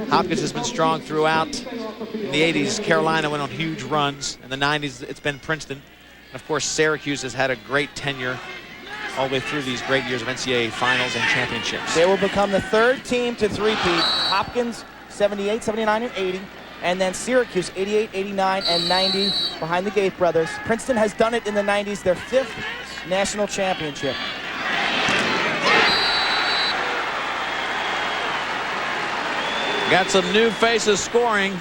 Hopkins has been strong throughout. In the 80s, Carolina went on huge runs. In the 90s, it's been Princeton. And of course, Syracuse has had a great tenure all the way through these great years of NCAA finals and championships. They will become the third team to three-peat. Hopkins, 78, 79, and 80. And then Syracuse, 88, 89, and 90 behind the Gate brothers. Princeton has done it in the 90s, their 5th national championship. Got some new faces scoring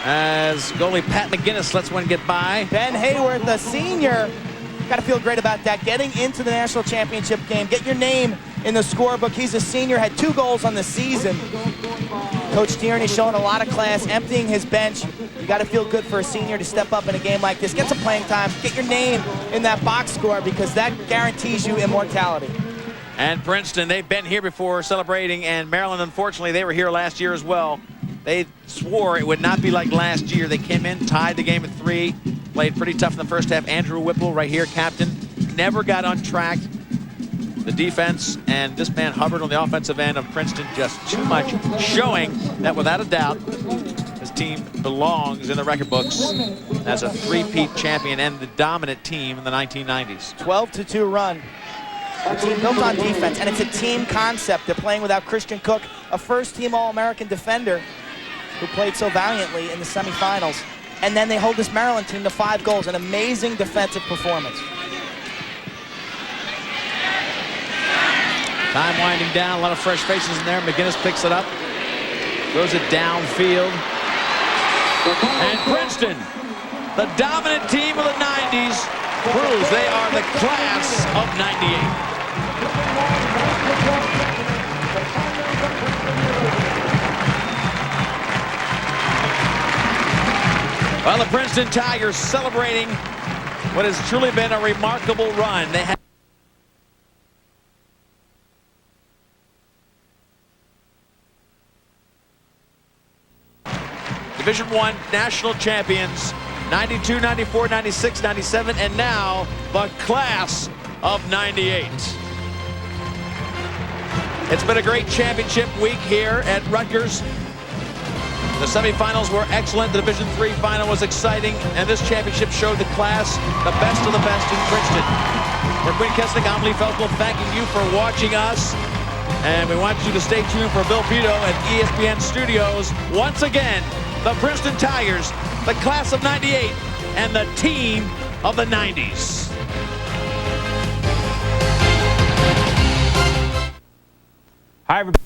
as goalie Pat McGinnis lets one get by. Ben Hayworth, the senior, got to feel great about that. Getting into the national championship game, get your name in the scorebook. He's a senior, had 2 goals on the season. Coach Tierney showing a lot of class, emptying his bench. You got to feel good for a senior to step up in a game like this. Get some playing time, get your name in that box score, because that guarantees you immortality. And Princeton, they've been here before celebrating, and Maryland, unfortunately, they were here last year as well. They swore it would not be like last year. They came in, tied the game at 3, played pretty tough in the first half. Andrew Whipple right here, captain, never got on track. The defense and this man Hubbard on the offensive end of Princeton, just too much, showing that without a doubt, this team belongs in the record books as a 3-peat champion and the dominant team in the 1990s. 12-2 run. A team built on defense, and it's a team concept. They're playing without Christian Cook, a first-team All-American defender who played so valiantly in the semifinals. And then they hold this Maryland team to 5 goals, an amazing defensive performance. Time winding down, a lot of fresh faces in there. McGinnis picks it up, throws it downfield. And Princeton, the dominant team of the 90s, proves they are the class of 98. Well, the Princeton Tigers celebrating what has truly been a remarkable run. They have Division I national champions, 92, 94, 96, 97, and now the class of 98. It's been a great championship week here at Rutgers. The semifinals were excellent. The Division III final was exciting, and this championship showed the class, the best of the best in Princeton. For Quinn Kesnick, I'm Lee Feldwell, thanking you for watching us, and we want you to stay tuned for Bill Pito at ESPN Studios. Once again, the Princeton Tigers, the class of 98, and the team of the 90s. Hi, everybody.